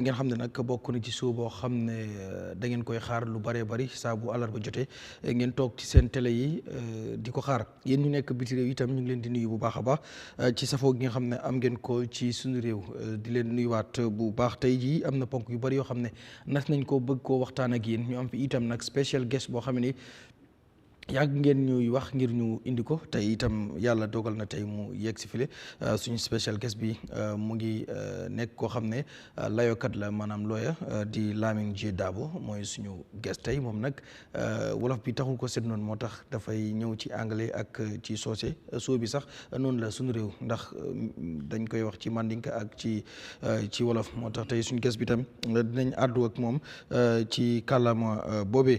ngeen xam ne nag bokk na ci show boo xam ne da ngeen koy xaar lu bëree bëri saa bu àllarba jotee ngeen toog ci seen télé yi di ko xaar yéen ñu nekk biti réew itam ñu ngi leen di nuyu bu baax a baax ci safoo gi nga xam ne am ngeen ko ci suñu réew di leen nuyuwaat bu baax tey jii am na ponk yu bëri yoo xam ne nas nañ ko bëgg koo waxtaan ak yéen ñu am fi itam nag special guest boo xam ne yàgg ngeen ñuy wax ngir ñu indi ko tey itam yàlla dogal na tey mu yegg si file suñu special guest bi mu ngi nekk koo xam ne layokat la maanaam lawyer di Lamin Darboe mooy suñu guest tey moom nag wolof bi taxul ko seet noonu moo tax dafay ñëw ci anglais ak ci soose soo bi sax noonu la suñu réew ndax dañ koy wax ci mandinka ak ci wolof moo tax tey suñu guest bi tam dinañ àddu ak moom ci kàllaama boobee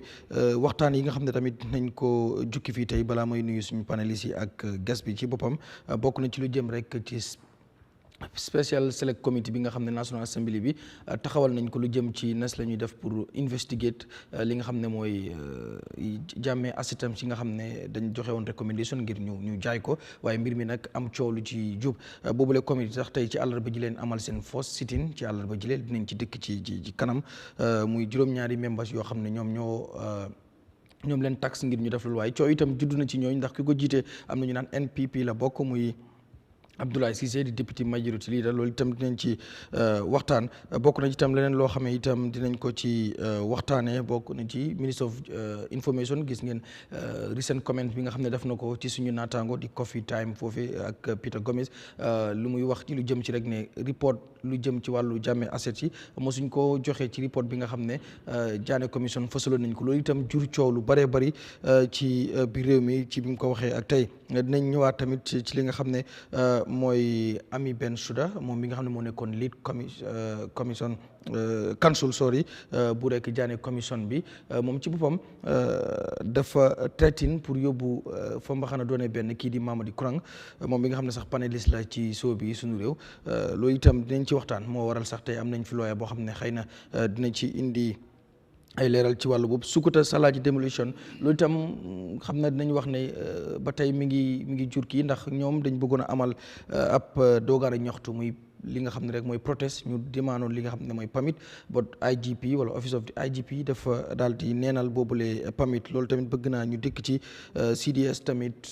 waxtaan yi nga xam ne tamit nañ ko jukki fii tey balaa may nuyu suñu panélistes yi ak guest bi ci boppam bokk na ci lu jëm rek ci special select committee bi nga xam ne National Assembly bi taxawal nañ ko lu jëm ci nas la ñuy def pour investigate li nga xam ne mooy Jammeh assitam ci nga xam ne dañ joxe woon recommendation ngir ñu jaay ko waaye mbir mi nag am coow lu ci jub boobule committee sax tey ci àllarba ji leen amal seen first sitting ci àllarba ji leen dinañ ci dëkk ci kanam muy juróom-ñaari members yoo xam ne ñoom leen tax ngir ñu def lu waaye coow itam judd na ci ñooñ ndax ki ko jiite am na ñu naan NPP la bokk muy Abdoulaye Cissé di député majority leader loolu itam dinañ ci waxtaan bokk na ci itam leneen loo xam ne itam dinañ ko ci waxtaanee bokk na ci ministre of information gis ngeen recent comment bi nga xam ne def na ko ci suñu naataango di coffee time foofu ak Peter Gomez lu muy wax ci lu jëm ci rek ne report lu jëm ci wàllu Jammeh assets yi mosuñ ko joxe ci report bi nga xam ne Jammeh commission fësaloon nañ ko loolu itam jur coow lu bëree bëri ci biir réew mi ci bi mu ko waxee ak tey dinañ ñëwaat tamit ci li nga xam ne mooy Ami Ben Souda moom mi nga xam ne moo nekkoon lead commission council sorry bu rek Jammeh commission bi moom ci boppam dafa threaten pour yóbbu fa mbaxana doone benn kii di Mamadi Kurang moom bi nga xam ne sax panéliste la ci show bi suñu réew loolu itam dinañ ci waxtaan moo waral sax tey am nañ fi lawyer boo xam ne xëy na dinañ ci indi ay leeral ci wàllu boobu Sukuta Salaaji Demolition loolu itam xam na dinañ wax ne ba tey mi ngi jur kii ndax ñoom dañ bëggoon a amal ab doogaara ñaxtu muy li nga xam ne rek mooy protest ñu demandoon li nga xam ne mooy permit but IGP wala office of the IGP dafa daal di neenal boobule permit loolu tamit bëgg naa ñu dikk ci CDS tamit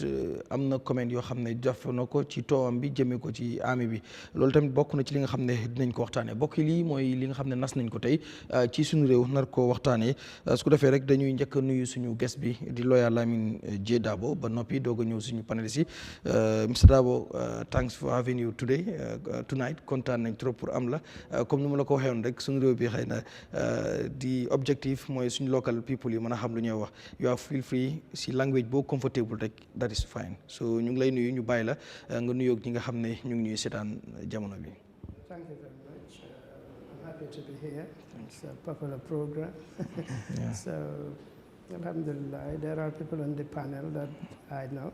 am na comment yoo xam ne def na ko ci toowam bi jëmee ko ci army bi loolu tamit bokk na ci li nga xam ne dinañ ko waxtaanee bokk lii mooy li nga xam ne nas nañ ko tey ci suñu réew nar ko waxtaanee su ko defee rek dañuy njëkk a nuyu suñu guest bi di lawyer Lamin Darboe ba noppi doog a ñëw suñu panélistes yi Mr. Darboe thanks for having you tonight kontaan nañ trop pour am la comme ni ma la ko waxee woon rek suñu réew bi xëy na di objectif mooy suñu local people yi mën a xam lu ñuy wax you are feel free si language boo comfortable rek that is fine so ñu ngi lay nuyu ñu bàyyi la nga nuyoog ñi nga xam ne ñu ngi ñuy seetaan jamono bi. Thank you very much. I'm happy to be here. It's a popular program. Yeah. So alhamdulillah, there are people on the panel that I know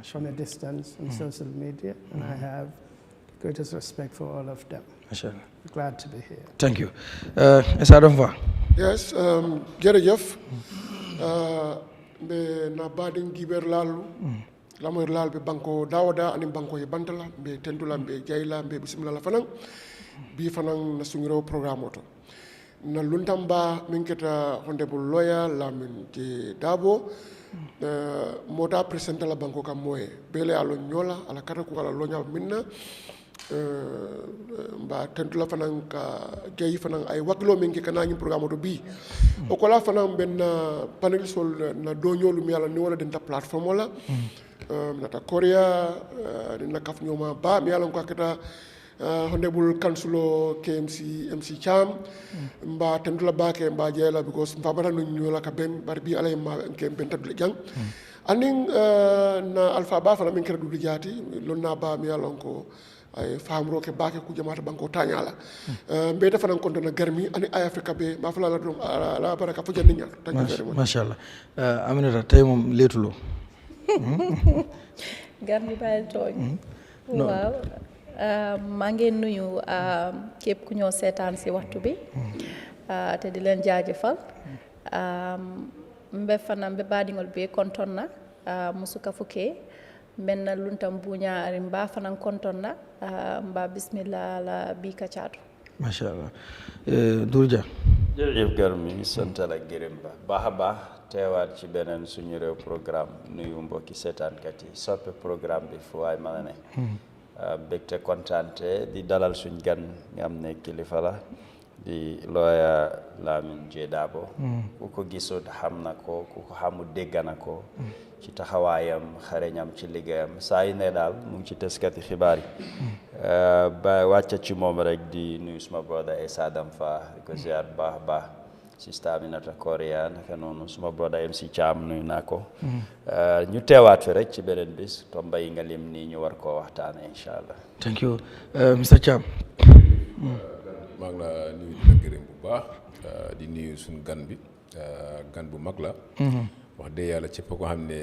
from a distance on social media, and I have greatest respect for all of them. Mashallah. Glad to be here. Thank you. Esadonfa. Yes, jërëjëf mbe na baden giber lalu lamoy lal be banko dawada ani banko e bantala mbe tentula mbe jayla mbe bismillah fanan bi fanan na suñu programme oto na luntamba min keta honorable lawyer Lamin Darboe mota presenter la banko kam moye bele alo nyola ala kata ko ala lonya minna mba tentula fanan ka jayi fanan ay waklo min ke kana ngi programme to bi o ko la fanan ben panel sol na doñolu mi ala ni wala den ta plateforme wala nata korea na kaf ñoma ba mi ala ko kata honorable councilor KMC MC Cham mba tentula bake mba jayla because mba bata no nyola ka ben bar bi ala ma ke ben table jang aning na alpha ba fana min kera du jati lonna ba mi ala ko ay famro ke bake ku jamaata banko tañala mbe dafa nan konto na garmi ani Eyeafrica be ma fala la don la baraka fo jandi ñal mashallah Aminata tay mom letulo garmi bay tooñ waaw maa ngi nuyu képp ku ñoo seetaan si waxtu bi te di leen jaajëfal mbe fana mbe baadiŋol be kontonna musuka fuke menna luntam buña ari mba fanan kontonna mba bismillah la bi kacato macha allah Durja. jërëjëf Garmi sant la gërëm ba baax a baax teewaat ci beneen suñu réew programme nuyu mbokki seetaankat yi soppe programme bi fu waay mën a ne bégte kontaante di dalal suñ gan nga am ne kilifa la di lawyer Lamin Darboe ku ko gisut xam na ko ku ko xamul dégg na ko ci taxawaayam xareñam ci liggéeyam saa yu ne daal mu ngi ci teskati xibaar yi ba wàcca ci moom rek di nuyu suma brother Essa Damfa di ko ziar baax baax sista Aminata Korea naka noonu suma brother MC Cham nuyu naa ko ñu teewaat fi rek ci beneen bis tomba yi nga lim nii ñu war koo waxtaane incha allah. Thank you Mr Cham. maa ngi la nuyu di la gërëm bu baax di nuyu suñu gan bi gan bu mag la wax dëgg yàlla ci ko xam ne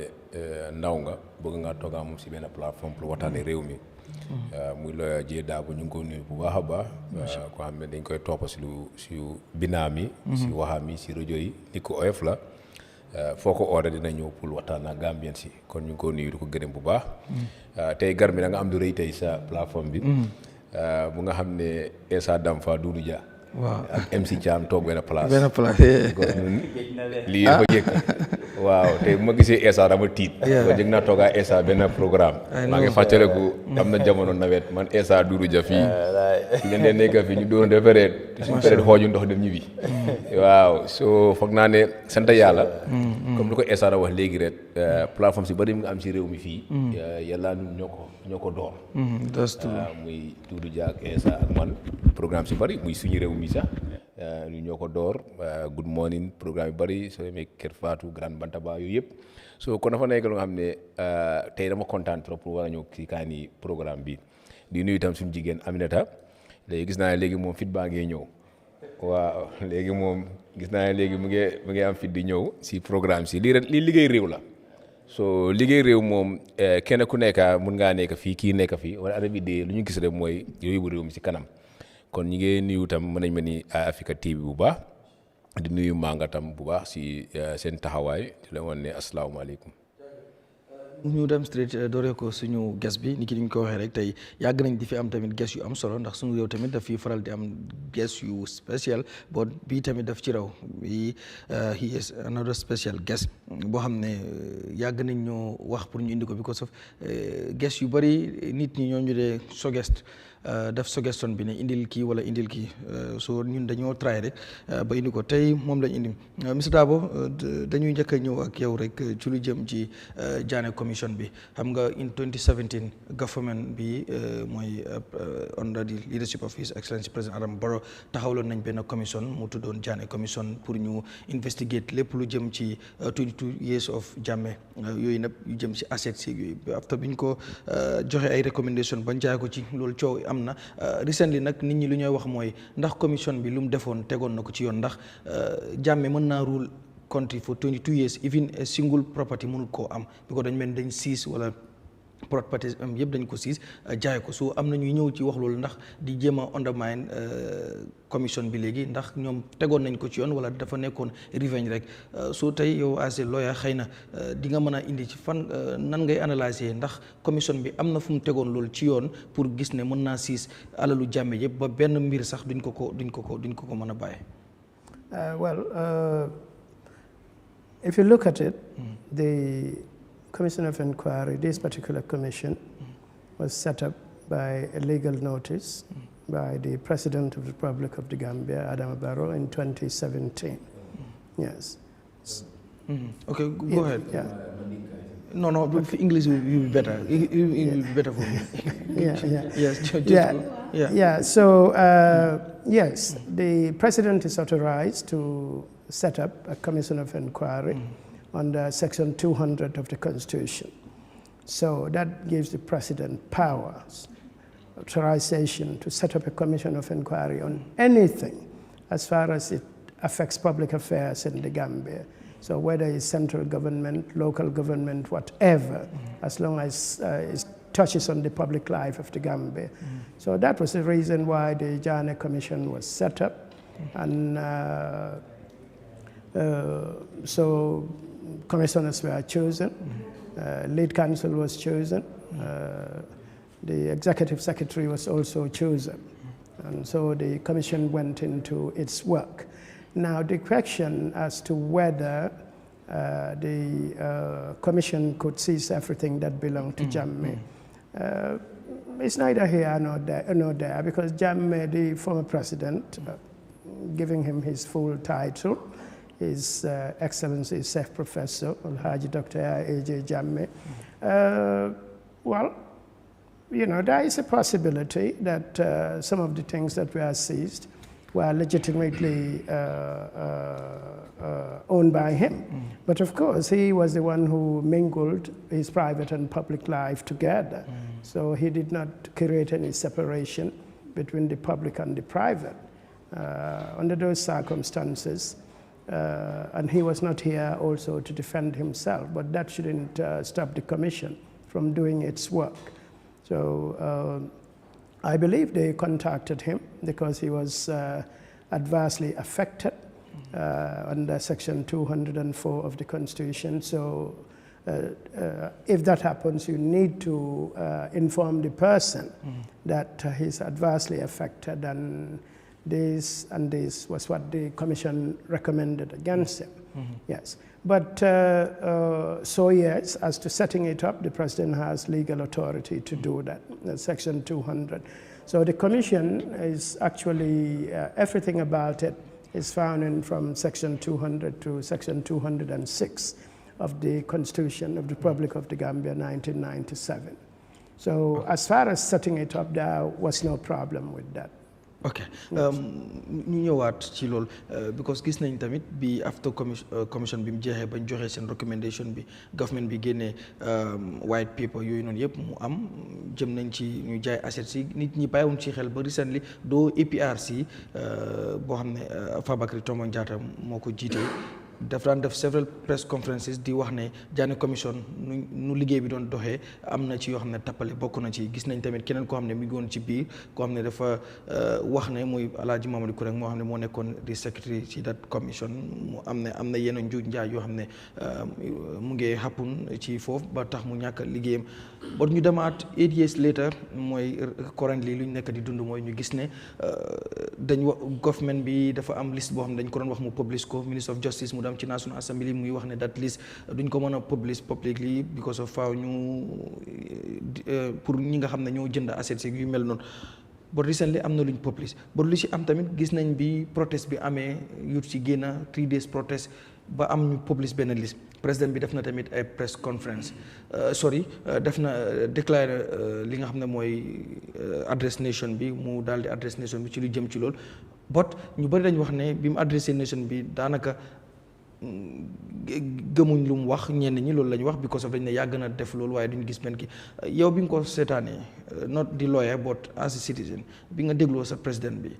ndaw nga bëgg nga toogaa moom si benn plateforme pour waxtaane réew mi muy la Darboe ñu ngi ko nuyu bu baax a baax ko xam ne dañ koy toppa si lu si binaam yi si waxaam yi si rajo yi ni ko oyof la foo ko oore dina ñëw pour waxtaan ak Gambien si kon ñu ngi ko nuyu di ko gërëm bu baax tey gar mi da nga am lu rëy tey sa plateforme bi bu nga xam ne Essa Damfa Doudou Dia waaw ak MC Cham toog benn place lii dafa jëkk waaw te bu ma gisee Essa dama tiit ba jëg naa toogaa Essa benn programme maa ngi fàttaliku am na jamono nawet man Essa Doudou Dia fii leen dee nekk fii ñu doon defaree suñu période xooju ndox dem ñibbi waaw so foog naa ne sant yàlla comme lu ko Essa wax léegi rek plateforme si bari mu nga am si réew mi fii yàlla ñoo ko door muy Doudou Dia ak Essa ak man programme si bari muy suñu réew mi sax ñu ñoo ko door good morning programme yu bari soo demee Kër Fatou Grand Bantaba yooyu yëpp so kon dafa nekk lu nga xam ne tey dama kontaan trop pour war a ñëw si kaani programme bi di nuyu itam suñu jigéen Aminata léegi gis naa ne léegi moom fit baa ngee ñëw waaw léegi moom gis naa ne léegi mu ngi am fit di ñëw si programme si lii liggéey réew la so liggéey réew moom kenn ku nekk mun ngaa nekk fii kii nekk fii wala ara bi dee lu ñu gis rek mooy yooyu bu réew mi si kanam kon ñi ngi nuyu tam mën nañ ma ni Eyeafrica TV bu baax di nuyu Manga tam bu baax si seen taxawaay di leen wan ne asalaamaaleykum. ñu dem straight dooree ko suñu guest bi ni ki ñu ko waxee rek tey yàgg nañ di fi am tamit guest yu am solo ndax suñu réew tamit daf fi faral di am guest yu spécial boo bii tamit daf ci raw bi he is another special guest boo xam ne yàgg nañ ñoo wax pour ñu indi ko because of guest yu bëri nit ñi ñoo ñu dee suggest def suggestion bi ne indil kii wala indil kii so ñun dañoo try rek ba indi ko tey moom lañ indi Mr Darboe dañuy njëkk a ñëw ak yow rek ci lu jëm ci Jammeh commission bi xam nga in 2017 government bi mooy under the leadership of His Excellency President Adama Barrow taxawloon nañ benn commission mu tuddoon Jammeh commission pour ñu investigate lépp lu jëm ci 22 years of Jammeh yooyu nag yu jëm ci assets yooyu after bi ñu ko joxe ay recommendation bañ jaay ko ci loolu coow am na recently nag nit ñi lu ñuy wax mooy ndax commission bi lu mu defoon tegoon na ko ci yoon ndax Jammeh mën naa rule country for 22 years even a single property mënul koo am because dañ mel dañ siis wala properties am yëpp dañ ko siis jaay ko so am na ñuy ñëw ci wax loolu ndax di jéem a undermine commission bi léegi ndax ñoom tegoon nañ ko ci yoon wala dafa nekkoon revenge rek so tey yow as a lawyer xëy na di nga mën a indi ci fan nan ngay analyser ndax commission bi am na fu mu tegoon loolu ci yoon pour gis ne mën naa siis alalu Jammeh yëpp ba benn mbir sax duñ ko mën a bàyyi. If you look at it, the Commission of Inquiry, this particular commission, was set up by a legal notice by the President of the Republic of the Gambia, Adama Barrow, in 2017. Yes. Okay, go ahead. Yeah. No, English will be better. It will be better for me. Yes, So, yes, the President is authorized to set up a commission of inquiry under Section 200 of the Constitution. So that gives the President powers, authorization to set up a commission of inquiry on anything as far as it affects public affairs in the Gambia. So whether it's central government, local government, whatever, as long as it touches on the public life of the Gambia. So that was the reason why the Jammeh Commission was set up. And so commissioners were chosen, lead counsel was chosen, the executive secretary was also chosen. And so the commission went into its work. Now, the question as to whether the commission could seize everything that belonged to Jammeh, it's neither here nor there, because Jammeh, the former president, giving him his full title, His Excellency Chief Professor Alhaji Dr. Yahya Jammeh. Well, you know, there is a possibility that some of the things that were seized were legitimately owned by him. But of course, he was the one who mingled his private and public life together. So he did not create any separation between the public and the private. Under those circumstances, and he was not here also to defend himself, but that shouldn't stop the commission from doing its work. So I believe they contacted him because he was adversely affected under Section 204 of the Constitution. So if that happens, you need to inform the person that he's adversely affected, and this was what the commission recommended against him. Yes. But so yes, as to setting it up, the president has legal authority to do that. That's Section 200. So the commission is actually, everything about it is found in from Section 200 to Section 206 of the Constitution of the Republic of the Gambia, 1997. So as far as setting it up, there was no problem with that. ok ñu ñëwaat ci loolu because gis nañ tamit bi after commission bi mu jeexee bañ joxee seen recommendation bi government bi génnee white paper yooyu noonu yëpp mu am jëm nañ ci ñu jaay assets yi nit ñi bàyyiwuñ ci xel ba recently doo APRC boo xam ne Fabakary Tombong Jatta moo ko jiite daf daan def several press conferences di wax ne Jammeh commission nu liggéey bi doon doxee am na ci yoo xam ne tappale bokk na ci gis nañ tamit keneen koo xam ne mi ngi woon ci biir koo xam ne dafa wax ne muy Alhaji Mamadou Kureng moo xam ne moo nekkoon di secretary ci that commission mu am na yenn njuuj njaaj yoo xam ne mu ngi happen ci foofu ba tax mu ñàkk liggéeyam ba ñu demaat 8 years later mooy currently lu ñu nekk di dund mooy ñu gis ne dañ government bi dafa am liste boo xam ne dañ ko doon wax mu publish ko Minister of Justice mu dem ci National Assembly muy wax ne that list duñ ko mën a publish publicly because of faaw ñu pour ñi nga xam ne ñoo jënd assets yu mel noonu but recently am na luñ publish but lu ci am tamit gis nañ bi protest bi amee yut ci génn 3 days protest ba am ñu publish benn liste président bi def na tamit ay press conference def na déclaré li nga xam ne mooy address nation bi mu daal di address nation bi ci lu jëm ci loolu but ñu bëri dañ wax ne bi mu adressé nation bi daanaka gëmuñ lu mu wax ñenn ñi loolu la ñu wax because of dañ ne yàgg na def loolu waaye duñ gis benn ki yow bi nga ko seetaanee not di lawyer but as a citizen bi nga dégloo sa président bi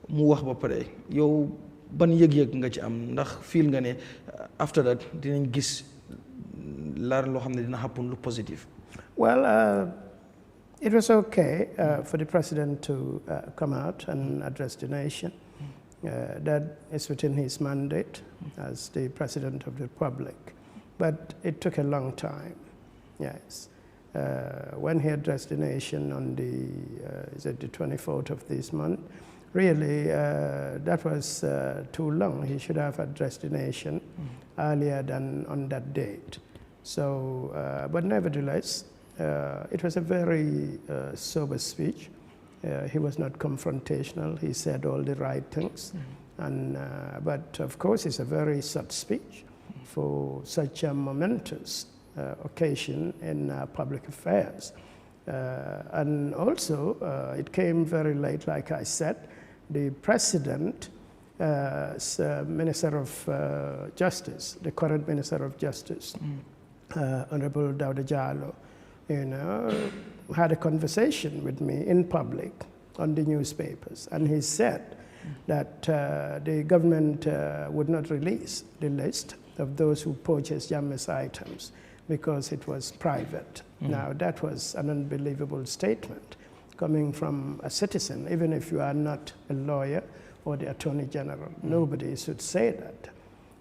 mu wax ba pare yow ban yëg-yëg nga ci am ndax feel nga ne after that dinañ gis laar loo xam ne dina happen lu positive. Well, it was okay for the president to come out and address the nation. That is within his mandate as the President of the Republic. But it took a long time, yes. When he addressed the nation on the 24th of this month, really, that was too long. He should have addressed the nation earlier than on that date. So, but nevertheless, it was a very sober speech. He was not confrontational. He said all the right things. And, but of course, it's a very short speech for such a momentous occasion in public affairs. And also, it came very late, like I said. The president, Minister of Justice, the current Minister of Justice, Honorable Dawda Jallow, you know, had a conversation with me in public on the newspapers, and he said that the government would not release the list of those who purchased Jammeh's items because it was private. Now, that was an unbelievable statement coming from a citizen, even if you are not a lawyer or the Attorney General. Nobody should say that.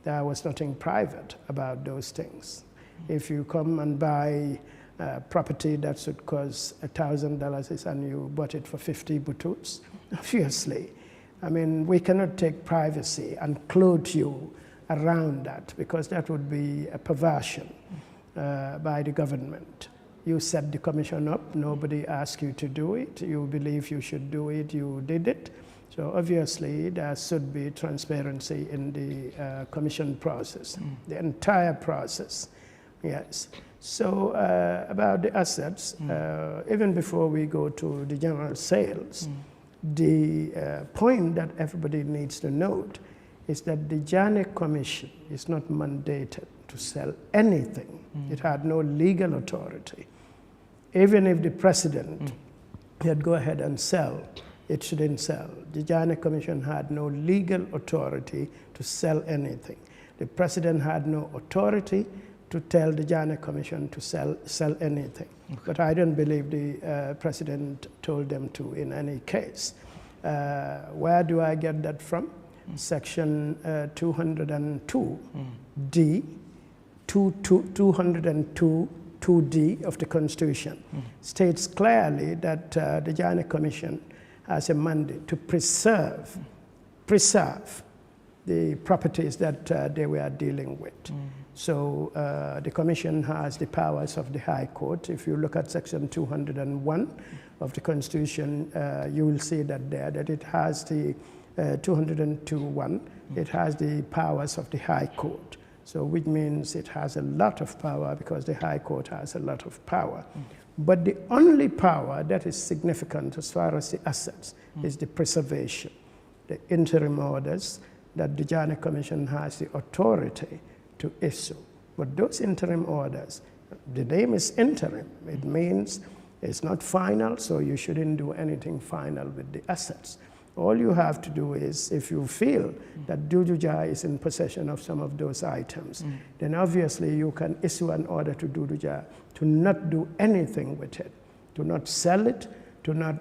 There was nothing private about those things. If you come and buy property that should cost $1,000 and you bought it for 50 butoots, Obviously, I mean, we cannot take privacy and clothe you around that, because that would be a perversion by the government. You set the commission up, nobody asked you to do it, you believe you should do it, you did it. So obviously there should be transparency in the commission process, the entire process, yes. So about the assets, even before we go to the general sales, the point that everybody needs to note is that the Jammeh Commission is not mandated to sell anything. It had no legal authority. Even if the president had go ahead and sell, it shouldn't sell. The Jammeh Commission had no legal authority to sell anything. The president had no authority to tell the Jammeh Commission to sell anything. Okay. But I don't believe the president told them to in any case. Where do I get that from? Section 202D, 202(2)D of the Constitution states clearly that the Jammeh Commission has a mandate to preserve the properties that they were dealing with. So the Commission has the powers of the High Court. If you look at Section 201 of the Constitution, you will see that there, that it has the 202(1), it has the powers of the High Court. So which means it has a lot of power, because the High Court has a lot of power. But the only power that is significant as far as the assets is the preservation, the interim orders that the Jammeh Commission has the authority to issue. But those interim orders, the name is interim. It means it's not final, so you shouldn't do anything final with the assets. All you have to do is, if you feel that Dudu Jah is in possession of some of those items, then obviously you can issue an order to Dudu Jah to not do anything with it, to not sell it, to not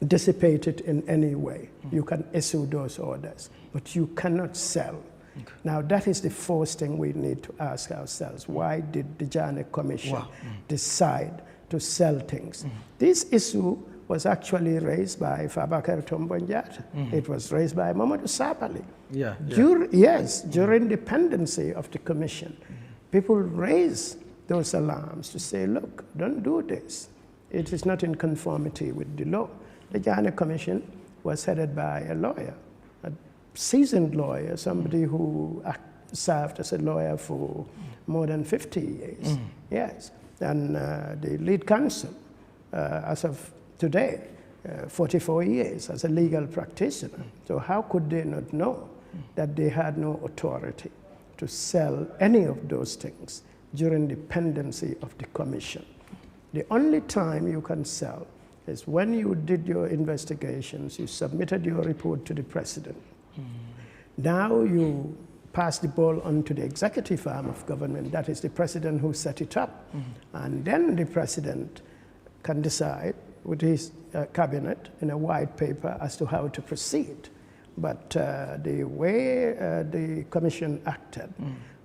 dissipate it in any way. You can issue those orders, but you cannot sell. Okay. Now that is the first thing we need to ask ourselves. Why did the Jammeh Commission decide to sell things? This issue was actually raised by Fabakary Tombong Jatta. It was raised by Mamadou Sabally. During the pendency of the commission, people raised those alarms to say, look, don't do this. It is not in conformity with the law. The Jammeh Commission was headed by a lawyer, a seasoned lawyer, somebody who served as a lawyer for more than 50 years. Yes, and the lead counsel, as of today, 44 years as a legal practitioner. So how could they not know that they had no authority to sell any of those things during the pendency of the commission? The only time you can sell is when you did your investigations, you submitted your report to the president. Now you pass the ball on to the executive arm of government, that is the president who set it up. And then the president can decide with his cabinet in a white paper as to how to proceed. But the way the commission acted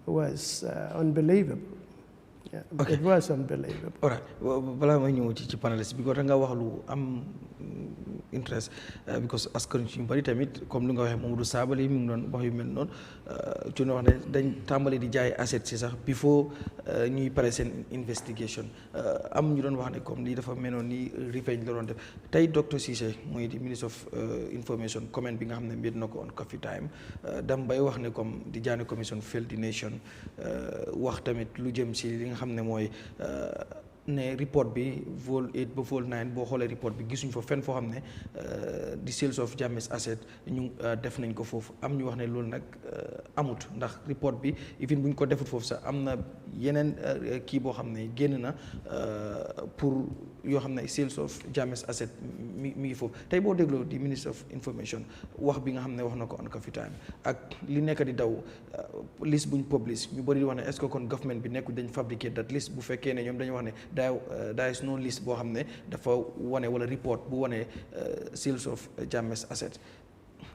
was unbelievable. Yeah, okay. It was unbelievable. All right. Balaa may ñëw ci paneliste bi, nga wax lu am interest because askan ci bari tamit comme lu nga waxee Mamadou Sabally mi ngi doon wax yu mel noonu ci wax ne dañ tàmbali di jaay asset ci sax before ñuy pare seen investigation am ñu doon wax ne comme lii dafa meloon ni revenge la doon def tey Dr Ceesay mooy di Minister of Information comment bi nga xam ne mbir na ko on Coffee Time dam bay wax ne comme di Jammeh Commission failed the nation wax tamit lu jëm si li nga xam ne mooy ne report bi vol 8 ba vol 9 boo xoolee report bi gisuñ fa fenn foo xam ne di sales of Jammeh's asset ñu def nañ ko foofu am ñu wax ne loolu nag amut ndax report bi even buñ ko defut foofu sax am na yeneen kii boo xam ne génn na pour yoo xam ne sales of Jammeh's asset mi ngi foofu tey boo dégloo di Minister of Information wax bi nga xam ne wax na ko on Coffee Time ak li nekk di daw liste buñ publish ñu bëri di wax ne est-ce que kon government bi nekku dañ fabriquer that liste bu fekkee ne ñoom dañu wax ne there is no list boo xam ne dafa wane wala report bu wane sales of Jammeh's asset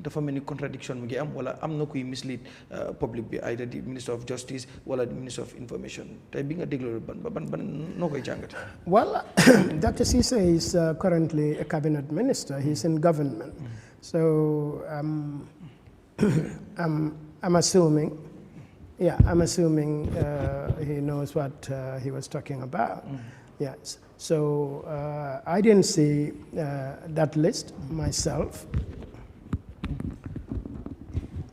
dafa mel ni contradiction mu ngi am wala am na kuy mislead public bi either the Minister of Justice wala the Minister of Information tey bi nga dégloo ban noo koy jàngate. Well, Dr. Ceesay is currently a cabinet minister. He's in government. So I'm assuming he knows what he was talking about. Yes. So I didn't see that list myself.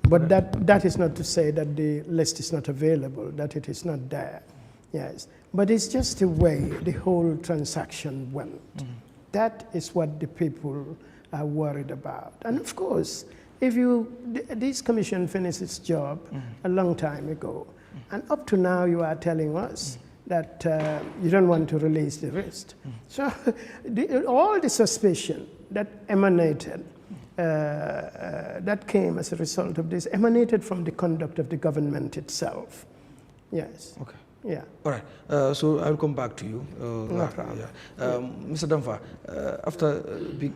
But that is not to say that the list is not available, that it is not there. Yes. But it's just the way the whole transaction went. That is what the people are worried about. And of course, if this commission finished its job a long time ago, and up to now you are telling us that you don't want to release the list. So all the suspicion that emanated, that came as a result of this, emanated from the conduct of the government itself. Yes. Okay. Yeah. All right. So I'll come back to you. No problem. Mr. Damfa, after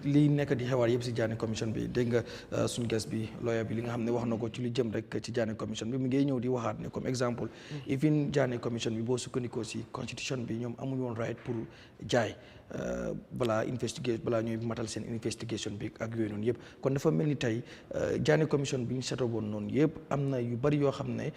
li nekk di xewaar yëpp si Jammeh commission bi dégg nga suñu guest bi lawyer bi li nga xam ne wax na ko ci lu jëm rek ci Jammeh commission bi mu ngi ñëw di waxaat ne comme exemple even Jammeh commission bi boo sukkandikoo si constitution bi ñoom amuñu woon right pour jaay balaa ñuy matal seen investigation bi ak yooyu noonu yëpp kon dafa mel ni tey Jammeh commission bi ñu setoboon noonu yëpp am na yu bari yoo xam ne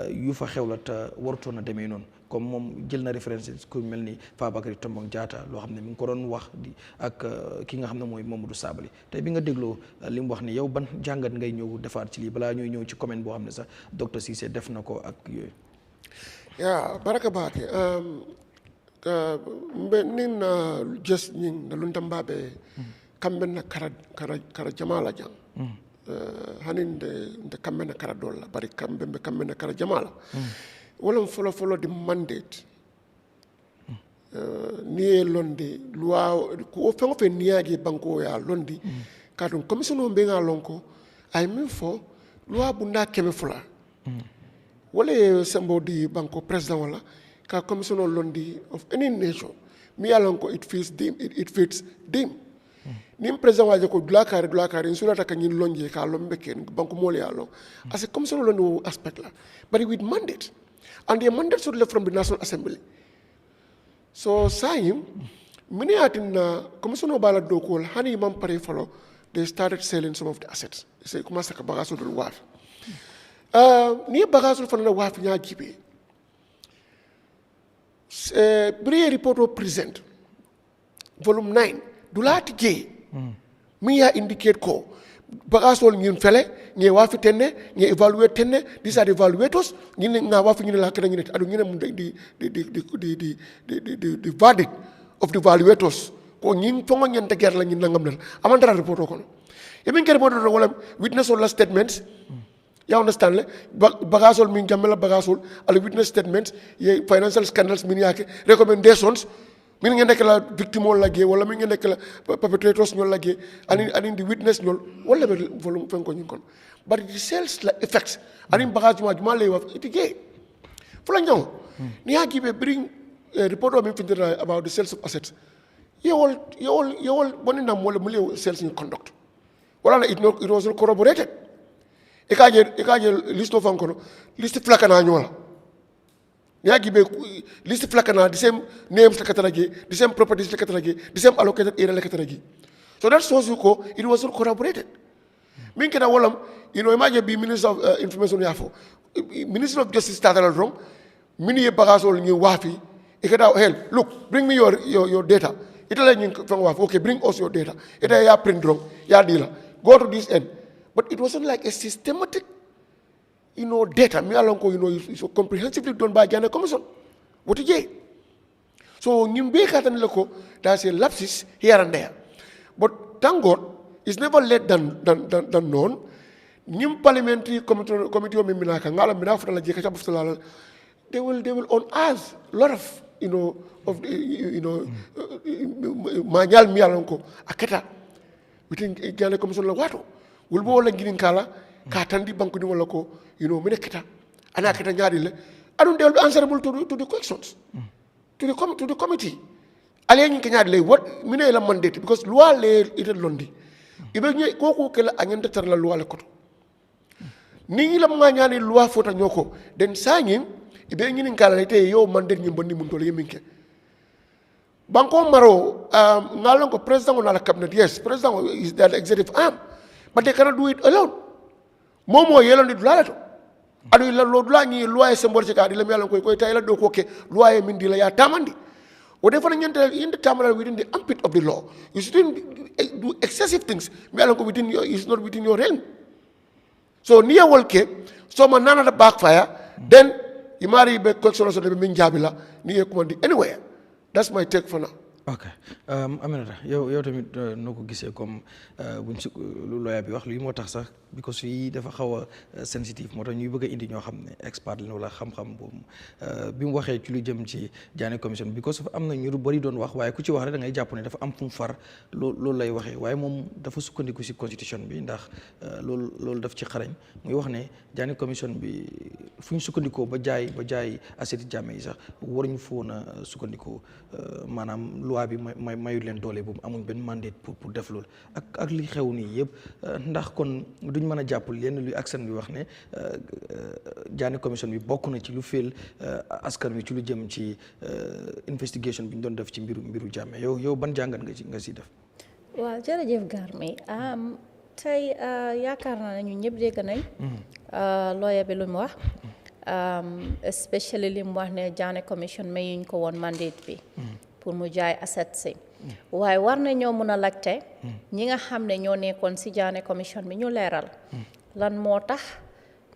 yu fa xew la te warutoon a demee noonu comme moom jël na référence ku mel ni Fabakary Tombong Jatta loo xam ne mi ngi ko doon wax di ak ki nga xam ne mooy Mamadou Sabally tey bi nga dégloo li mu wax ni yow ban jàngat ngay ñëw defaat ci lii balaa ñuy ñëw ci comment boo xam ne sax docteur Ceesay def na ko ak yooyu. Yeah, baraka baake. Mbe nin na just nin na luntambabe kambe na kara jamala jang. Hanin de kambe na kara dolla bari kambe na kara jamala. Wala follow the mandate. Niye londi loi ku ofengo fe niagi banko ya londi kadon commission o benga lonko ay min fo loi bunda keme fula. Wala sembo di banko president wala ka commission o londi of any nation mi alonko it fits dim nim president waje ko dulakari insulata ka nyin lonje ka lombe ken banko mole ya long as a commission o londi aspect la but with mandate. And the mandate should left from the National Assembly. So, saying, many atin na commission of bala dokol hani imam pare follow, they started selling some of the assets. They say kumasa ka bagaso dul waf. Ni bagaso fanana waf nya gibe. Brief report of present, volume 9. Dulati J. Miya indicate ko. Bagasol ñun fele ñe wafi tenne ñe evaluate tenne these are the evaluators ñi nga wafi ñu la kala ñu adu ñu mu the verdict of the evaluators ko ñi fongo ñen te ger la ñi nangam dal amandara report ko yemin ker mo do wala witness or statements you understand le bagasol min jamela bagasol al witness statements ye financial scandals min yake recommendations min ngeen nek la victime wala lagé wala min ngeen nek la perpetrators ñol lagé ani di witness ñol wala be volume fen ko ñun kon but the sales la effects ani bagage ma lay wax itige fula ñaw ni ha gibe bring report of infantry about the sales of assets yowol boninam wala mu lew sales in conduct wala it was corroborated e kaje list of ankono list flakana ñola Yagi be list flakana the same names la kataragi, the same properties la kataragi, the same allocated area la kataragi. So that shows you ko it was all corroborated. Min kena walam, imagine be Minister of Information yafo. Minister of Justice started wrong. Mini bagasol ni wafi. Ikeda hell, look, bring me your data. Itala ni from wafi. Okay, bring us your data. Ita ya print wrong, ya dealer. Go to this end. But it wasn't like a systematic data, me along is comprehensively done by Jammeh Commission. What is it? So, there's a lapses here and there. But thank God, it's never less than known. Nim parliamentary committee they will unearth a lot of Manyal mi alonko aketa within Jammeh Commission la wato. Wulbo wala nginin kala katandi banku ni wala ko mineketa ana keta ñaari le adun they will be answerable to the questions to the committee ale ñi ke ñaari le what mine la mandate because loi le ite londi ibe nye koko kala anyanta tar la loi la koto ni la ma nyani loi fota nyoko den sanyi ibe nyini kala te yo manden nyi bonni mun to le minke banko maro ngalon ko president on la cabinet yes president is the executive arm but they cannot do it alone momo yelon di lalato adu la lo dula ni loi symbole ka di la mi ko tay la do ko ke loi min di la ya tamandi o defana ñentel in the tamala within the ambit of the law you shouldn't do excessive things mi ko within your is not within your realm so niya wolke so man nana da backfire then imari be collection so de min jabila ni e commandi anywhere that's my take for now. ok Aminata yow tamit noo ko gisee comme buñ su lu lawyer bi wax lii moo tax sax because fii dafa xaw a sensitive moo tax ñuy bëgg a indi ñoo xam ne expert la wala xam-xam boobu bi mu waxee ci lu jëm ci Jammeh commission because am na ñu bari doon wax waaye ku ci wax rek da ngay jàpp ne dafa am fu mu far loolu lay waxee waaye moom dafa sukkandiku si constitution bi ndax loolu daf ci xarañ muy wax ne Jammeh commission bi fu ñu sukkandikoo ba jaay asset Jammeh yi sax waruñu foon a sukkandikoo maanaam loi bi mayul leen doole boobu amuñ benn mandat pour def loolu ak li xew nii yëpp ndax kon duñ mën a jàpp lenn luy askan bi wax ne Jammeh commission bi bokk na ci lu féel askan wi ci lu jëm ci investigation bi ñu doon def ci mbiru Jammeh yow ban jàngat nga si def. waaw jërëjëf Garmi tey yaakaar naa ne ñun ñëpp dégg nañ lawyer bi lu mu wax especially li mu wax ne Jammeh commission mayuñ ko woon mandate bi pour mu jaay asset si waaye war na ñoo mun a laajte ñi nga xam ne ñoo nekkoon si Jammeh commission bi ñu leeral lan moo tax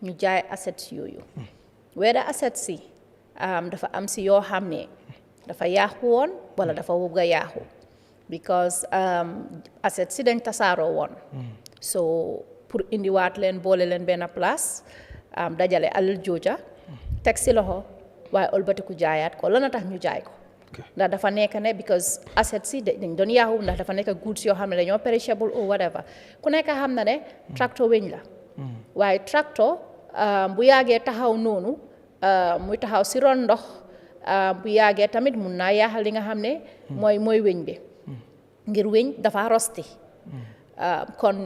ñu jaay asset yooyu weda asset si dafa am si yoo xam ne dafa yaaxu woon wala dafa wugg a yaaxu because asset si dañ tasaaroo woon so pour indiwaat leen boole leen benn place dajale alal jooja teg si loxo waaye ëlbatiku jaayaat ko lan a tax ñu jaay ko ndax dafa nekk ne because asset si dañ doon yaaxu ndax dafa nekk goods yoo xam ne dañoo perishable or whatever ku nekk xam na ne tractor weñ la waaye tractor bu yàggee taxaw noonu muy taxaw si ron ndox bu yàggee tamit mun naa yaaxal li nga xam ne mooy weñ bi ngir weñ dafa rosti kon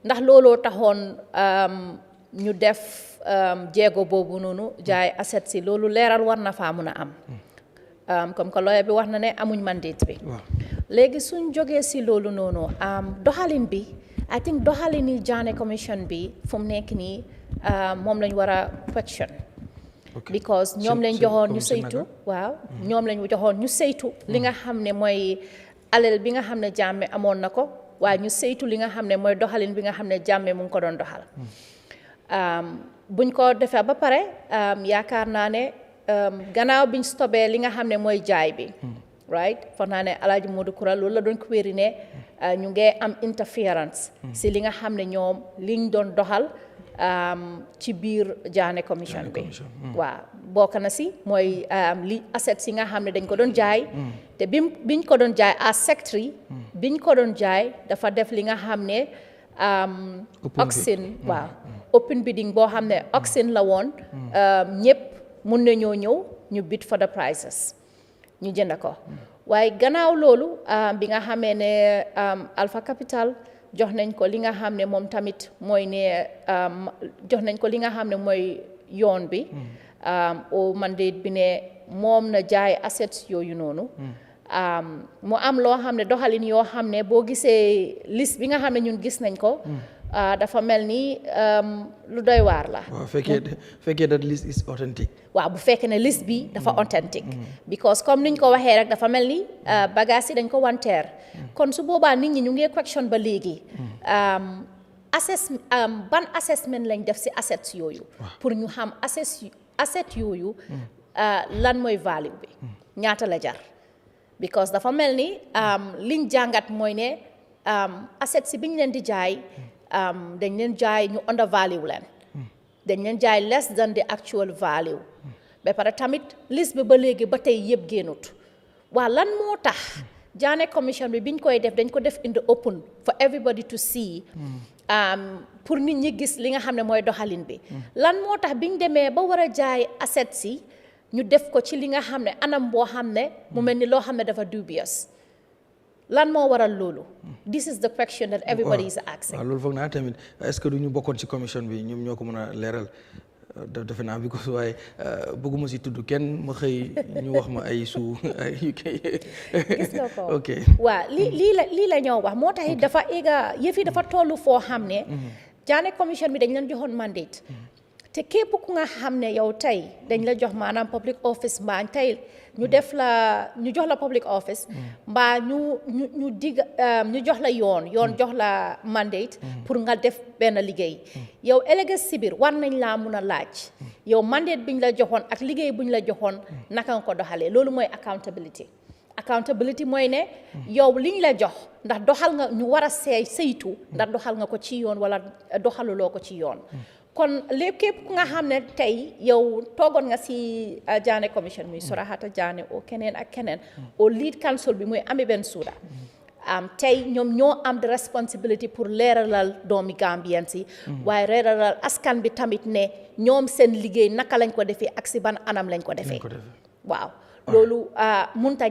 ndax looloo taxoon ñu def jéego boobu noonu jaay asset si loolu leeral war na faa mun a am comme que lawyer bi wax na ne amuñ mandate bi léegi suñ jógee si loolu noonu doxalin bi I think doxalini Jammeh commission bi fu mu nekk nii moom lañ war a question because ñoom lañ joxoon ñu saytu waaw ñoom lañ joxoon ñu saytu li nga xam ne mooy alal bi nga xam ne Jammeh amoon na ko waaye ñu saytu li nga xam ne mooy doxalin bi nga xam ne Jammeh mu ngi ko doon doxal buñ ko defee ba pare yaakaar naa ne gannaaw biñ stopé li nga xam ne mooy jaay bi right foog naa ne Alaaji Modou Kura loolu la doon ko wéri ne ñu ngi am interference si li nga xam ne ñoom liñ doon doxal ci biir Jammeh commission bi waaw bokk na si mooy li assets yi nga xam ne dañ ko doon jaay te biñ ko doon jaay à secretary biñ ko doon jaay dafa def li nga xam ne auction waaw open bidding boo xam ne auction la woon ñëpp mun nañoo ñëw ñu bid for the prices ñu jënd ko waaye gannaaw loolu bi nga xamee ne Alpha Capital jox nañ ko li nga xam ne moom tamit mooy ne jox nañ ko li nga xam ne mooy yoon bi au mandate bi ne moom na jaay assets yooyu noonu mu am loo xam ne doxalin yoo xam ne boo gisee liste bi nga xam ne ñun gis nañ ko dafa mel ni lu doy waar la. waaw fekkee that list is authentic. waaw bu fekkee ne liste bi dafa authentic because comme niñ ko waxee rek dafa mel ni bagages yi dañ ko wanteer kon su boobaa nit ñi ñu ngi question ba léegi ban assessment lañ def si assets yooyu pour ñu xam asset yooyu lan mooy value bi ñaata la jar because dafa mel ni liñ jàngat mooy ne assets si biñ leen di jaay dañ leen jaay ñu undervalue leen dañ leen jaay less than the actual value ba pare tamit liste bi ba léegi ba tey yëpp génnut waa lan moo tax Jammeh commission bi biñ koy def dañ ko def in the open for everybody to see pour nit ñi gis li nga xam ne mooy doxalin bi lan moo tax biñ demee ba war a jaay asset si ñu def ko ci li nga xam ne anam boo xam ne mu mel ni loo xam ne dafa dubious lan moo waral loolu this is the question that everybody is asking. waaw loolu foog naa tamit est-ce que du ñu bokkoon ci commission bi ñoom ñoo ko mën a leeral defe naa because waaye bëgguma si tudd kenn ma xëy ñu wax ma ay su yu kay gis nga ko ok waaw lii la ñoo wax moo tax dafa éga yëf yi dafa tollu foo xam ne Jammeh commission bi dañ leen joxoon mandate te képp ku nga xam ne yow tey dañ la jox maanaam public office mbaa tey ñu jox la public office mbaa ñu jox la yoon jox la mandate pour nga def benn liggéey yow ëllëg si biir war nañ laa mun a laaj yow mandate biñ la joxoon ak liggéey buñ la joxoon naka nga ko doxalee loolu mooy accountability mooy ne yow liñ la jox ndax doxal nga ñu war a saytu ndax doxal nga ko ci yoon wala doxaluloo ko ci yoon kon lépp képp ku nga xam ne tey yow toogoon nga si Jammeh commission muy Sorahata Jammeh o keneen ak keneen o lead council bi muy Ami Bensouda tey ñoom ñoo am the responsibility pour leeralal doomi Gambien si waaye leeralal askan bi tamit ne ñoom seen liggéey naka lañ ko defee ak si ban anam lañ ko defee waaw loolu munta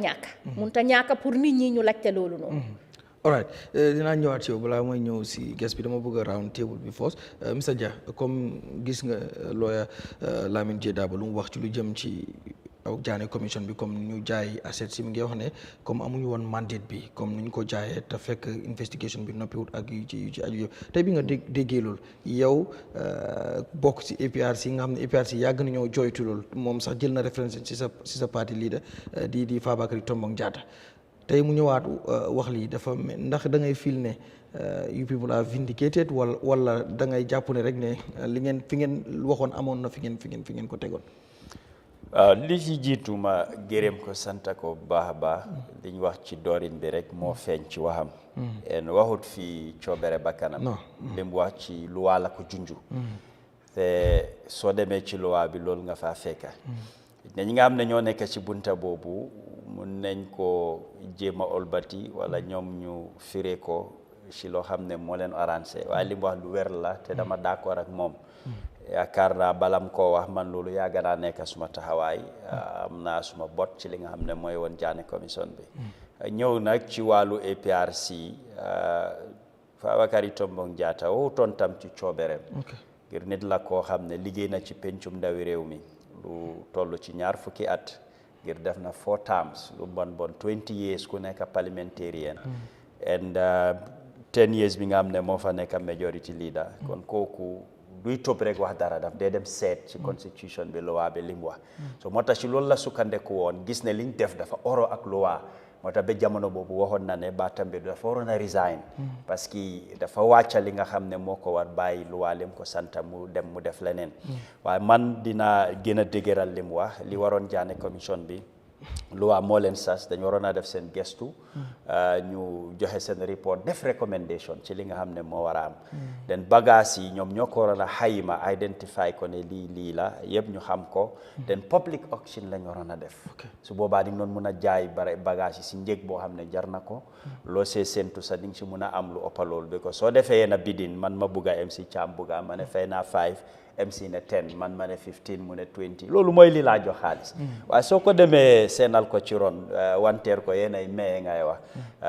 ñàkk pour nit ñi ñu laajte loolu noonu. all right dinaa ñëwaat ci yow balaa mooy ñëw si guest bi dama bëgg a round table bi first Mr Jah comme gis nga lawyer Lamin J Darboe lu mu wax ci lu jëm ci Jammeh commission bi comme ñu jaay asset si mi ngi wax ne comme amuñu woon mandate bi comme ni ñu ko jaayee te fekk investigation bi noppiwut ak yu ci aju yëpp tey bi nga déggee loolu yow bokk ci APRC nga xam ne APRC yàgg nañoo jooytu loolu moom sax jël na référence ci sa parti leader di Fabakary Tombong Jatta tey mu ñëwaat wax lii dafa ndax da ngay feel ne you people are vindicated wala da ngay jàpp ne rek ne fi ngeen waxoon amoon na fi ngeen ko tegoon. li ci jiitu ma gërëm ko sant ko bu baax a baax li ñu wax ci doorin bi rek moo feeñ ci waxam. en waxut fi coobere bakkanam. li mu wax ci luwaa la ko junju. te soo demee ci luwaa bi loolu nga faa fekka. ne ñi nga xam ne ñoo nekk ci bunta boobu. mun nañ ko jéem a olbati wala ñoom ñu firee ko ci loo xam ne moo leen arrangé waaye li mu wax lu wér la te dama d'accord ak moom yaakaar naa balam koo wax man loolu yàgg naa nekk suma taxawaay am naa suma bot ci li nga xam ne mooy woon Jammeh commission bi ñëw nag ci wàllu APRC Fabakary Tombong Jatta wutoon tam ci coobereem ngir nit la koo xam ne liggéey na ci pencum ndawi réew mi lu toll ci 20 fukki at ngir def na 4 terms lu bon 20 years ku nekk parliamentarian and 10 years bi nga xam ne moo fa nekk majority leader kon kooku duy topp rek wax dara daf dee dem seet ci constitution bi loi bi li mu wax so moo tax ci loolu la sukkandeku woon gis ne liñ def dafa oro ak loi moo tax ba jamono boobu waxoon na ne baatam bi dafa waroon a resign parce que dafa wàcca li nga xam ne moo ko war bàyyi loi lim ko santa mu dem mu def leneen waaye man dinaa gën a dëgëral li mu wax li waroon Jammeh commission bi loi moo leen sas dañu waroon a def seen gestu ñu joxe seen report def recommendation ci li nga xam ne moo war a am den bagages yi ñoom ñoo ko waroon a xayma identify ko ne lii la yëpp ñu xam ko den public auction lañ waroon a def su boobaa di noonu mun a jaay bare bagages yi si njëg boo xam ne jar na ko loo see séntu sa di nga si mun a am lu ëpp loolu bi ko soo defee yéen a bidin man ma bugga MC Cham bugga ma ne fay naa 5 MC ne 10 man ma ne 15 mu ne 20 loolu mooy li laa jox xaalis waaye soo ko demee seenal ko ci ron wanteer ko yéen ay maye ngay wax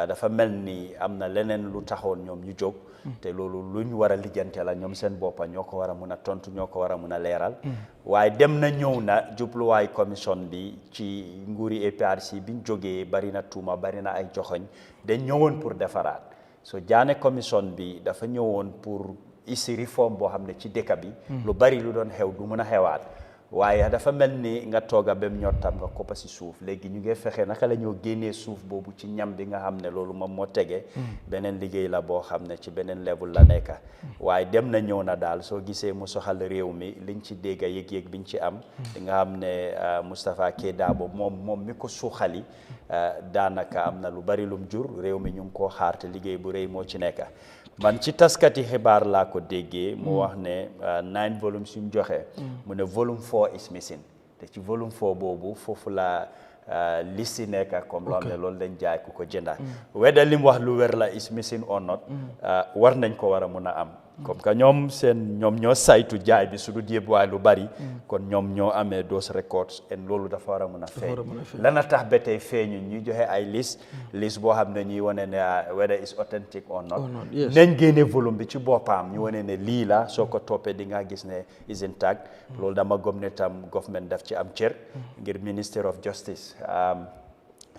dafa mel ni am na leneen lu taxoon ñoom ñu jóg te loolu luñ war a lijjante la ñoom seen boppa ñoo ko war a mun a tontu ñoo ko war a mun a leeral waaye dem na ñëw na jubluwaay commission bi ci nguuri APRC biñ jógee bari na tuuma bari na ay joxoñ dañ ñëwoon pour defaraat so Jammeh commission bi dafa ñëwoon pour isi réforme boo xam ne ci dëkk bi lu bari lu doon xew du mën a xewaat waaye dafa mel ni nga tooga bem ñottam nga koppa si suuf léegi ñu ngi fexe naka la ñoo génnee suuf boobu ci ñam bi nga xam ne loolu moom moo tege beneen liggéey la boo xam ne ci beneen level la nekka waaye dem na ñëw na daal soo gisee mu soxal réew mi liñ ci dégga yëg-yëg biñ ci am di nga xam ne Moustapha K Darboe moom mi ko suuxali daanaka am na lu bari lum jur réew mi ñu ngi koo xaar te liggéey bu rëy moo ci nekka man ci taskati xibaar laa ko déggee mu wax ne 9 volumes yu mu joxe mu ne volume 4 is missing te ci volume 4 boobu foofu la liste nekk comme loo xam ne loolu lañ jaay ku ko jënda weda li mu wax lu wér la is missing or not war nañ ko war a mun a am comme que ñoom ñoo saytu jaay bi su du yëpp waaye lu bari kon ñoom ñoo amee those records en loolu dafa war a mën a feeñ lana tax ba tey feeñu ñuy joxe ay liste boo xam ne ñuy wane ne whether is authentic or not nañ génne volume bi ci boppam ñu wane ne lii la soo ko toppee di nga gis ne is intact loolu dama gëm ne tam government daf ci am cër ngir Ministry of Justice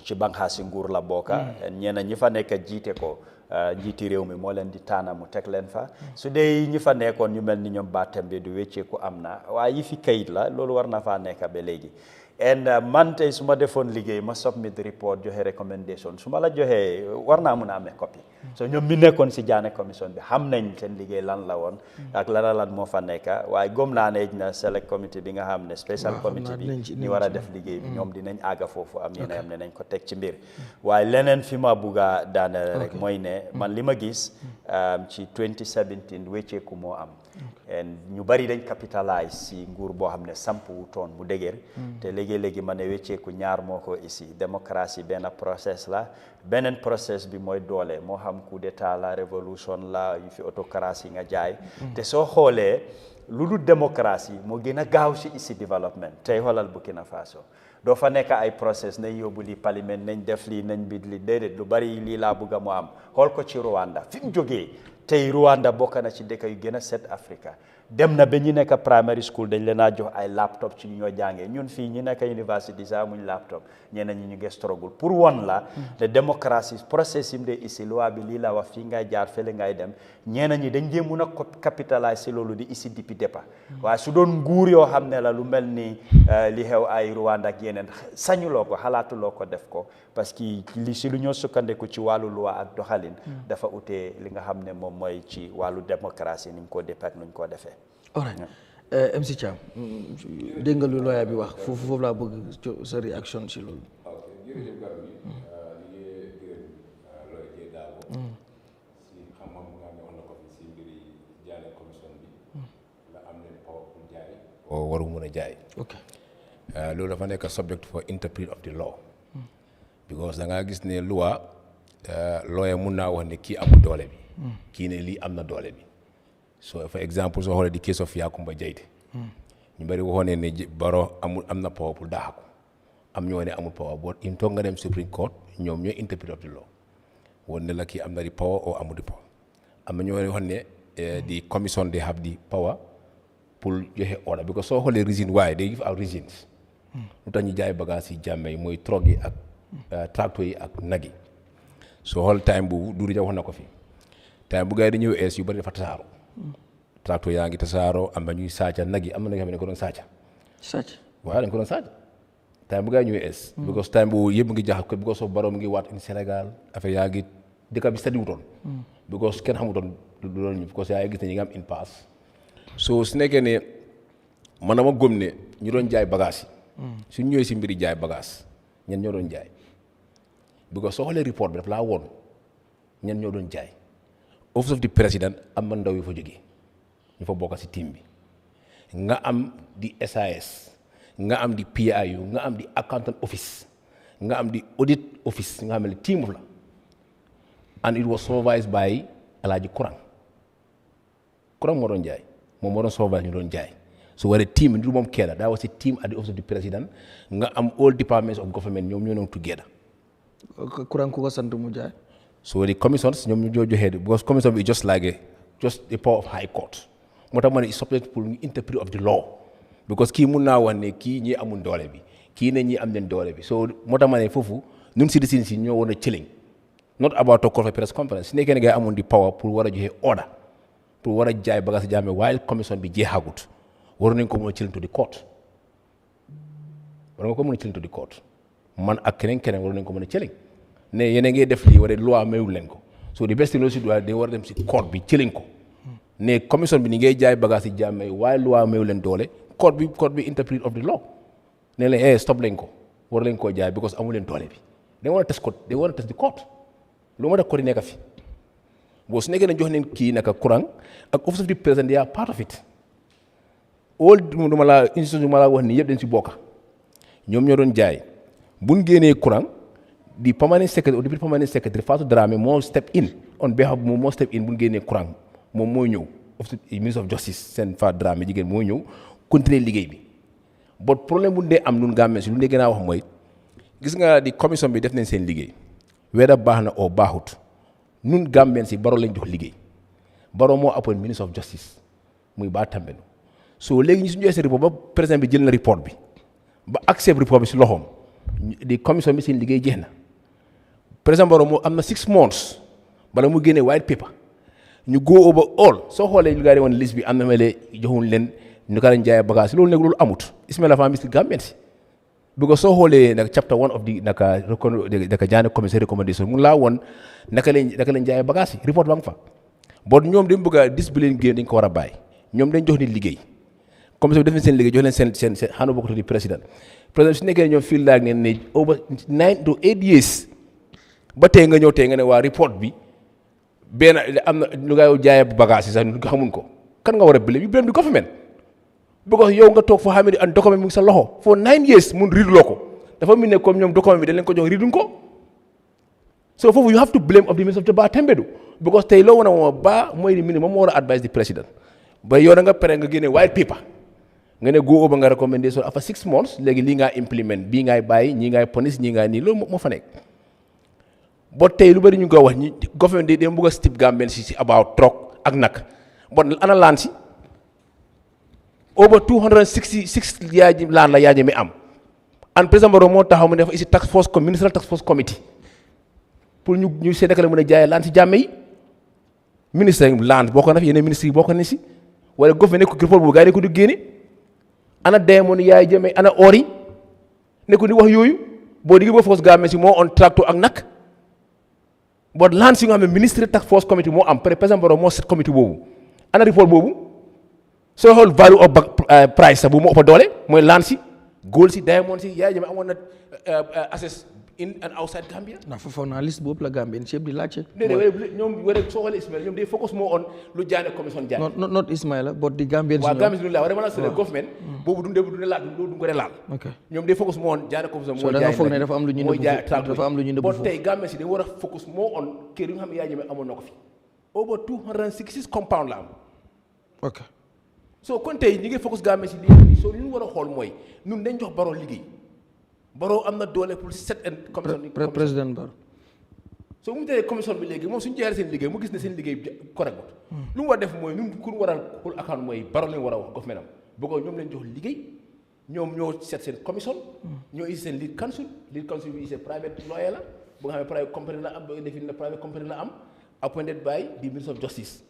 ci banxaasi nguur la bokka ñeneen ñi fa nekk jiite ko njiiti réew mi moo leen di taana mu teg leen fa su dee ñi fa nekkoon ñu mel ni ñoom Batembe du wécceeku am na waaye yi fi kayit la loolu war na faa nekk ba léegi and man tey su ma defoon liggéey ma submit report joxe recommendation su ma la joxee war naa mun a amee copie so ñoom mi nekkoon si Jammeh commission bi xam nañ seen liggéey lan la woon ak lan moo fa nekk waaye gom naa ne na select committee bi nga xam ne special committee bi ñi war a def liggéey bi ñoom dinañ àgga foofu am yéen am ne nañ ko teg ci mbir waaye leneen fi ma bugg a daaneel rek mooy ne man li ma gis ci 2017 wécceeku moo am ñu bari dañ capitalise si nguur boo xam ne samp wu toon mu dëgër te léegi-léegi ma ne wécceeku ñaar moo ko ici démocratie benn process la beneen process bi mooy doole moo xam coup d'état la révolution la yu fi autocratie nga jaay te soo xoolee lu dul démocratie moo gën a gaaw si ici développement tey xoolal Burkina Faso doo fa nekk ay process nañ yóbbu li parlement nañ def lii nañ bid li déedéet lu bari lii laa bëgg a mu am xool ko ci Rwanda fi mu jógee tey Rwanda bokk na ci dëkk yu gën a set Africa dem na ba ñu nekk primary school dañ leen a jox ay laptop ci ñu ñoo jàngee ñun fii ñu nekk university sax amuñ laptop ñeneen ñi ñu ngi struggle pour won la te démocratie process de ici loi bi lii la wax fii ngay jaar fële ngay dem ñeneen ñi dañ dee mun a capitaliser si loolu di ici depuis départ waaye su doon nguur yoo xam ne la lu mel ni li xew ay Rwanda ak yeneen sañuloo ko xalaatuloo ko def ko parce que li si lu ñoo sukkandiku ci wàllu loi ak doxalin dafa utee li nga xam ne moom mooy ci wàllu démocratie ni ñu ko déppee ak nu ñu ko defee. all right MC Cham dégg nga lu lawyer bi wax foofu laa bëgg sa réaction si loolu. jërëjëf Garmi li ngay gërëm lawyer Jee Darboe si xam-xam nga xam ne wax na ko fi si mbiri Jammeh commission bi la am leen power pour jaay oo waru mën a jaay ok loolu dafa nekk subject for interpret of the law because da ngaa gis ne loi lawyer mun naa wax ne kii amul doole bi kii ne lii am na doole bi so for example soo xoolee di case of Yakumba Jaiteh ñu bari waxoon ne Barrow am na power pour daax ko am ñoo ne amul power but im toog nga dem Supreme Court ñoom ñooy interpret of the law woon ne la kii am na di power oo amul di power am na ñoo ne wax ne di commission they have the power pour joxe order because soo xoolee reason waaye day give out reasons lu tax ñu jaay bagage yi Jammeh yi mooy trog yi ak tracteur yi ak nag yi soo xool time boobu Dudu Ja wax na ko fi time bu gars yi di ñëw ees yu bari dafa tasaaroo tracteur yaa ngi tasaaroo am na ñuy sàcca nag yi am na nga xam ne ko doon sàcca waaw dañ ko doon sàcca time bu gars yi ñëwee ees because time boobu yëpp ngi jax ko because soo Barrow mu ngi waat in Sénégal affaire yaa ngi dëkk bi stadiwutoon because kenn xamutoon lu doon ñu because yaa ngi gis ne ñi nga am impasse so su nekkee ne man dama gëm ne ñu doon jaay bagage yi suñ ñëwee si mbiri jaay bagage ñen ñoo doon jaay because soo xoolee report bi daf laa woon ñen ñoo doon jaay office of the president am na ndaw yu fa jógee ñu fa bokk si team bi nga am di SAS nga am di PIU nga am di accountant office nga am di audit office nga xam ne team la and it was supervised by Alaaji Kurang moo doon jaay moom moo doon supervise ñu doon jaay so waree team du moom kenn daa was a team at the office of the president nga am all departments of government ñoom ñoo doon together. Kurang ku ko sant mu jaay. so the commissions ñoom ñu joo joxee because commission bi just a power of high court moo tax ma ne is subject pour interpret of the law because kii mun naa wax ne kii ñii amul doole bi kii ne ñii am leen doole bi so moo tax ma ne foofu ñun citizens yi ñoo war a chilling not about to call for press conference su nekkee ne ngay amoon di power pour war a joxe order pour war a jaay bagage Jammeh while commission bi jeexagut war nañ ko mën a chilling to the court war nga ko mën a chilling to the court man ak keneen war nañ ko mën a chilling ne yéen a ngi def lii wala loi mayul leen ko so the best thing loolu si doy day war a dem si court bi chilling ko ne commission bi ni ngay jaay bagage yi Jammeh waaye loi mayul leen doole court bi interpret of the law ne leen stop leen ko war leen koo jaay because amu leen doole bi dañ war a test court dañ war a test the court lu ma tax court yi nekk fi boo su nekkee ne jox neen kii naka Kurang ak office of the president they are part of it all duma la institution ma la wax ni yëpp dañ si bokka ñoom ñoo doon jaay buñ génnee Kurang di permanent secretary or deputy permanent secretary Fatou Dramé moo step in on behalf moom moo step in buñ génnee Kurang moom mooy ñëw ministre of justice seen fa Dramé jigéen moo ñëw continuer liggéey bi but problème bu dee am nun Gambien si lu dee gën a wax mooy gis nga di commission bi def nañ seen liggéey weda baax na oo baaxut nun Gambien si Barrow lañ jox liggéey Barrow moo appoint ministre of justice muy Bah Tambadou so léegi ñu suñu joxee report ba président bi jël na report bi ba accept report bi si loxoom di commission bi seen liggéey jeex na président Barrow moo am na 6 months bala mu génnee white paper ñu go over all soo xoolee lu gaa yi woon liste bi am na mele joxuñ leen ñu ko lañ jaayee bagage loolu nag loolu amut Ismaila Fa ministre Gambien si because soo xoolee nag chapter 1 of the naka Jammeh commission recommendation mu laa woon naka lañ jaayee bagage yi report ba nga fa bon ñoom dañ bëgg a discipline game dañ ko war a bàyyi ñoom dañ jox nit liggéey commission bi def nañ seen liggéey jox leen seen xanu bokk di président su nekkee ñoom fii laag neen ne over 9 to 8 years ba tey nga ñëw tey nga ne waa report bi benn am na lu ngay jaayee bagage yi sax xamuñ ko kan nga war a blame you blame the government because yow nga toog foo xam ne an document mu ngi sa loxo for 9 years mun riiduloo ko dafa mel ne comme ñoom document bi dañ leen ko jox riiduñ ko so foofu you have to blame of the minister of the Bah Tambadou because tey loo wane moom ba mooy di minimum moo war a advise the president ba yow da nga pare nga génne white paper nga ne go over nga recommendation after 6 months léegi lii ngaa implement bii ngaay bàyyi ñii ngaay punish ñii ngaay nii loolu moo fa nekk ba tey lu bëri ñu ngi koy wax ñi government di dem bëgg a stip Gambien si about truck ak nag bon ana laan si over 266 laan la Yahya Jammeh am and président Barrow moo taxaw mu ne dafa isi task force ministerial task force committee pour ñu seet naka la mën a jaayee laan si Jammeh yi ministre laan bokk na fi yeneen ministres yi bokk na si wala government nekk report bu gaa yi ko di génne ana demoon Yahya Jammeh ana or yi nekku di wax yooyu boo digg ba force Gambien si moo on tracto ak nag boo laan si nga xam ne ministre task force committee moo am président Barrow moo set committee boobu ana report boobu soo xool value of price sax bu moo ëpp doole mooy laan si gold si diamond si Yahya Jammeh amoon na access in and outside Gambia. ndax foofu naa liste boobu la Gambien si yëpp di laajte. déedéet ñoom soo xoolee Ismaila ñoom day focus moo on lu Jammeh commission jaay. not Ismaila but di Gambien si ñoom. waaw Gambien si lu la war a mën a sële government boobu du laal du ko laal. ok ñoom day focus moo on Jammeh commission mooy jaay foog ne dafa am lu ñu nëbbu dafa am lu ñu nëbbu foofu. tey Gambien si dañ war a focus moo on kër yi nga xam ne Yahya Jammeh amoon na ko fi over 266 compound la am. ok so kon tey ñi ngi focus Gambien si lii soo li ñu war a xool mooy ñun dañ jox Barrow liggéey Barrow am na doole pour set and commission président Barrow soo mu tee commission bi léegi moom suñu jeexal seen liggéey mu gis ne seen liggéey correct lu mu war def mooy ñun ku ñu war a xool account mooy Barrow lañu war a wax government am bëggoo ñoom leen jox liggéey ñoom ñoo set seen commission ñoo isi seen lead counsel bi isi private lawyer la bu nga xam ne private company la am defin na private company la am appointed by the minister of justice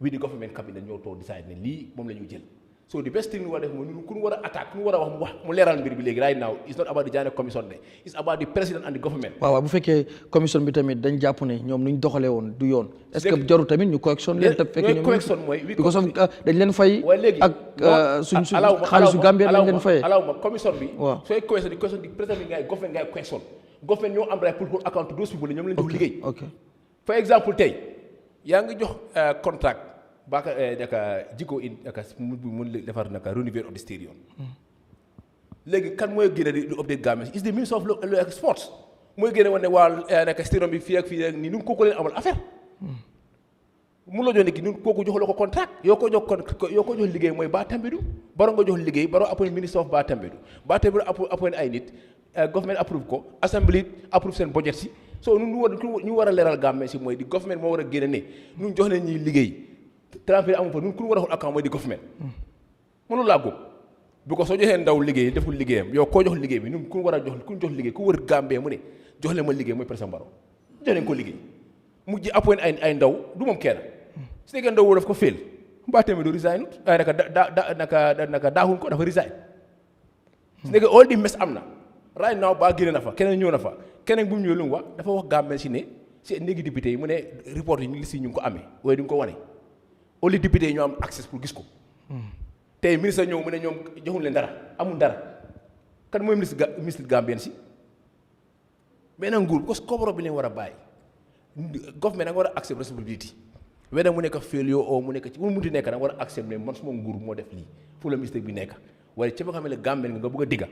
with the government cabinet ñoo toog decide ne lii moom la ñu jël so the best thing ñu war a def mooy ñun ku ñu war a attaque ku ñu war a wax mu leeral mbir bi léegi right now it's not about the Jammeh commission de it's about the president and the government. waaw bu fekkee commission bi tamit dañ jàpp ne ñoom nu ñu doxalee woon du yoon. est-ce que jarul tamit ñu correction leen. te fekk ñoom correction mooy. because of dañ leen fay. ak suñ xaalisu Gambie lañ leen fayee. alaw ma commission bi. waaw sooy question di président bi ngay government ngay question government ñoo am right pour hold account to those people ñoom leen jox liggéey. ok for exemple tey yaa ngi jox contract. Baka daka jiko in daka mun defar naka renouveler of the stadium léegi kan mooy génne di update Gambia is the minister of sports mooy génne woon ne waa naka stadium bi fii ak nii nun kooku leen amal affaire mun la jox ne ki nun kooku jox la ko contract yoo ko jox liggéey mooy Bah Tambadou Barrow nga jox liggéey Barrow appoint minister of Bah Tambadou appoint ay nit government approve ko assembly approve seen budget si so ñu war a leeral Gambia si mooy di government moo war a génne ne nun jox leen ñuy liggéey transfert amul fa ñun ku ñu war a xool account mooy di government mënul laa góob bu ko soo joxee ndaw liggéey deful liggéeyam yow koo jox liggéey bi ñun ku ñu war a jox ku ñu jox liggéey ku wër Gambie mu ne jox leen ma liggéey mooy président Barrow jox leen ko liggéey mu ji appoint ay ndaw du moom kenn su nekkee ndaw woo daf ko féel Bah Tambadou resign ut naka daaxul ko dafa resign su nekkee all di mes am na right now ba génne na fa keneen ñëw na fa keneen bu mu ñëwee lu mu wax dafa wax Gambie si ne si néegi député yi mu ne report yi ñu liste yi ñu ngi ko amee waaye du ñu ko wane only député yi ñoo am accès pour gis ko tey ministre ñëw mu ne ñoom joxuñ leen dara amul dara kan mooy ministre Gambien si benn nguur parce que koobaro bi leen war a bàyyi government da nga war a accept responsibility weda mu nekk failure oo mu nekk ci mu munti nekk da nga war a accept ne man suma nguur moo def lii fu la mistake bi nekk waaye ci ba nga xam ne Gambien nga bëgg a digga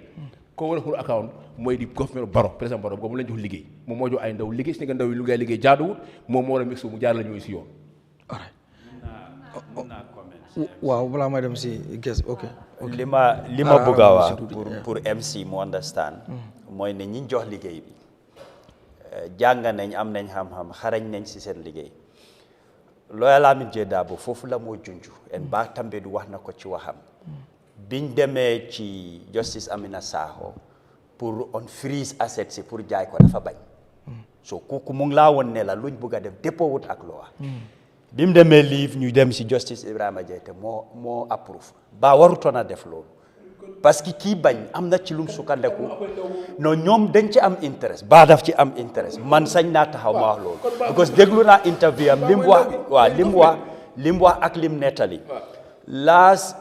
koo war a xul account mooy di government Barrow président Barrow boobu mu leen jox liggéey moom moo jox ay ndaw liggéey si nekk ndaw yi lu ngay liggéey jaaduwut moom moo war a mixu mu jaar la ñëw si yoon waaw balaa may dem si guess ok li ma bëgg a wax pour MC mu understand mooy ne ñi jox liggéey bi jàng nañ am nañ xam-xam xarañ nañ si seen liggéey lawyer Lamin Darboe foofu la moo junj en baa tambe du wax na ko ci waxam biñ demee ci justice Amina Sakho pour on freeze asset si pour jaay ko dafa bañ so kooku mu ngi laa woon ne la luñ bëgg a def dépôt wut ak loi bi mu demee live ñu dem si justice Ibrahima Jaite moo approuve ba warutoon a def loolu parce que kii bañ am na ci lum sukkandeku non ñoom dañ ci am interest ba daf ci am interest man sañ naa taxaw ma wax loolu because déglu naa interview am li mu wax waaw li mu wax ak lim nettali last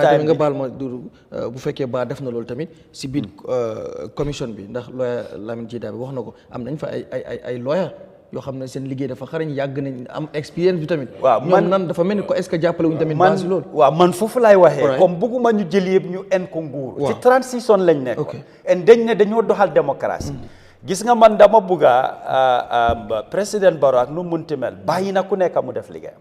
time nga baal ma Dudu bu fekkee ba def na loolu tamit si biir commission bi ndax lawyer Lamin Darboe wax na ko am nañ fa ay lawyer yoo xam ne seen liggéey dafa xarañ yàgg nañ am expérience bi tamit. waaw man nan dafa mel ni ko est-ce que jàppale wuñ tamit. base loolu waaw man foofu laay waxee. comme bugguma ñu jël yëpp ñu en ko nguur. ci transition lañ nekk. ok en dañ ne dañoo doxal démocratie. gis nga man dama bugg a président Barrow ak nu mu munti mel bàyyi na ku nekk mu def liggéeyam.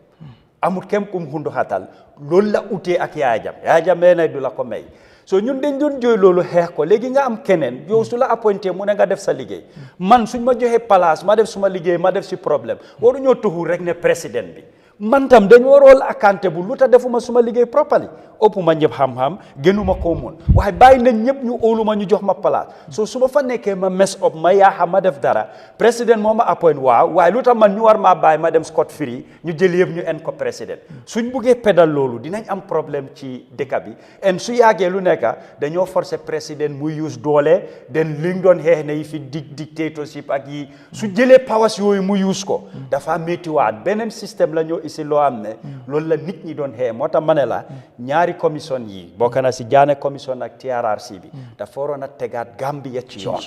amul kenn kum xundu xatal loolu la utee ak Yahya Jammeh Yahya Jammeh nay du la ko may. so ñun dañ doon jooy loolu xeex ko léegi nga am keneen yow su la appointé mu ne nga def sa liggéey man suñ ma joxee place ma def suma liggéey ma def si problème waru ñoo tuxu rek ne président bi man tam dañ warool accountable lu tax defuma suma liggéey properly ëpp ma ñëpp xam-xam gënuma koo mun waaye bàyyi nañ ñëpp ñu óolu ma ñu jox ma place so su ma fa nekkee ma mess up ma yaaxa ma def dara président moo ma appoint waaw waaye lu tax man ñu war maa bàyyi ma dem scot free ñu jël yëpp ñu en ko président suñ buggee pédal loolu dinañ am problème ci dëkk bi en su yàggee lu nekk dañoo forcer président muy use doole den li doon xeex ne yi fi dictatorship ak yi su jëlee powers yooyu mu use ko dafa méttiwaat beneen système la ñoo isi loo am ne loolu la nit ñi doon xeex moo tax ma ne la ñaari commission yi bokk na si Jammeh commission ak TRRC bi dafa waroon a tegaat Gambia ci yoon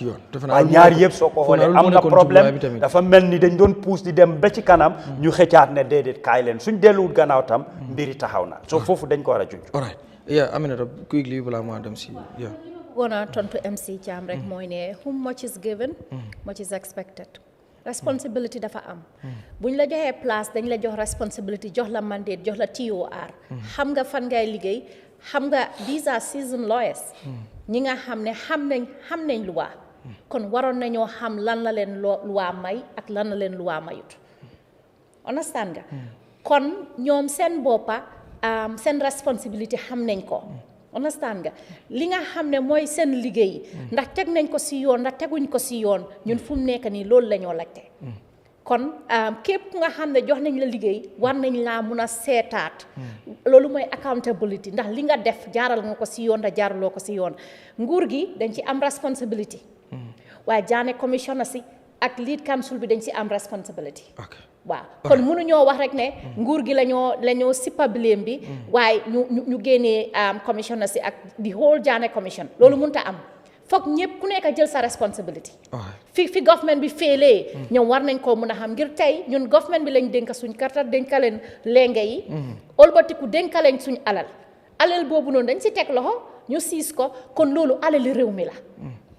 waaye ñaari yëpp soo ko xoolee am na problème dafa mel ni dañ doon pousse di dem ba ci kanam ñu xëcaat ne déedéet kaay leen suñ delluwut gannaaw tam mbiri taxaw na soo foofu dañ ko war a junj Aminata quickly balaa maa dem si woona tontu MC Jammeh rek mooy ne whom much is given much is expected responsibility dafa am buñ la joxee place dañ la jox responsibility jox la mandate jox la TOR xam nga fan ngay liggéey xam nga these are seasoned lawyers ñi nga xam ne xam nañ loi kon waroon nañoo xam lan la leen loi may ak lan la leen loi mayut understand nga kon ñoom seen boppa seen responsibility xam nañ ko understand nga li nga xam ne mooy seen liggéey ndax teg nañ ko si yoon ndax teguñ ko si yoon ñun fu mu nekk nii loolu la ñoo laajte kon képp ku nga xam ne jox nañ la liggéey war nañ laa mun a seetaat loolu mooy accountability ndax li nga def jaaral nga ko si yoon ndax jaaraloo ko si yoon nguur gi dañ ci am responsibility waaye Jammeh commissioner si ak lead council bi dañ si am responsibility waaw kon mënuñoo wax rek ne nguur gi lañoo sippabileem bi waaye ñu génnee commissioner si ak the whole Jammeh commission loolu mënut a am foog ñëpp ku nekk jël sa responsibility fi government bi féelee ñoom war nañ koo mën a xam ngir tey ñun government bi lañ dénka suñ karta dénka leen lenge yi olbatiku dénka leen suñ alal boobu noonu dañ si teg loxo ñu siis ko kon loolu alali réew mi la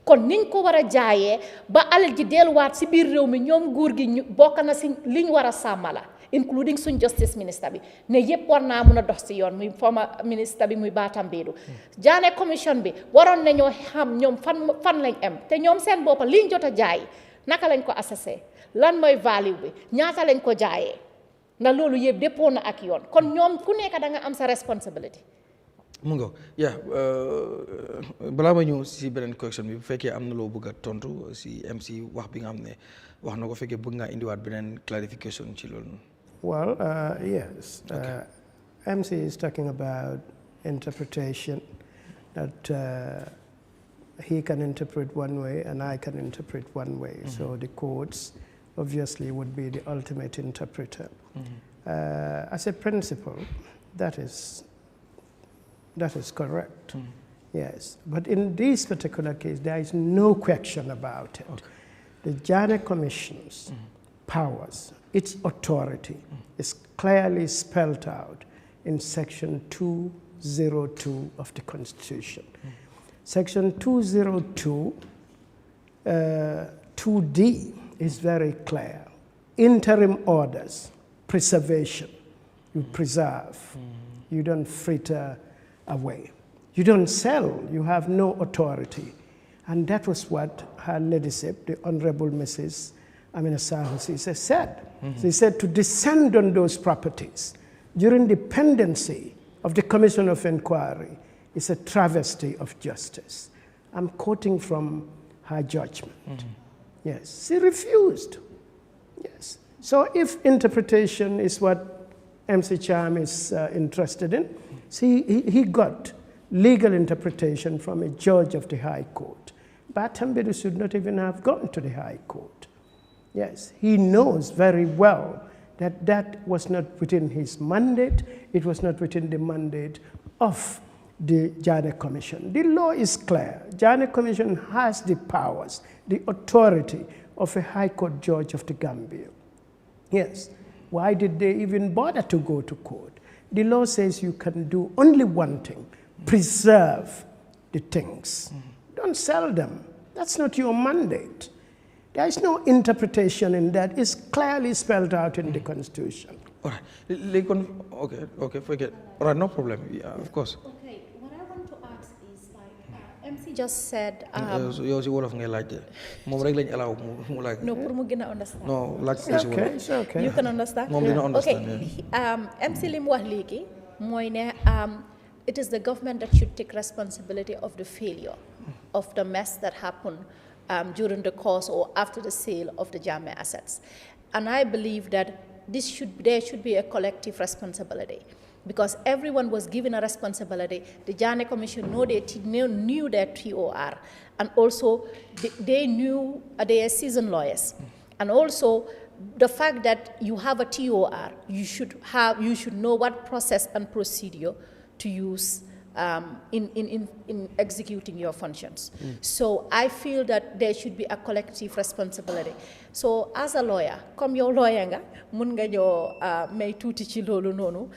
kon niñ ko war a jaayee ba alal ji delluwaat si biir réew mi ñoom nguur gi ñu bokk na si liñ war a sàmmala including suñ justice minister bi ne yëpp war naa mun a dox si yoon muy former ministre bi muy Baatam Beedu Jammeh commission bi waroon nañoo xam ñoom fan lañ am te ñoom seen boppa liñ jot a jaay naka lañ ko assessé lan mooy value bi ñaata lañ ko jaayee ndax loolu yëpp dépôt na ak yoon kon ñoom ku nekk da nga am sa responsibility mu nga balaa ma ñëw si beneen question bi bu fekkee am na loo bëgg a tontu si MC wax bi nga xam ne wax na ko fekkee bëgg ngaa indiwaat beneen clarification ci loolu. Well, yes. MC is talking about interpretation, that he can interpret one way and I can interpret one way. So the courts obviously would be the ultimate interpreter. As a principle, that is correct. Yes. But in this particular case, there is no question about it. Okay. The Jammeh Commission's powers, its authority is clearly spelled out in Section 202 of the Constitution. Section 202, 2D is very clear. Interim orders, preservation, You preserve. You don't fritter away. You don't sell. You have no authority. And that was what her ladyship, the Honorable Mrs. Amina Sahusi, said. She said to descend on those properties during the pendency of the Commission of Inquiry is a travesty of justice. I'm quoting from her judgment. Yes, she refused. Yes. So if interpretation is what MC Cham is interested in, he got legal interpretation from a judge of the High Court. Batambiri should not even have gone to the High Court. Yes, he knows very well that that was not within his mandate. It was not within the mandate of the Jammeh Commission. The law is clear. Jammeh Commission has the powers, the authority of a High Court judge of the Gambia. Yes. Why did they even bother to go to court? The law says you can do only one thing: preserve the things. Don't sell them. That's not your mandate. There is no interpretation in that. It's clearly spelled out in the Constitution. All right. Okay, forget. All right, no problem. Yeah, of course. Okay, what I want to ask is, like, MC just said... yow si wolof ngay laajte moom rek lañ allow mu laaj. No, pour mu gën a understand. No, laaj ko si wolof. It's okay. You can understand? Moom dina understand. Okay, MC li mu wax léegi mooy ne it is the government that should take responsibility of the failure of the mess that happened during the course or after the sale of the Jammeh assets. And I believe that there should be a collective responsibility, because everyone was given a responsibility. The Jammeh Commission knew their TOR, and also they knew they are seasoned lawyers. And also the fact that you have a TOR, you should know what process and procedure to use in executing your functions. So I feel that there should be a collective responsibility. So as a lawyer, comme yow lawyer nga, mun nga ñoo may tuuti ci loolu noonu.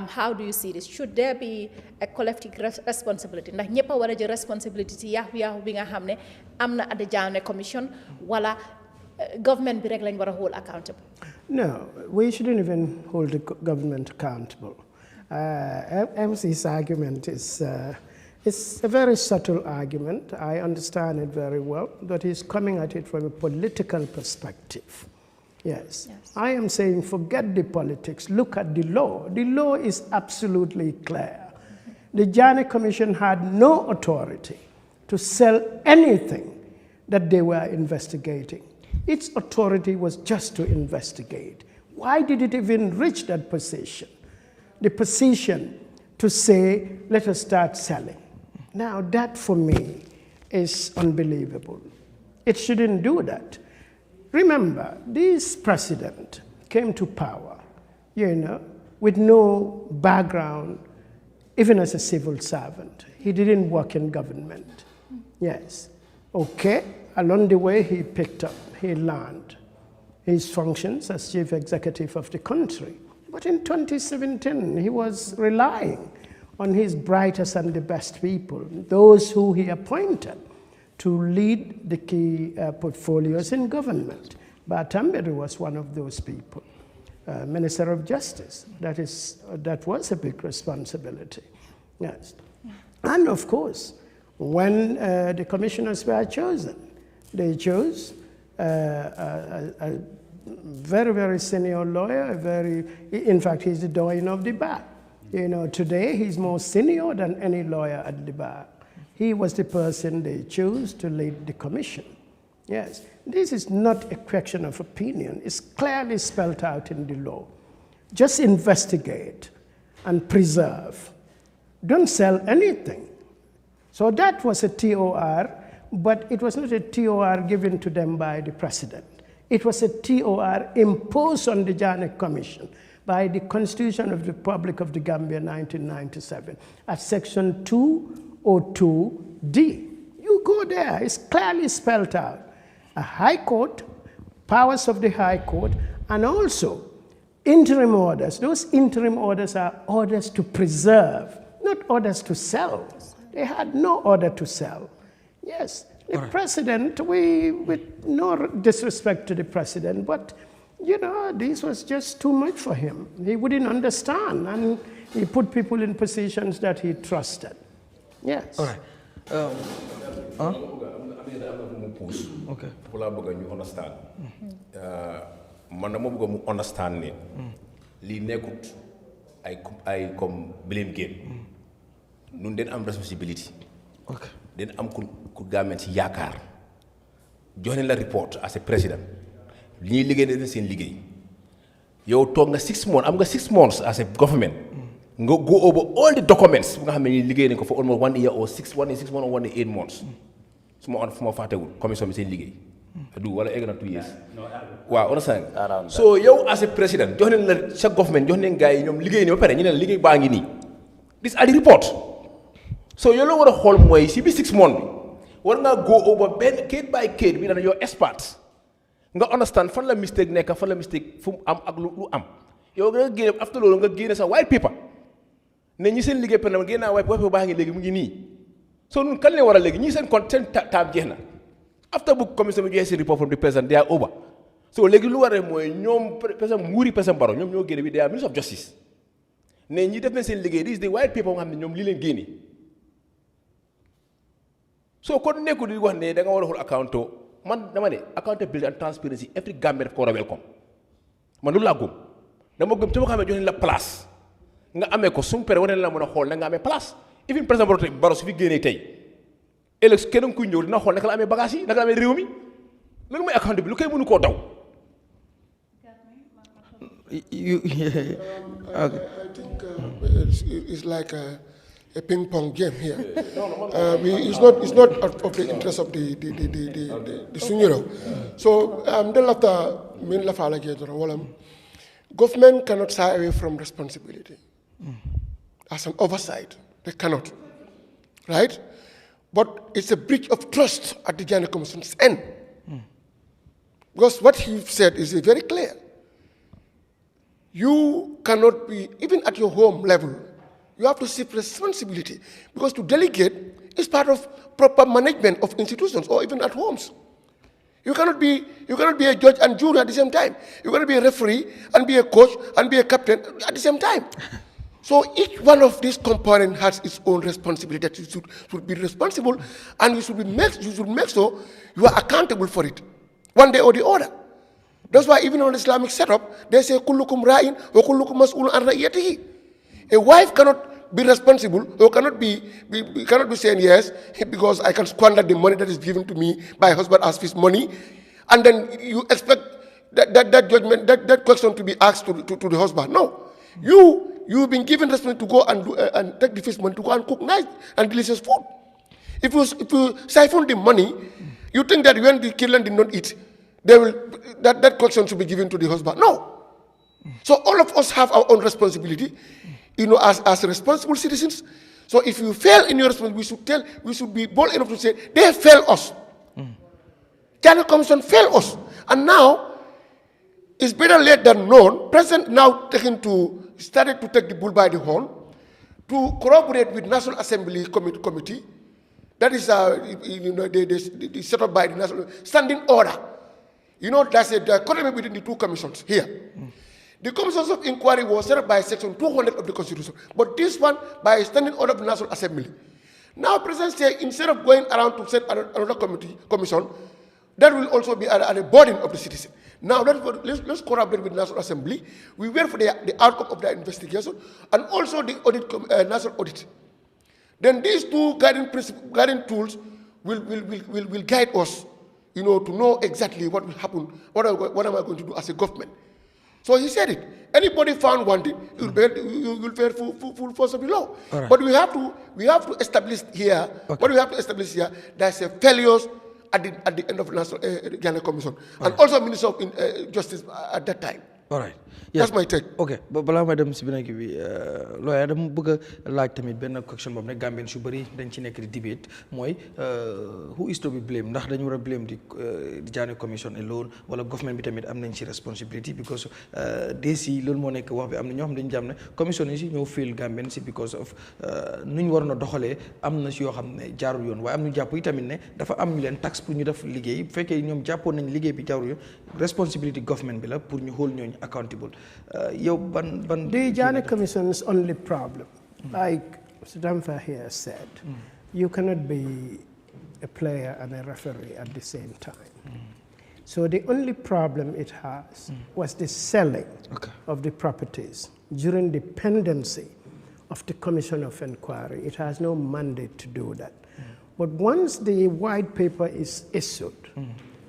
How do you see this? Should there be a collective responsibility? Ndax ñëpp a war a jël responsibility ci yaaxu bi nga xam ne am na at the Jammeh Commission, wala government bi rek lañ war a hold accountable? No, we shouldn't even hold the government accountable. MC's argument is it's a very subtle argument. I understand it very well, but he's coming at it from a political perspective. Yes. I am saying forget the politics, look at the law. The law is absolutely clear. The Jammeh Commission had no authority to sell anything that they were investigating. Its authority was just to investigate. Why did it even reach that position? The position to say, let us start selling. Now that for me is unbelievable. It shouldn't do that. Remember, this president came to power, with no background, even as a civil servant. He didn't work in government. Yes. Okay, along the way he learned his functions as chief executive of the country. But in 2017, he was relying on his brightest and the best people, those who he appointed to lead the key portfolios in government. Batambiri was one of those people. Minister of Justice, that was a big responsibility. Yes. And of course, when the commissioners were chosen, they chose a very, very senior lawyer, in fact, he's the doyen of the bar. Today he's more senior than any lawyer at the bar. He was the person they chose to lead the commission. Yes, this is not a question of opinion. It's clearly spelled out in the law. Just investigate and preserve. Don't sell anything. So that was a TOR, but it was not a TOR given to them by the president. It was a TOR imposed on the Jammeh Commission by the Constitution of the Republic of the Gambia 1997 at section 202D. You go there, it's clearly spelled out. A High Court, powers of the High Court, and also interim orders. Those interim orders are orders to preserve, not orders to sell. They had no order to sell. Yes. The president, with no disrespect to the president, but this was just too much for him. He wouldn't understand, and he put people in positions that he trusted. Yes. All right. Okay. People are going to understand. Man dama bëgg mu understand ne lii nekkut ay comme blame game. Nun den am responsibility. Okay. Den am ku government ci yaakaar. Jox leen la report as a president. Li ñuy liggéey def seen liggéey. Yow toog nga 6 months am nga 6 months as a government. Nga go over all the documents nga xam ne ñuy liggéey nañ ko for almost 1 year or 6 months or 1 year 8 months. Su ma fàttewul commission bi seen liggéey. Du wala egg na 2 years. Waaw understand. So yow as a president jox leen la sa government jox leen gars yi ñoom liggéey ni ba pare ñu ne la liggéey baa ngi nii. This are the report. So yow la war a xool mooy si bi 6 months bi war ngaa go over benn kayit by kayit bi dana yow experts nga understand fan la mistake nekk fan la mistake fu mu am ak lu am yow nga génne after loolu nga génne sa white paper ne ñi seen liggéey par exemple génne naa white paper baa ngi léegi mu ngi nii so nun kan leen war a léegi ñi seen taab jeex na after bu commission bi joxee seen report from the president they are over so léegi lu war a mooy ñoom président nguuri président Barrow ñoom ñoo génne bi they are minister of justice ne ñi def nañ seen liggéey this is the white paper nga xam ne ñoom lii leen génne so kon nekku di wax ne da nga war a xool account man dama ne accountability and transparency every Gambia daf ko war a welcome man loolu laa gëm dama gëm su ma xamee jox leen la place nga amee ko suñu pere wane la mën a xool na nga amee place even président Barrow su fi génnee tey ëllëg kenn kuy ñëw dina xool naka la amee bagage yi naka la amee réew mi loolu mooy accountability lu koy mënu koo daw. I think it's like a ping pong game here. It's not of the interest of the Sunu. So then after min la fala government cannot shy away from responsibility. As an oversight, they cannot, right? But it's a breach of trust at the General Commission's end. Because what he said is very clear. You cannot be, even at your home level, you have to seek responsibility. Because to delegate is part of proper management of institutions or even at homes. You cannot be a judge and jury at the same time. You cannot be a referee and be a coach and be a captain at the same time. So each one of these components has its own responsibility that you should be responsible, and you should make sure you are accountable for it, one day or the other. That's why even on the Islamic setup, they say kullukum ra'in wa kullukum mas'ulun an ra'iyatihi. A wife cannot be responsible or cannot be saying yes because I can squander the money that is given to me by husband as his money, and then you expect that judgment, that question to be asked to the husband. No, you've been given responsibility to go and take the first money to go and cook nice and delicious food. If you siphon the money, you think that when the children did not eat, that question should be given to the husband. No. So all of us have our own responsibility, as responsible citizens. So if you fail in your responsibility, we should be bold enough to say, they fail us. General Commission failed us. And now, it's better late than known. President now started to take the bull by the horn to corroborate with National Assembly Committee. That is the set up by the National Standing Order. That's a dichotomy between the two commissions here. The commissions of inquiry was set up by Section 200 of the Constitution, but this one by a standing order of the National Assembly. Now, President said instead of going around to set another commission, that will also be at a burden of the citizen. Now, let's collaborate with the National Assembly. We wait for the outcome of the investigation and also the audit, national audit. Then these two guiding tools will guide us, to know exactly what will happen, what am I going to do as a government. So he said it. Anybody found wanted, you will bear full force of the law. Right. But we have to establish here. Okay. What we have to establish here, there's a failures at the end of the National General Commission, and also Minister of Justice at that time. all right. That's my take. ok balaa may dem si beneen kii bi lawyer dama bëgg a laaj tamit benn question boobu ne Gambien su bëri dañ ci nekk di debate mooy who is to be blamed ndax dañu war a blame di Jammeh commission alone wala government bi tamit am nañ ci responsibility because DC loolu moo nekk wax bi am na ñoo xam dañu jàmm ne commission yi si ñoo fail Gambien si because of nu ñu waroon a doxalee am na si yoo xam ne jaarul yoon waaye am ñu jàpp yi tamit ne dafa am ñu leen tax pour ñu def liggéey bu fekkee ñoom jàppoon nañ liggéey bi jaarul yoon responsibility government bi la pour ñu hold ñooñu accountable. The Jammeh Commission's only problem, like Sudamfa here said, you cannot be a player and a referee at the same time. So the only problem it has was the selling of the properties during the pendency of the Commission of Inquiry. It has no mandate to do that. But once the white paper is issued,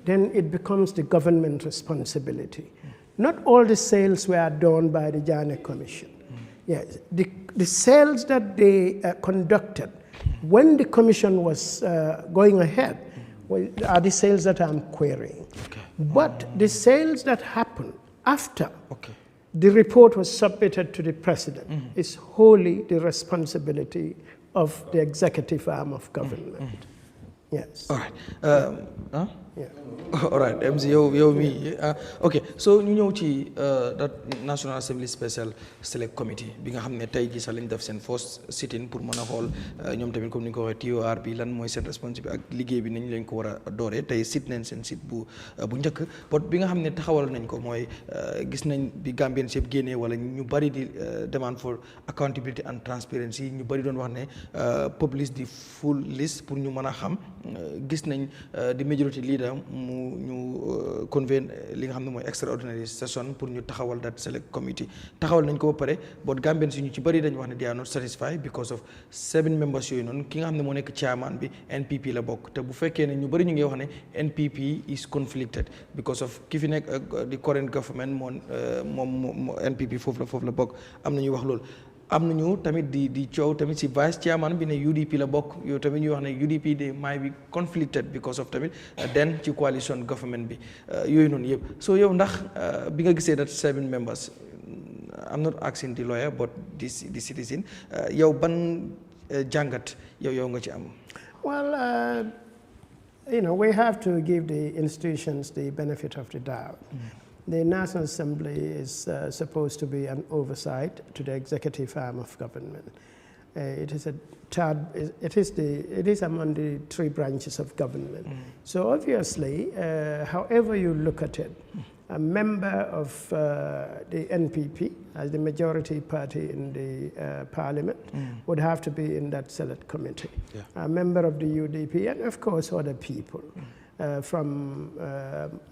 then it becomes the government responsibility. Not all the sales were done by the Jammeh Commission. Yes, the sales that they conducted when the commission was going ahead are the sales that I'm querying. But the sales that happened after the report was submitted to the president is wholly the responsibility of the executive arm of government. Yes. All right. Yeah. All right, MC, yow mi ok so ñu ñëw ci that National Assembly Special Select Committee bi nga xam ne tey jii sax lañ def seen first sit-in pour mën a xool ñoom tamit comme ni nga ko waxee TOR bi lan mooy seen responsabilité ak liggéey bi nañ lañ ko war a dooree tey sit nañ seen sit bu njëkk but bi nga xam ne taxawal nañ ko mooy gis nañ bi Gambien yëpp génnee wala ñu bari di demand for accountability and transparency ñu bari doon wax ne publish the full list pour ñu mën a xam gis nañ di majority leader mu ñu convene li nga xam ne mooy extraordinary session pour ñu taxawal that select committee taxawal nañ ko ba pare but Gambien si ñu ci bëri dañu wax ne they are not satisfied because of 7 members yooyu noonu ki nga xam ne moo nekk chairman bi NPP la bokk te bu fekkee ne ñu bëri ñu ngi wax ne NPP is conflicted because of ki fi nekk the current government moom NPP foofu la bokk am na ñuy wax loolu am nañu tamit di coow tamit si vice chairman bi ne UDP la bokk yow tamit ñuy wax ne UDP de might be conflicted because of tamit den ci coalition government bi yooyu noonu yëpp so yow ndax bi nga gisee that 7 members I'm not asking the lawyer but the citizen yow ban jàngat yow nga ci am. Well, we have to give the institutions the benefit of the doubt. The National Assembly is supposed to be an oversight to the executive arm of government. It is among the 3 branches of government. So obviously, however you look at it, a member of the NPP, as the majority party in the parliament, would have to be in that select committee. A member of the UDP, and of course other people. From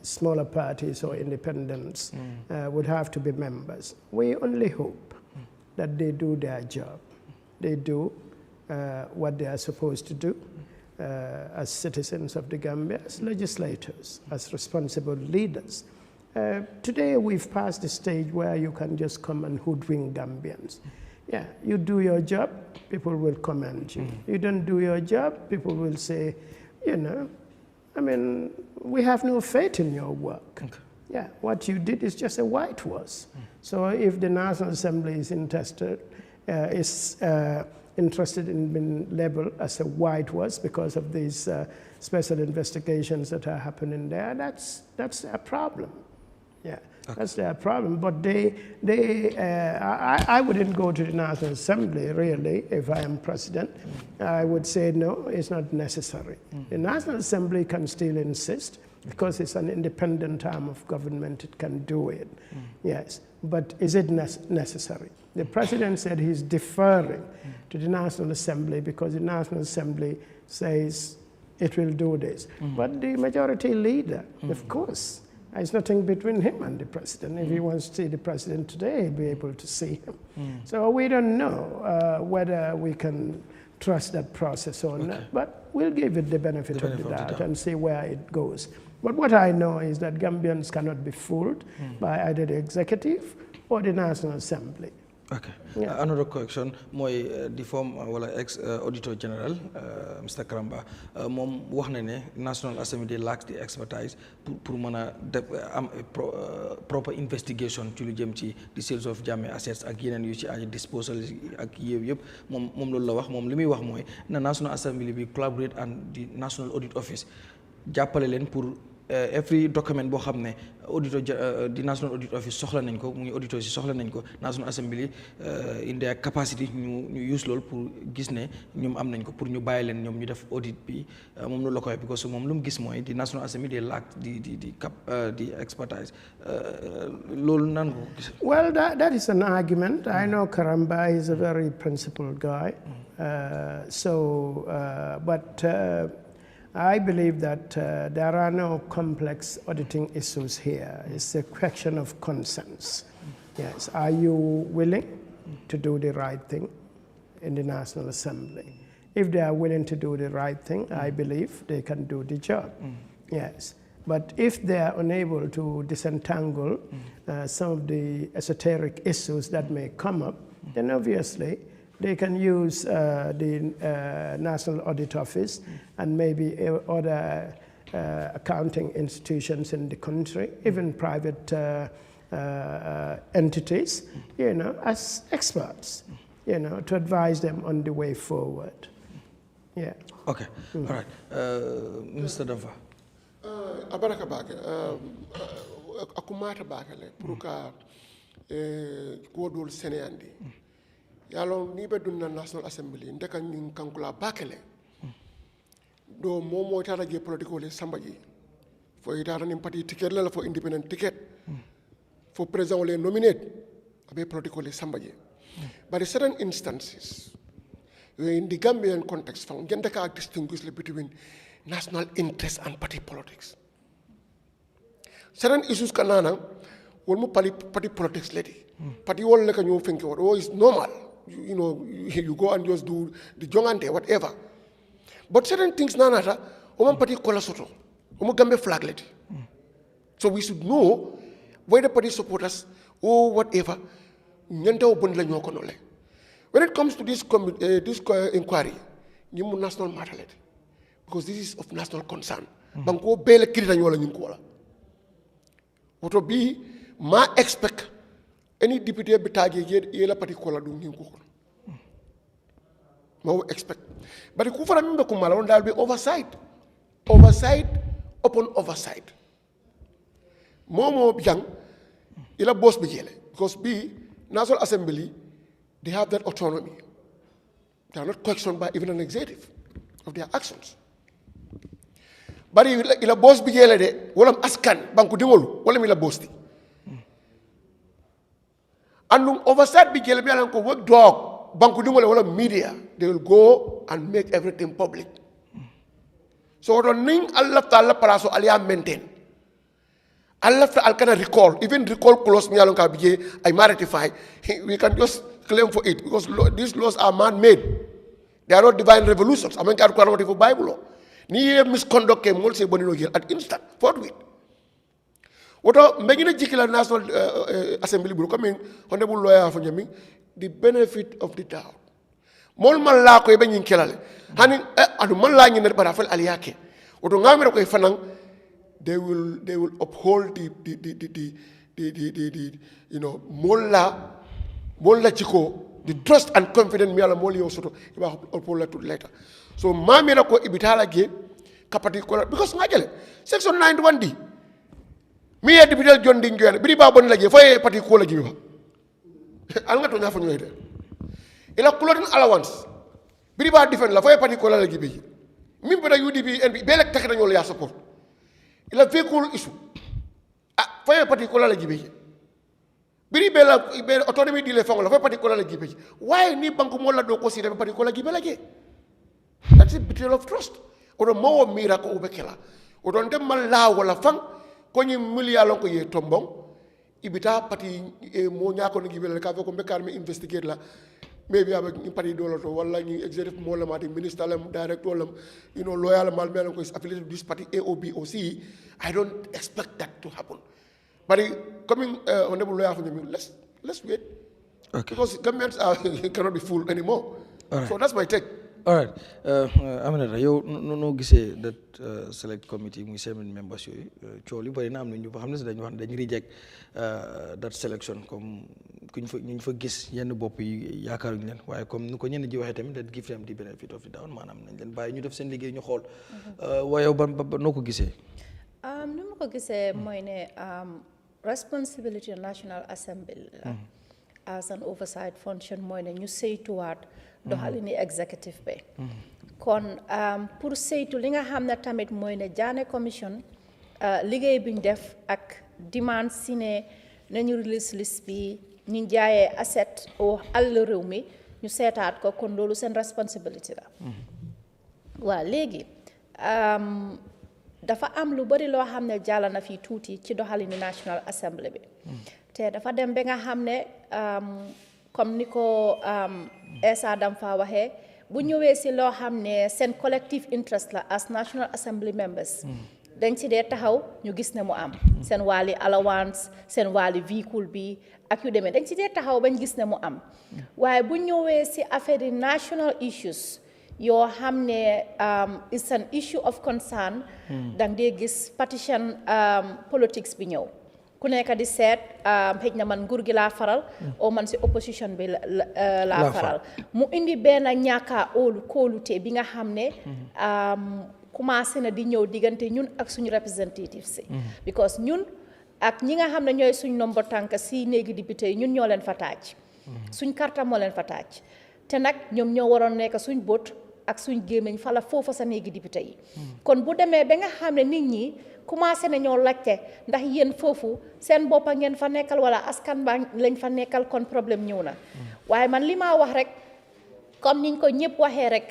smaller parties or independents would have to be members. We only hope that they do their job. They do what they are supposed to do as citizens of the Gambia, as legislators, as responsible leaders. Today we've passed the stage where you can just come and hoodwink Gambians. Yeah, you do your job, people will commend you. You don't do your job, people will say, we have no faith in your work. Yeah, what you did is just a whitewash. So if the National Assembly is interested in being labeled as a whitewash because of these special investigations that are happening there, that's a problem. Yeah, that's their problem. But I wouldn't go to the National Assembly, really, if I am president. I would say, no, it's not necessary. The National Assembly can still insist, because it's an independent arm of government, it can do it. Yes, but is it necessary? The president said he's deferring to the National Assembly because the National Assembly says it will do this. But the majority leader, of course, there's nothing between him and the president. If he wants to see the president today, he'll be able to see him. So we don't know whether we can trust that process or not, but we'll give it the benefit of the doubt and see where it goes. But what I know is that Gambians cannot be fooled by either the executive or the National Assembly. Okay. Another question mooy the former wala ex auditor general Mr. Karamba moom wax na ne National Assembly lacks the expertise pour mën a def am proper investigation ci lu jëm ci the sales of Jammeh assets ak yeneen yu ci aju disposal ak yëpp moom loolu la wax moom li muy wax mooy na National Assembly bi collaborate and the National Audit Office jàppale leen pour every document boo xam ne auditor di National Audit Office soxla nañ ko mu ngi auditeurs yi soxla nañ ko National Assembly in their capacity ñu use loolu pour gis ne ñoom am nañ ko pour ñu bàyyi leen ñoom ñu def audit bi moom loolu la ko wax because moom lu mu gis mooy di National Assembly they lack the expertise loolu nan ko gis. Well, that is an argument. I know Karamba is a very principled guy, but I believe that there are no complex auditing issues here. It's a question of consensus. Yes, are you willing to do the right thing in the National Assembly? If they are willing to do the right thing, I believe they can do the job. Yes, but if they are unable to disentangle some of the esoteric issues that may come up, then obviously they can use the National Audit Office and maybe other accounting institutions in the country, even private entities, as experts, to advise them on the way forward. Yeah. Okay. All right. Mr. Dava. Abaraka bake. Akumata bakale. Puruka kodol seneandi. Yalo ni be dunna National Assembly ndeka nyin kankula bakele do momo tara je political sambaji fo itara nim party ticket la fo independent ticket for president le nominate abe political sambaji but in certain instances in the Gambian context found genda ka distinguish between national interest and party politics certain issues kanana wol mo party politics lady party wol la ka ñu fenke wo is normal. You go and just do the jongante, whatever. But certain things, nanata, oman party kola soto, oman Gambia flag leti. So we should know why the party supporters or whatever. When it comes to this inquiry, you national matter leti, because this is of national concern. Banko bele kirita nyola nyunkola. What will be ma expect. Any deputy bitaje yela party kola do ngi ko mo expect but ku fara mimbe ko mala on dal be oversight upon oversight momo biang ila boss be jele because be National Assembly they have that autonomy. They are not questioned by even an executive of their actions. But ila boss be jele de wala askan banku dingolu wala mi la boss di. And oversight be jele bialan ko work dog banku dingole wala media they will go and make everything public. So don't ning Allah ta'ala paraso alia maintain. Allah ta'ala can recall, even recall clause me along kabije I ratify. We can just claim for it because these laws are man-made. They are not divine revolutions. I mean, can quality for Bible law. Ni misconduct ke mol se bonino gel at instant forthwith. Woto mbegina jikila National Assembly bu comme honorable lawyer for jami the benefit of the doubt. Mol man la ko be nyin kelale. Hani adu man la nyin bara fal aliyake. Woto ngamere ko fanang they will uphold the molla chiko the trust and confidence mi ala moli soto iba uphold that later. So mamira ko ibitala ge kapati ko because ngajele section 91D mi ya deputy John Dingyane biri ba bon la ge fay parti ko la gi ba al nga to nya fa ñoy ila clothing allowance biri ba defend la fay parti ko la gi bi mi bada UDP NP be lek tak nañu la ya support ila vehicle issue fay parti ko la gi bi biri be la be autonomy di le fa la fay parti ko la gi bi why ni banku mo la do ko si parti ko la gi be la ge that's a betrayal of trust odo mo mira ko ubekela odo ndem mal la wala fang ko ni milliard ko ye tombong ibita parti mo nyako ngi bel ka ko bekar mi investigate la maybe avec ni parti dolo to wala ni executive mo la mati minister lam director lam loyal mal mel ko is affiliated to this party AOBOC. I don't expect that to happen but coming honorable lawyer for me let's wait Okay. Because Gambians cannot be fooled anymore. All right. So that's my take. All right. Aminata, yow no gisee that select committee muy 7 members yooyu coow li bëri na am na ñu xam ne si dañu wax dañu reject that selection comme ñu fa gis yenn bopp yi yaakaaruñu leen waaye comme ni ko ñenn ji waxee tamit that give them the benefit of the doubt maanaam nañ leen bàyyi ñu def seen liggéey ñu xool waaye yow ban noo ko gisee. ni ma ko gisee mooy ne responsibility National Assembly as an oversight function mooy ne ñu saytuwaat doxalini executive bi kon pour saytu li nga xam ne tamit mooy ne Jammeh commission liggéey bi ñu def ak demande si ne nañu release list bi ñu jaayee asset o àll réew mi ñu seetaat ko kon loolu seen responsibility la waaw léegi dafa am lu bari loo xam ne jàll na fii tuuti ci doxalini National Assembly bi te dafa dem ba nga xam ne comme ni ko Essa Damfa waxee bu ñëwee si loo xam ne seen collective interest la as National Assembly members dañ ci dee taxaw ñu gis ne mu am seen wàlli allowance seen wàlli véhicule bi ak yu demee dañ ci dee taxaw bañ gis ne mu am waaye bu ñëwee si affaire yi national issues yoo xam ne is an issue of concern dang dee gis partition politics bi ñëw ku nekk di seet xëj na man nguur gi laa faral o man si opposition bi laa faral mu indi benn ñàkka kóolute bi nga xam ne commencé na di ñëw diggante ñun ak suñu representative si because ñun ak ñi nga xam ne ñooy suñ nombo tànk si néegi député yi ñun ñoo leen fa taaj suñ karta moo leen fa taaj te nag ñoom ñoo waroon nekk suñ bët ak suñ gémmiñ fala foofa sa néegi député yi kon bu demee ba nga xam ne nit ñi commencé nañoo laajte ndax yéen foofu seen boppa ngeen fa nekkal wala askan ba lañ fa nekkal kon problème ñëw na waaye man li ma wax rek comme niñ ko ñëpp waxee rek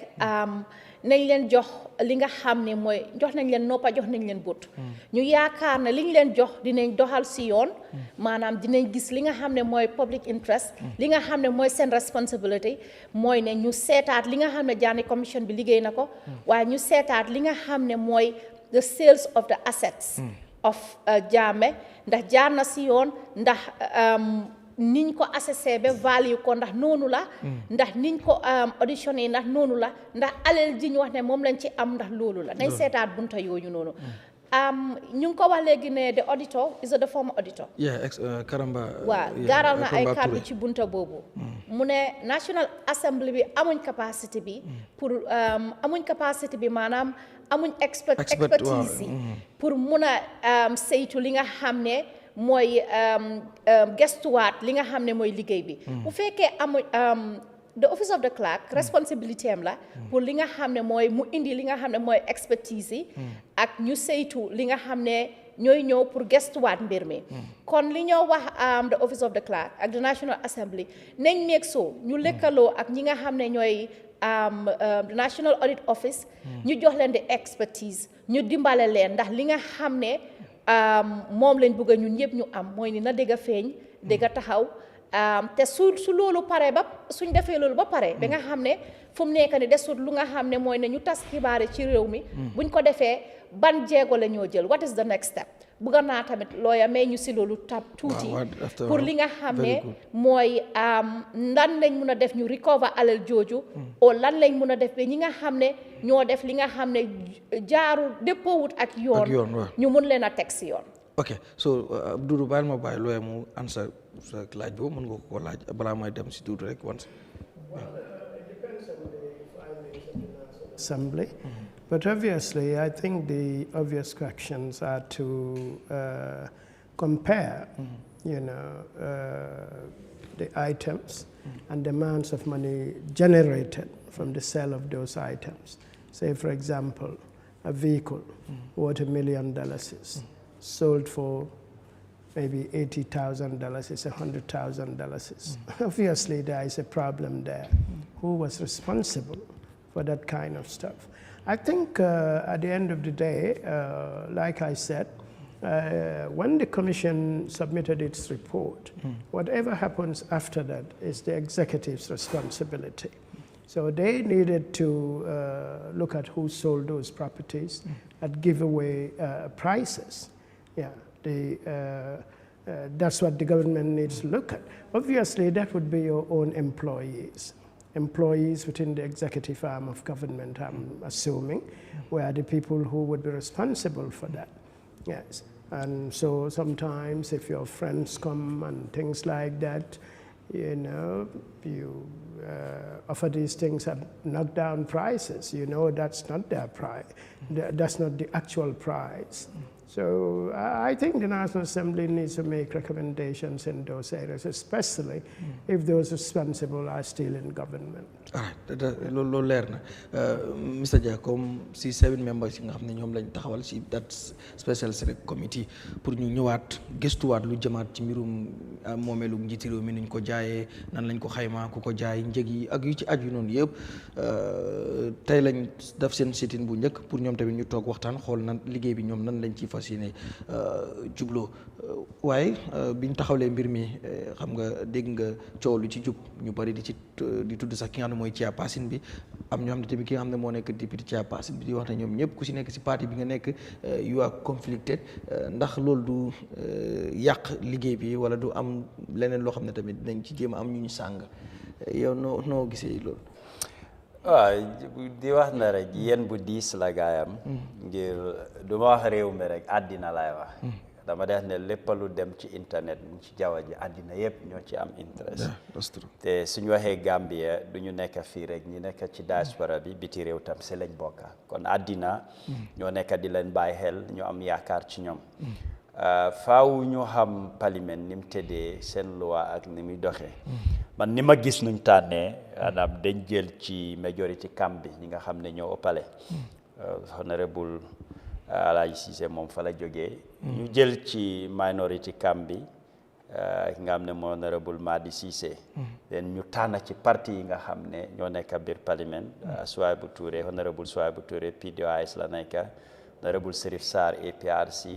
nañ leen jox li nga xam ne mooy jox nañ leen noppa jox nañ leen bët ñu yaakaar ne liñ leen jox dinañ doxal si yoon maanaam dinañ gis li nga xam ne mooy public interest li nga xam ne mooy seen responsibility mooy ne ñu seetaat li nga xam ne Jammeh commission bi liggéey na ko waaye ñu seetaat li nga xam ne mooy the sales of the assets of Jammeh ndax jaar na si yoon ndax niñ ko assessé ba value ko ndax noonu la ndax niñ ko audition yi ndax noonu la ndax alal ji ñu wax ne moom lañ ci am ndax loolu la nañ seetaat bunta yooyu noonu ñu ngi ko wax léegi ne the auditor is the former auditor Karamba waaw gaaral na ay kàddu ci bunta boobu mu ne National Assembly bi amuñ capacité bi pour amuñ capacité bi maanaam amuñ expertise yi pour mun a saytu li nga xam ne mooy gestuwaat li nga xam ne mooy liggéey bi bu fekkee amuñ the office of the clerk responsibility am la pour li nga xam ne mooy mu indi li nga xam ne mooy expertise yi ak ñu saytu li nga xam ne ñooy ñëw pour gestuwaat mbir mi kon li ñoo wax the office of the clerk ak the National Assembly nañ nekk soo ñu lëkkaloo ak ñi nga xam ne ñooy the National Audit Office ñu jox leen di expertise ñu dimbale leen ndax li nga xam ne moom lañ bëgg ñun ñëpp ñu am mooy ni na dégg a feeñ dégg a taxaw te su loolu pare ba suñ defee loolu ba pare ba nga xam ne fu mu nekk ni desut lu nga xam ne mooy ne ñu tas xibaar yi ci réew mi buñ ko defee ban jéego la ñoo jël what is the next step bëgg naa tamit looya may ñu si loolu tuuti pour li nga xam ne mooy lan lañ mun a def ñu recover alal jooju o lan lañ mun a def ba ñi nga xam ne ñoo def li nga xam ne jaarul déppoowut ak yoon ñu mun leen a teg si yoon ok so Dudu baal ma bàyyi looya mu answer sa laaj boobu mën nga ko laaj balaa may dem si Dudu rek once it depends on the findings of the National Assembly. But obviously, I think the obvious questions are to compare, the items and the amounts of money generated from the sale of those items. Say, for example, a vehicle worth $1 million is sold for maybe $80,000, is $100,000. Obviously, there is a problem there. Who was responsible for that kind of stuff? I think at the end of the day, like I said, when the commission submitted its report, whatever happens after that is the executive's responsibility. So they needed to look at who sold those properties at giveaway prices. Yeah, that's what the government needs to look at. Obviously, that would be your own employees. Employees within the executive arm of government, I'm assuming, were the people who would be responsible for that. Yes. And so sometimes if your friends come and things like that, you know, you offer these things at knockdown prices. You know that's not their price. That's not the actual price. So I think the National Assembly needs to make recommendations in those areas, especially if those responsible are still in government. All right, loolu leer na Mr. Dia comme si 7 members yi nga xam ne ñoom lañ taxawal si that special select committee pour ñu ñëwaat gëstuwaat lu jëmaat ci mbirum moomeelu njiiti réew mi nuñ ko jaayee nan lañ ko xaymaa ku ko jaay njëg yi ak yu ci aju noonu yëpp tey lañ def seen sit-in bu njëkk pour ñoom tamit ñu toog waxtaan xool nan liggéey bi ñoom nan lañ ci fas yéene jubloo waaye biñ taxawlee mbir mi xam nga dégg nga coow lu ci jub ñu bari di tudd sax ki nga xam ne mooy chairperson bi am ñoo xam ne tamit ki nga xam ne moo nekk député chairperson bi di wax ne ñoom ñëpp ku si nekk si parti bi nga nekk you are conflicted ndax loolu du yàq liggéey bi wala du am leneen loo xam ne tamit dañ ci jéem a am ñu ñu sàng yow noo gisee loolu. waaw di wax na rek yéen bu diis la gaayam ngir du ma wax réew mi rek àddina lay wax dama def ne lépp lu dem ci internet mu ci jaww ji àddina yëpp ñoo ci am interest te suñu waxee Gambia du ñu nekk fii rek ñi nekk ci diaspora bi biti réew tam si lañ bokka kon àddina ñoo nekk di leen bàyyi xel ñu am yaakaar ci ñoom faaw ñu xam parlement ni mu tëddee seen loi ak ni muy doxee man ni ma gis nuñ tànnee maanaam dañ jël ci majority camp bi ñi nga xam ne ñoo ëppale honorable Alaaji Cissé moom fa la jógee ñu jël ci minority camp bi ki nga xam ne moo honorable Madi Cissé den ñu tànn ci parti yi nga xam ne ñoo nekk biir parlement Souaibou Touré honorable Souaibou Touré PDOIS la nekk honorable Serif Sarr APRC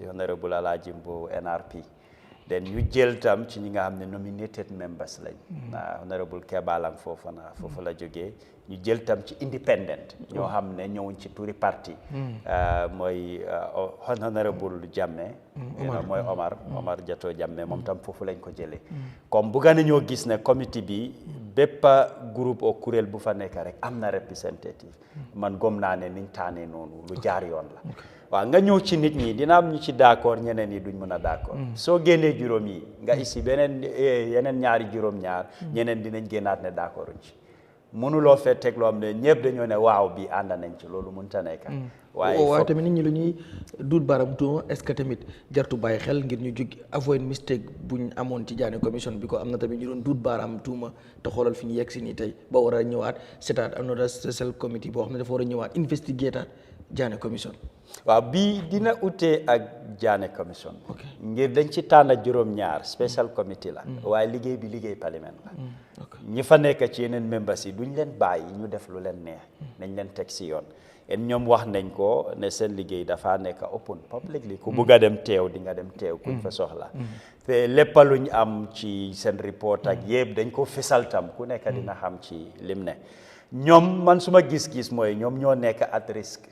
honorable Alaaji Mbow NRP den ñu jël tam ci ñi nga xam ne nominated members lañ honorable Kebalang foofu la jógee ñu jël tam ci independent ñoo xam ne ñëwuñ ci turi parti mooy honorable Jammeh mooy Omar Jato Jammeh moom tam foofu lañ ko jëlee comme bu gën a ñoo gis ne comité bi bépp groupe o kuréel bu fa nekk rek am na représentative man gom naa ne niñ taanee noonu lu jaar yoon la waaw nga ñëw ci nit ñi dina am ñu ci d'accord ñeneen yi duñ mën a d'accord soo génnee juróom yi nga isi yeneen ñaari juróom-ñaar ñeneen dinañ génnaat ne d'accorduñ ci mënuloo fee teg loo xam ne ñëpp dañoo ne waaw bi ànd nañ ci loolu mënta nekk waaye tamit nit ñi lu ñuy duut baram tuuma est-ce que tamit jartu bàyyi xel ngir ñu jóg avoid mistake buñ amoon ci jaane commission bi ko am na tamit ñu doon duut baram tuuma te xoolal fi ñu yegg si nii tey ba war a ñëwaat seetaat another special committee boo xam ne dafa war a ñëwaat investigate jaane commission waaw bii dina utee ak jaane commission ngir dañ ci tànn juróom-ñaar special committee la waaye liggéey bi liggéey parlement la ñi fa nekk ci yeneen members yi duñ leen bàyyi ñu def lu leen neex nañ leen teg si yoon en ñoom wax nañ ko ne seen liggéey dafa nekk open publicly ku bugg a dem teew di nga dem teew kuñ fa soxla te lépp luñ am ci seen report ak yëpp dañ ko fesal tam ku nekk dina xam ci lim ne ñoom man suma gis-gis mooy ñoom ñoo nekk at risque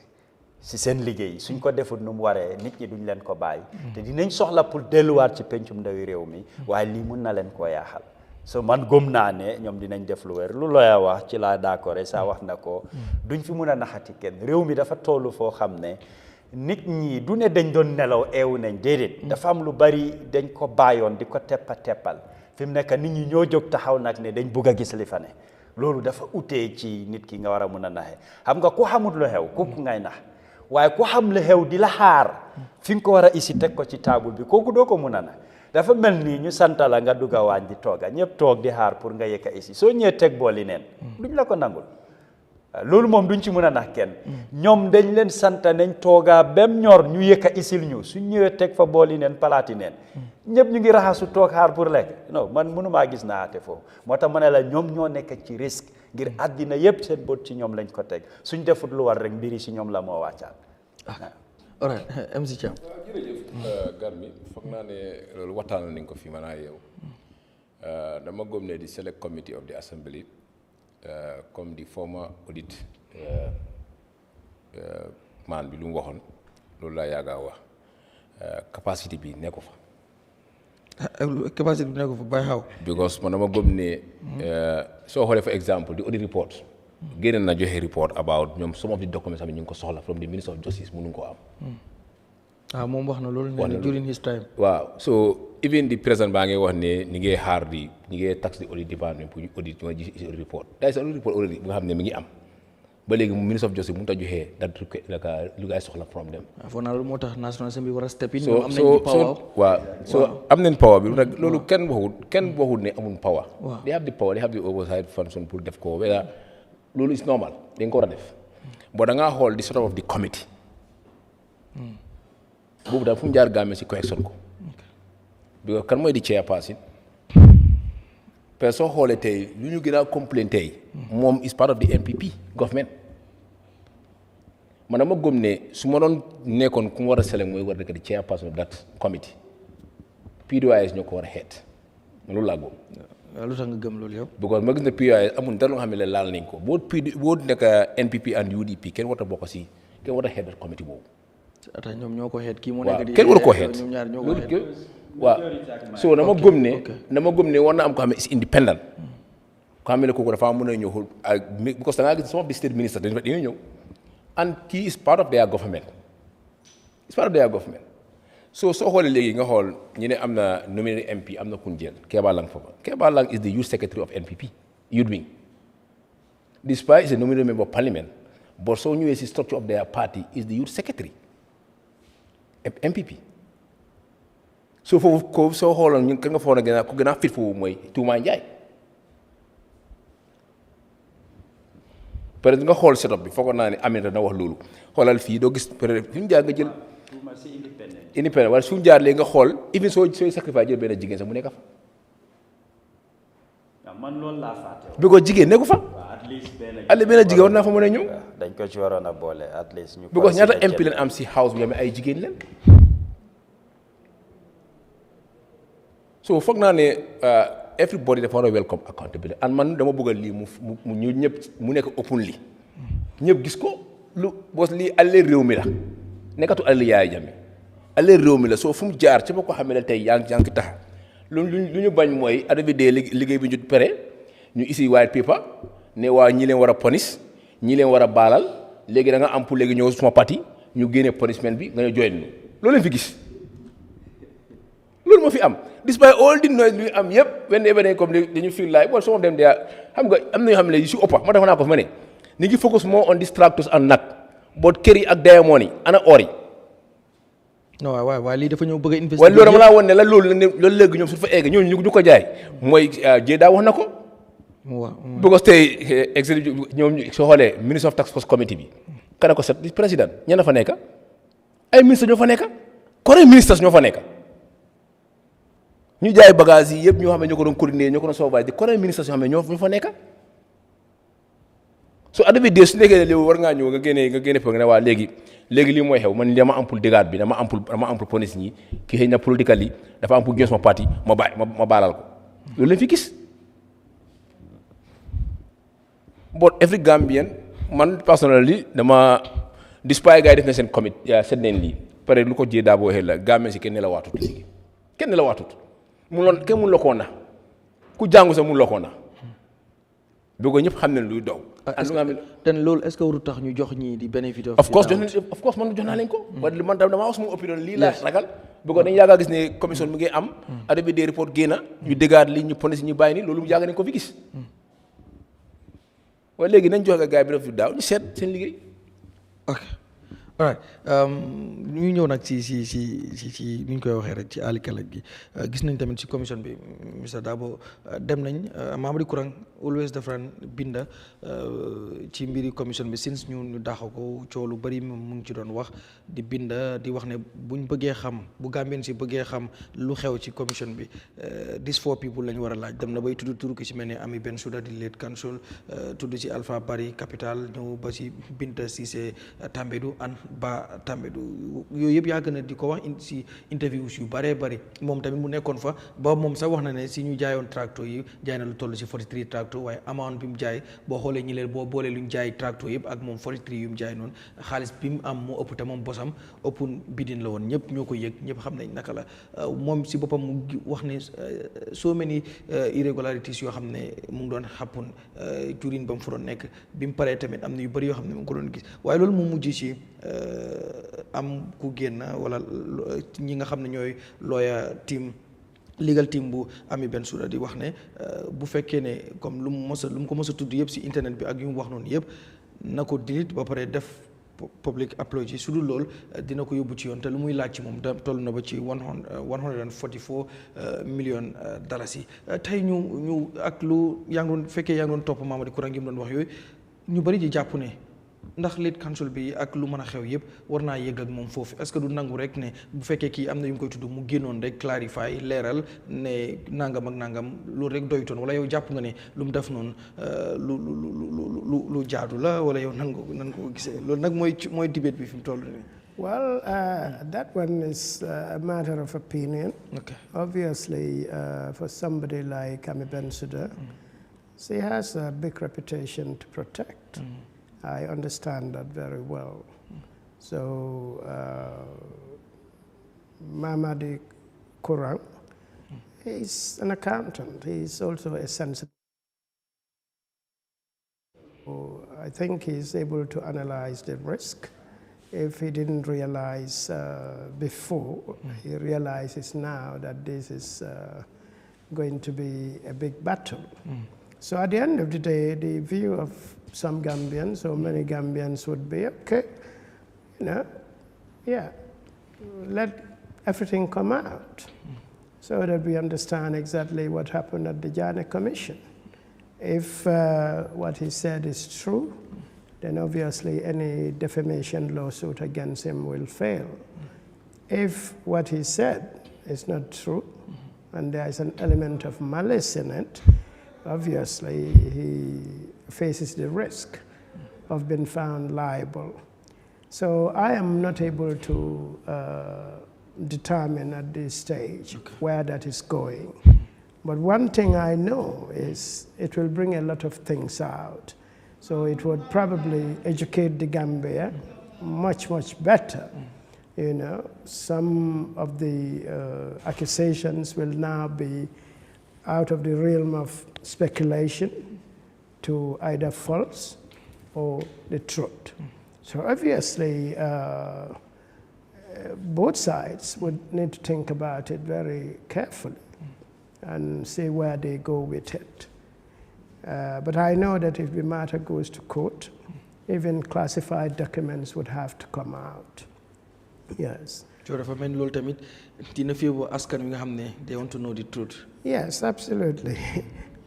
si seen liggéey suñ ko defut nu mu waree nit ñi duñ leen ko bàyyi te dinañ soxla pour delluwaat ci pencum ndawi réew mi waaye lii mun na leen koo yaaxal so man gëm naa ne ñoom dinañ def lu wér lu looya wax ci laa d'accord sa wax na ko duñ fi mun a naxati kenn réew mi dafa tollu foo xam ne nit ñi du ne dañ doon nelaw eewu nañ déedéet dafa am lu bari dañ ko bàyyoon di ko teppal fi mu nekk nit ñi ñoo jóg taxaw nag ne dañ bugg a gis li fa ne loolu dafa utee ci nit ki nga war a mun a naxe xam nga ku xamut lu xew kooku ngay nax waaye ku xam lu xew di la xaar fi nga ko war a isi teg ko ci taabul bi kooku doo ko mun a nax dafa mel nii ñu santa la nga dugg a waañ di tooga ñëpp toog di xaar pour nga yëkka isi soo ñëwee teg booli neen duñ la ko nangul loolu moom duñ ci mën a nax kenn ñoom dañ leen santa nañ toogaa bem ñor ñu yëkka isil ñu suñ ñëwee teg fa booli neen palaati neen ñëpp ñu ngi raxasu toog xaar pour lekk non man mënumaa gis naa ate foofu moo tax ma ne la ñoom ñoo nekk ci risque ngir àddina yëpp seen bët ci ñoom lañ ko teg suñ defut lu war rek mbiri si ñoom la moo wàccaat all right MC Thiam jërëjëf gar mi foog naa ne loolu waxtaan nañ ko fi man ak yow dama gëm ne di select committee of the assembly comme di former audit man bi lu mu waxoon loolu laa yàgga wax capacité bi nekku fa capacity bi nekk fa by how. because man dama gëm ne soo xoolee for example the audit report génne na joxe report about ñoom some of the documents am ñu ngi ko soxla from the Minister of Justice mënuñ ko am. Moom wax na loolu ne during his time. waaw so even the president baa ngi wax ne ñi ngi xaar ñi ngi tax the audit department pour ñu audit ñu gis audit report day sa audit report already bu nga xam ne mi ngi am ba léegi Minister of Justice mënut a joxe that lu ngay soxla from them. foo naa loolu moo tax National Assembly war a step in. so am nañ power. waaw so am nañ power bi nag loolu kenn waxut ne amuñ power. they have the power they have the oversight function pour def ko wala loolu is normal dañ ko war a def boo da ngaa xool di sort of the committee boobu daal fu mu jaar Gambie si correction ko because kan mooy di chairperson parce que soo xoolee tey lu ñu gën a complain tey moom is part of the NPP government man dama gëm ne su ma doon nekkoon ku mu war a select mooy war a nekk di chairperson of that committee PDOIS ñoo ko war a head loolu laa gëm. lu tax nga gëm loolu yow. because ma gis ne PDOIS amul dara lu nga xam ne laal nañ ko boo nekk NPP and UDP kenn war a bokk si kenn war a head committee boobu. ata ñoom ñoo ko head kii moo nekk di kenn waru ko head ñoom ñaar ñoo ko head. waaw so dama gëm ne war na am ko xam ne is independent ko xam ne kooku dafa mën a ñëw because da ngaa gis some of the state ministers dañu ñëw and kii is part of their government so soo xoolee léegi nga xool ñu ne am na nominee MP am na kun jël Keba Lang foofu Keba Lang is the youth secretary of NPP youth wing despite is a nominee member of parliament but soo ñëwee si structure of their party is the youth secretary MPP so foofu ko soo xooloon ñu ka nga foog na ku gën a fit foofu mooy Touma Njie peut être nga xool setup bi foog naa ne Aminata na wax loolu xoolal fii doo gis peut être suñu jaar nga jël indépendant wala suñu jaar léegi nga xool even sooy sacrifice jël benn jigéen sax mu nekk fa. man loolu laa fàtte. bi ko jigéen nekku fa. at least benn jigéen war naa fa mën a ñëw. dañ ko ci waroon a boole at least ñu. bi ko ñaata MP leen am si house bi nga xam ne ay jigéen leen. so foog naa ne everybody dafa war a welcome accountability and man dama bëgg lii mu ñu ñëpp mu nekk open li ñëpp gis ko lu bos lii alle réew mi la nekkatu alle Yahya Jammeh alle réew mi la soo fu mu jaar ci ba ko xam ne tey yaa ngi tax lu ñu bañ mooy arrivé de liggéey bi ñu pare ñu isi white paper ne waa ñi leen war a ponis ñi leen war a baalal léegi da nga am pour léegi ñëw suma parti ñu génne punishment bi nga ñu join ñu loolu leen fi gis loolu moo fi am despite all the noise bi am yëpp whenever they come dañu feel like well some of them they are xam nga am na yoo xam ne yu si ëppa ma dafa naa ko fi ma ne ni ngi focus more on these tractors and nag but kër yi ak diamond yi ana or yi non waaw lii dafa ñëw bëgg a investir. waaye loolu dama laa woon ne la loolu léegi ñoom su fa egg ñooñu ñu ko jaay mooy Jeda wax na ko. waaw because tey executive ñoom soo xoolee ministre of tax force committee bi. kana ko set président ña na fa nekk ay ministres ñoo fa nekk corps ministres ñoo fa nekk ñu jaay bagage yi yëpp ñoo xam ne ñoo ko doon coordonner ñoo ko doon sauvegarder di corps ministres yoo xam ne ñoo fa nekk. so adama dee su nekkee ne léegi war ngaa ñëw nga génne nga ne waa léegi lii mooy xew man dama am pour dégâts bi dama am pour police ñi ki xëy na political yi dafa am pour gën sama parti ma baalal ko loolu lañ fi gis but every Gambian man personally dama despite gars yi def na seen commit seet nañ lii pare lu ko jee daa boo xel la Gambien si kenn la waatut léegi kenn la waatut kenn mun la koo na ku jàngu sax mun la koo na bëgg ñëpp xam ne luy daw. te loolu est-ce que waru tax ñu jox ñii di benefit of course man jox naa leen ko. waaye man damaa wax sama opinion lii laa ragal. bëgg dañu yàgg a gis ne commission mi ngi am. adama des report génna ñu déggaat li ñu police ñu bàyyi nii loolu yàgg nañ ko fi gis. waaye léegi nañ joxe gars yi bi def daaw ñu seet seen liggéey. ok all right ñu ñëw nag ci ni ñu koy waxee rek ci àlikalag gi gis nañ tamit ci commission bi Mr Darboe dem nañ Mamadou Kurang always dafran binda ci mbiri commission bi since ñu daaxu ko coow lu bari mu ngi ci doon wax di binda di wax ne buñ bëggee xam bu Gambien si bëggee xam lu xew ci commission bi these four people lañ war a laaj dem na bay tudd turu ki ci mel ne Ami Bensouda di lead counsel tudd ci Alpha Bari capital ñëw ba ci Binta Cissé Tambédou an ba Tambédou yooyu yëpp yàgg na di ko wax si interviews yu bëree bëri moom tamit mu nekkoon fa ba moom sax wax na ne si ñu jaayoon tracteur yi jaay na lu toll si 43 tracteur waaye amount bi mu jaay boo xoolee ñi leen boo boolee lu ñu jaay tracteur yëpp ak moom 43 yu mu jaay noonu xaalis bi mu am moo ëpp te moom bosam ëpp bidin la woon ñëpp ñoo ko yëg ñëpp xam nañ naka la moom si boppam mu wax ne so many irregularities yoo xam ne mu ngi doon happen jurin ba mu fa doon nekk bi mu paree tamit am na yu bëri yoo xam ne mu ngi ko doon gis waaye loolu mu mujj si am ku génn wala ñi nga xam ne ñooy lawyer team legal team bu Ami Bensouda di wax ne bu fekkee ne comme lu mu ko mos a tudd yëpp si internet bi ak yu mu wax noonu yëpp na ko delete ba pare def public apology su dul lool dina ko yóbbu ci yoon te lu muy laaj ci moom da toll na ba ci 144 million dalasi tey ñu ak lu yaa ngi doon fekkee yaa ngi doon topp Mamadi Kurang gi mu doon wax yooyu ñu bëri ji jàpp ne ndax lead counsel bi ak lu mën a xew yëpp war naa yëg ak moom foofu est-ce que du nangu rek ne bu fekkee kii am na yu mu koy tudd mu génnoon rek clarify leeral ne nangam ak nangam loolu rek doyutoon wala yow jàpp nga ne lu mu def noonu lu jaadu la wala yow nan ko gisee loolu nag mooy debate bi fi mu toll nii. Well, that one is a matter of opinion. Okay. Obviously, for somebody like Ami Bensouda, she has a big reputation to protect. I understand that very well. So, Mamadi Kurang is an accountant. He's also a sensible. I think he's able to analyze the risk. If he didn't realize before, he realizes now that this is going to be a big battle. So at the end of the day, the view of some Gambians, or many Gambians, would be, okay, let everything come out so that we understand exactly what happened at the Jammeh Commission. If what he said is true, then obviously any defamation lawsuit against him will fail. If what he said is not true, and there is an element of malice in it, obviously he faces the risk of being found liable. So I am not able to determine at this stage where that is going. But one thing I know is it will bring a lot of things out. So it would probably educate the Gambia much, much better. Some of the accusations will now be out of the realm of speculation to either false or the truth. So obviously, both sides would need to think about it very carefully and see where they go with it. But I know that if the matter goes to court, even classified documents would have to come out. Yes. They want to know the truth. Yes, absolutely.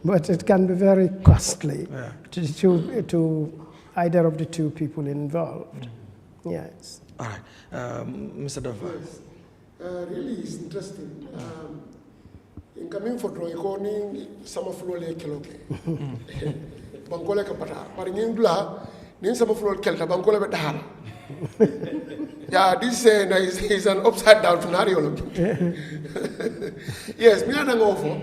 But it can be very costly to either of the two people involved. Yes. All right. Mr. Darboe. Really is interesting. In coming for drawing, some of Lole Keloke. Bankola Kapata. But in Gula, some of Lole Kelta, Bankola Betahara. Yeah, this is an upside down scenario. Yes, me and Angofo.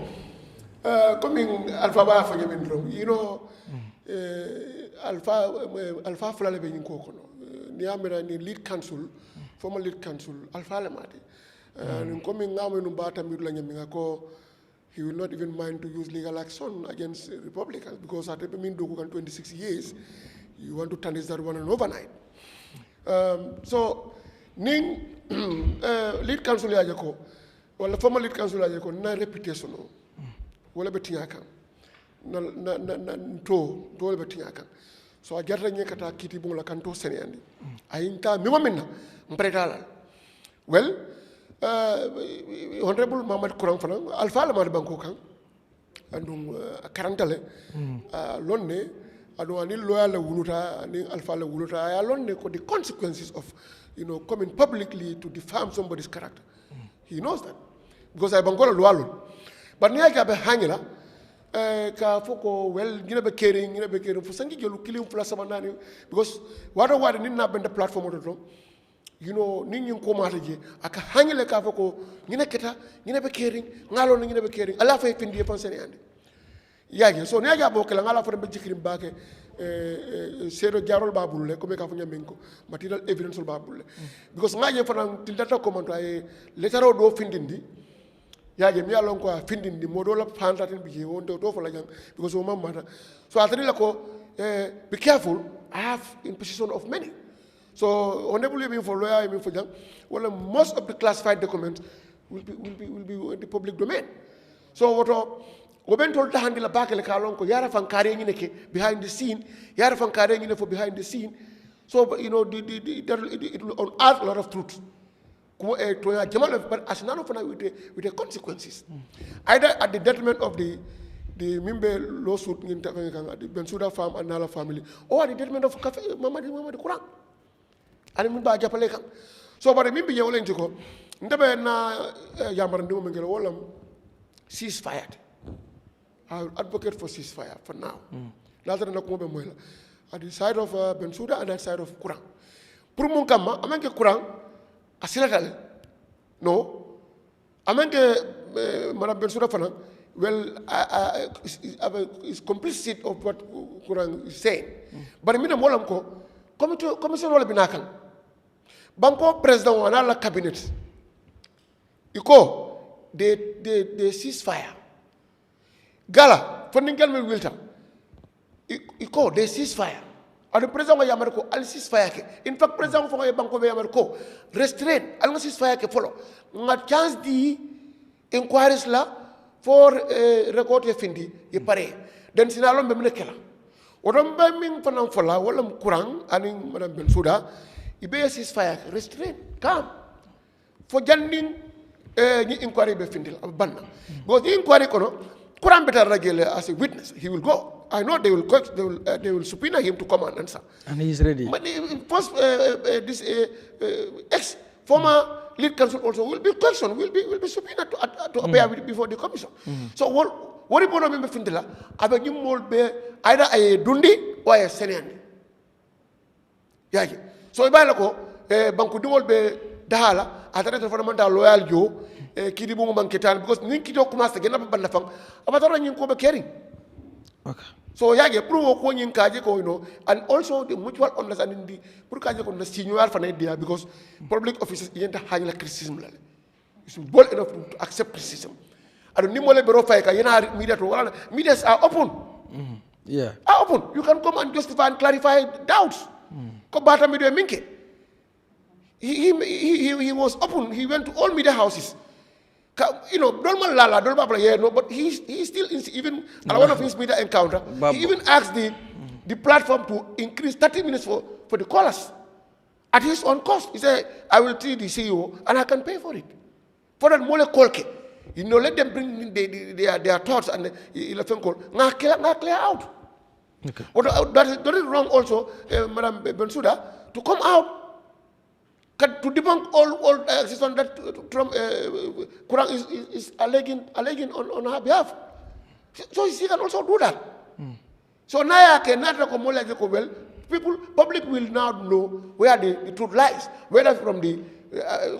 Coming Alpha for Alpha Flale in Kokono. Niamera ni lead counsel, former lead counsel, Alpha Lamati. And coming now in Umbata Mudlangako, he will not even mind to use legal action against Republicans because at the 26 years, you want to turn this that one overnight. So, Ning lead counsel Yajako, well, the former lead counsel Yajako, na reputation, wala betingaka, na wala betingaka. So I get a kata kiti bunga kanto senyandi. Ainta mimamina mpretala. Well, Honorable Mamadi Kurang Fanang, Alpha Lamar Bankokan, and Karantale, Lonne, Aduani Loyal Wuluta, and Alpha Wuluta, I alone know the consequences of coming publicly to defame somebody's character. He knows that. Because I Bangola Lualu. But Niaga Hangila, Kafoko, well, you never caring for Sangi, you killing for Samanani, because what didn't happen the platform of the room. you know, ningin ko mata je aka hangile ka fako ngine keta ngine be caring ngalo ngine be caring ala fay pindi fan sene ande yaje so ne ja bokela ngala fa be jikrim baake sedo jarol babulle ko be ka fa nyamenko material evidence babulle because ngaje fa til data comment ay letaro do findindi yaje mi alon ko findindi modo la fantatin bi wonde do fa la jang because o mamata so atani la ko be careful I have in position of many. So, honorable even for lawyer, even for them, well, most of the classified documents will be in the public domain. So, what we told to handle a back like along, yara fan carrying in behind the scene, yara fan carrying in for behind the scene. So, you know, it will unearth a lot of truth. But as none of them with the consequences, either at the detriment of the Mimbe lawsuit in the Bensouda farm and Nala family, or at the detriment of Mama the Quran. And Mimba Japaleka. So, but Mimbi Yolenjiko, Ndebe na Yamarando Mengelo ceasefire. I will advocate for ceasefire for now. Rather than Moela. At the side of Bensouda and that side of Quran. Purumunkama, Amanke Quran, Asilatale. No. Amanke Madame Bensouda Fana. Well, is complicit of what Quran is saying. But in the Molamko, commission will be nakal. Banco president wana la cabinet. Iko, they cease fire. Gala, funding Galway Wilter. Iko, they cease fire. And the president of Yamarco, I'll cease fire. In fact, president of Banco Yamarco, restrain, I'll cease fire follow. Not chance the inquiries la. For record findi ye pare den sinalom be menekela odom be min fanam fola wala kurang ani madam Bensouda ibe ceasefire restrain calm for janding ni inquiry be findil banna because the inquiry kono kurang better regele as a witness he will go. I know they will subpoena him to come and answer and he is ready. But first this ex former lead counsel also will be questioned, will be subpoenaed to appear before the commission. So what if one of them findila abe ñu mol be either a dundi or a senendi. Yaji. So iba lako banku dumol be dahala atare to fundamental loyal jo kidi bu manketan because nin kido commence gena ba banda fang abatara ñin ko be caring. Okay. So yage pro ko nyin kaje ko and also the mutual understanding di pour kaje ko na signuar fa dia because public officers yenta hanya criticism la is bold enough to accept criticism and ni mole bero fay ka yena media to wala medias are open yeah are open you can come and justify and clarify doubts ko bata media minke he was open he went to all media houses. You know, but he still even at one of his media encounter, he even asked the platform to increase 30 minutes for the callers at his own cost. He said, I will treat the CEO and I can pay for it. For that mole kolke. You know, let them bring their thoughts and the call. Clear out. Okay. But that is wrong also, Madam Bensouda, to come out to debunk all existence that Trump Quran is alleging on her behalf. So she can also do that. So now public will now know where the truth lies, whether from the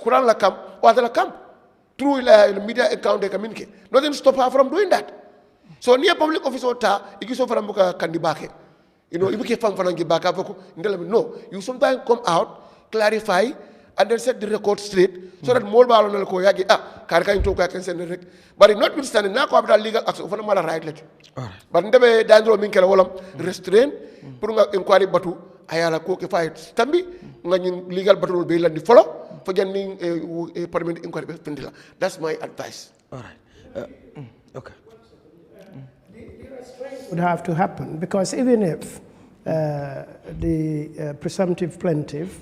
Quran camp or the camp through the media account they communicate. Nothing stop her from doing that. So near public officer it is over Kandibake. You know, no, you sometimes come out, clarify, and then set the record straight so that more ball on the koyagi karka into can send the but notwithstanding now ko legal action for mala right let but ndebe dandro min kala wolam restrain pour nga inquiry batu ayala ko ke fay tambi nga legal batu be landi follow for janning parliament inquiry pendila. That's my advice. All right. Okay. Would have to happen because even if the presumptive plaintiff,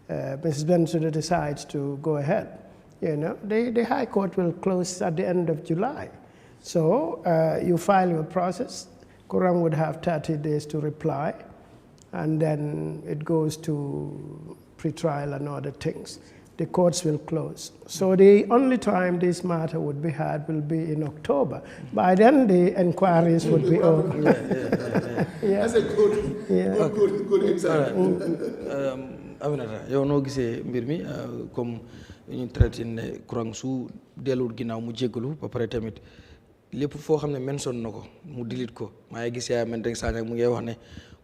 Mrs. Bensouda, decides to go ahead, you know, the High Court will close at the end of July. So you file your process, Quran would have 30 days to reply, and then it goes to pre-trial and other things. the courts will close. So the only time this matter would be heard will be in October. By then, the inquiries would be over. That's a good insight. Aminata yow noo gisee mbir mi comme ñu traité ne courant su delluwul ginnaaw mu jéggalu ba pare tamit lépp foo xam ne mention na ko mu delete ko maa ngi gis yaa men rek saa mu ngi wax ne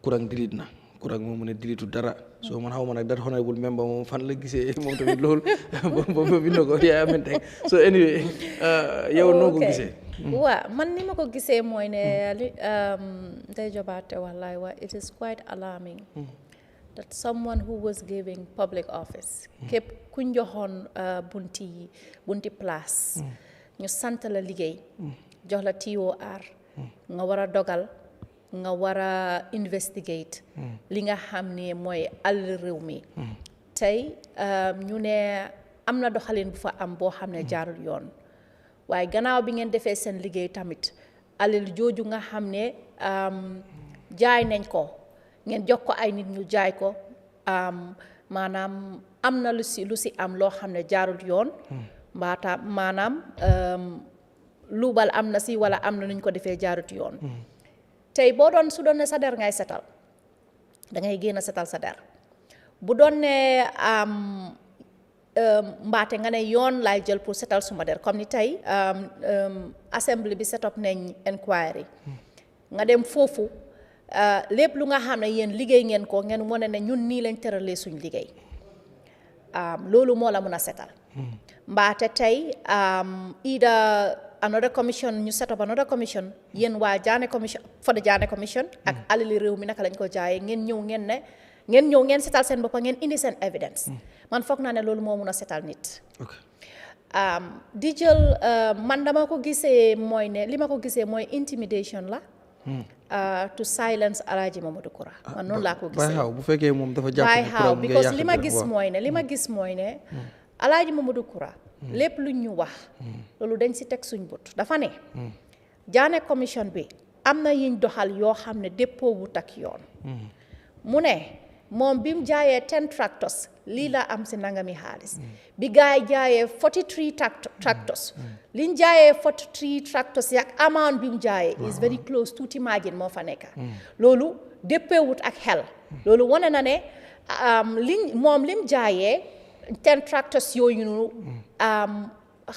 courant delete na courant moom mu ne deletu dara so man xaw ma nag that honorable member moom fan la gisee moom tamit loolu ba bind ko yaa men rek so anyway yow noo ko gisee. waaw man ni ma ko gisee mooy ne li day jobaate wallaay wa it is quite alarming. That someone who was giving public office képp ku ñu joxoon bunti place ñu sant la liggéey jox la TOR nga war a dogal nga war a investigate li nga xam ne mooy àll réew mi tey ñu ne am na doxalin bu fa am boo xam ne jaarul yoon waaye gannaaw bi ngeen defee seen liggéey tamit alal jooju nga xam ne jaay nañ ko ngeen jox ko ay nit ñu jaay ko maanaam am na lu si am loo xam ne jaarul yoon mbaata maanaam luubal am na si wala am na nuñ ko defee jaarut yoon tey boo doon su doon ne sa der ngay setal dangay génn setal sa der bu doon ne mbaate nga ne yoon laay jël pour setal suma der comme ni tey assembly bi set up nañ inquiry nga dem foofu lépp lu nga xam ne yéen liggéey ngeen ko ngeen wane ne ñun nii lañ tëralee suñ liggéey loolu moo la mën a setal mbaate tey either another commission ñu set up another commission yéen waa Jammeh commission for the Jammeh commission ak alali réew mi naka lañ ko jaayee ngeen ñëw ngeen setal seen boppa ngeen indi seen evidence man foog naa ne loolu moo mun a setal nit di jël man dama ko gisee mooy ne li ma ko gisee mooy intimidation la to silence Alhaji Mamadou Kura man noonu laa ko gisee bu fekkee moom dafa jàpp by how because li ma gis mooy ne Alhaji Mamadou Kura lépp lu ñu wax loolu dañ si teg suñ bët dafa ne Jammeh commission bi am na yiñ doxal yoo xam ne déppoo wut ak yoon mu ne moom bi mu jaayee 10 tractors lii la am si nangami xaalis bi gaay jaayee 43 tractors liñ jaayee 43 tractors yak amount bi mu jaayee is very close tuuti margin moo fa nekk loolu déppeewut ak xel loolu wane na ne lim jaayee 10 tractors yooyu noonu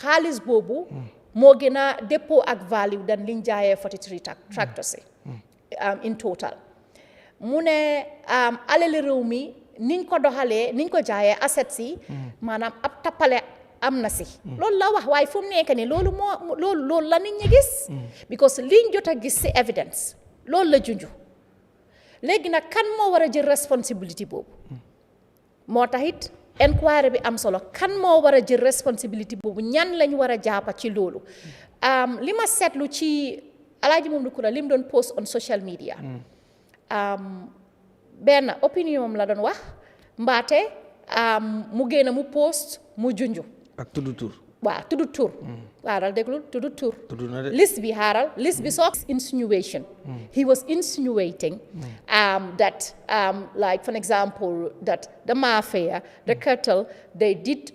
xaalis boobu moo gën a déppoo ak value dan liñ jaayee 43 tractors in total mu ne alali réew mi niñ ko doxalee niñ ko jaayee assets yi maanaam ab tappale am na si loolu la wax waaye fu mu nekk ni loolu la nit ñi gis because liñ jot a gis si evidence loolu la junju léegi nag kan moo war a jël responsibility boobu moo taxit inquiry bi am solo kan moo war a jël responsibility boobu ñan lañ war a jàppa ci loolu li ma seetlu ci Alhaji Mamadou Kura li mu doon post on social media benn opinion la doon wax mbaate mu génn mu post mu junju ak tudd tur waaw tudd tur xaaral déglu tudd tur list bi xaaral list bi soo insinuation he was insinuating that like for example that the mafia the cartel they did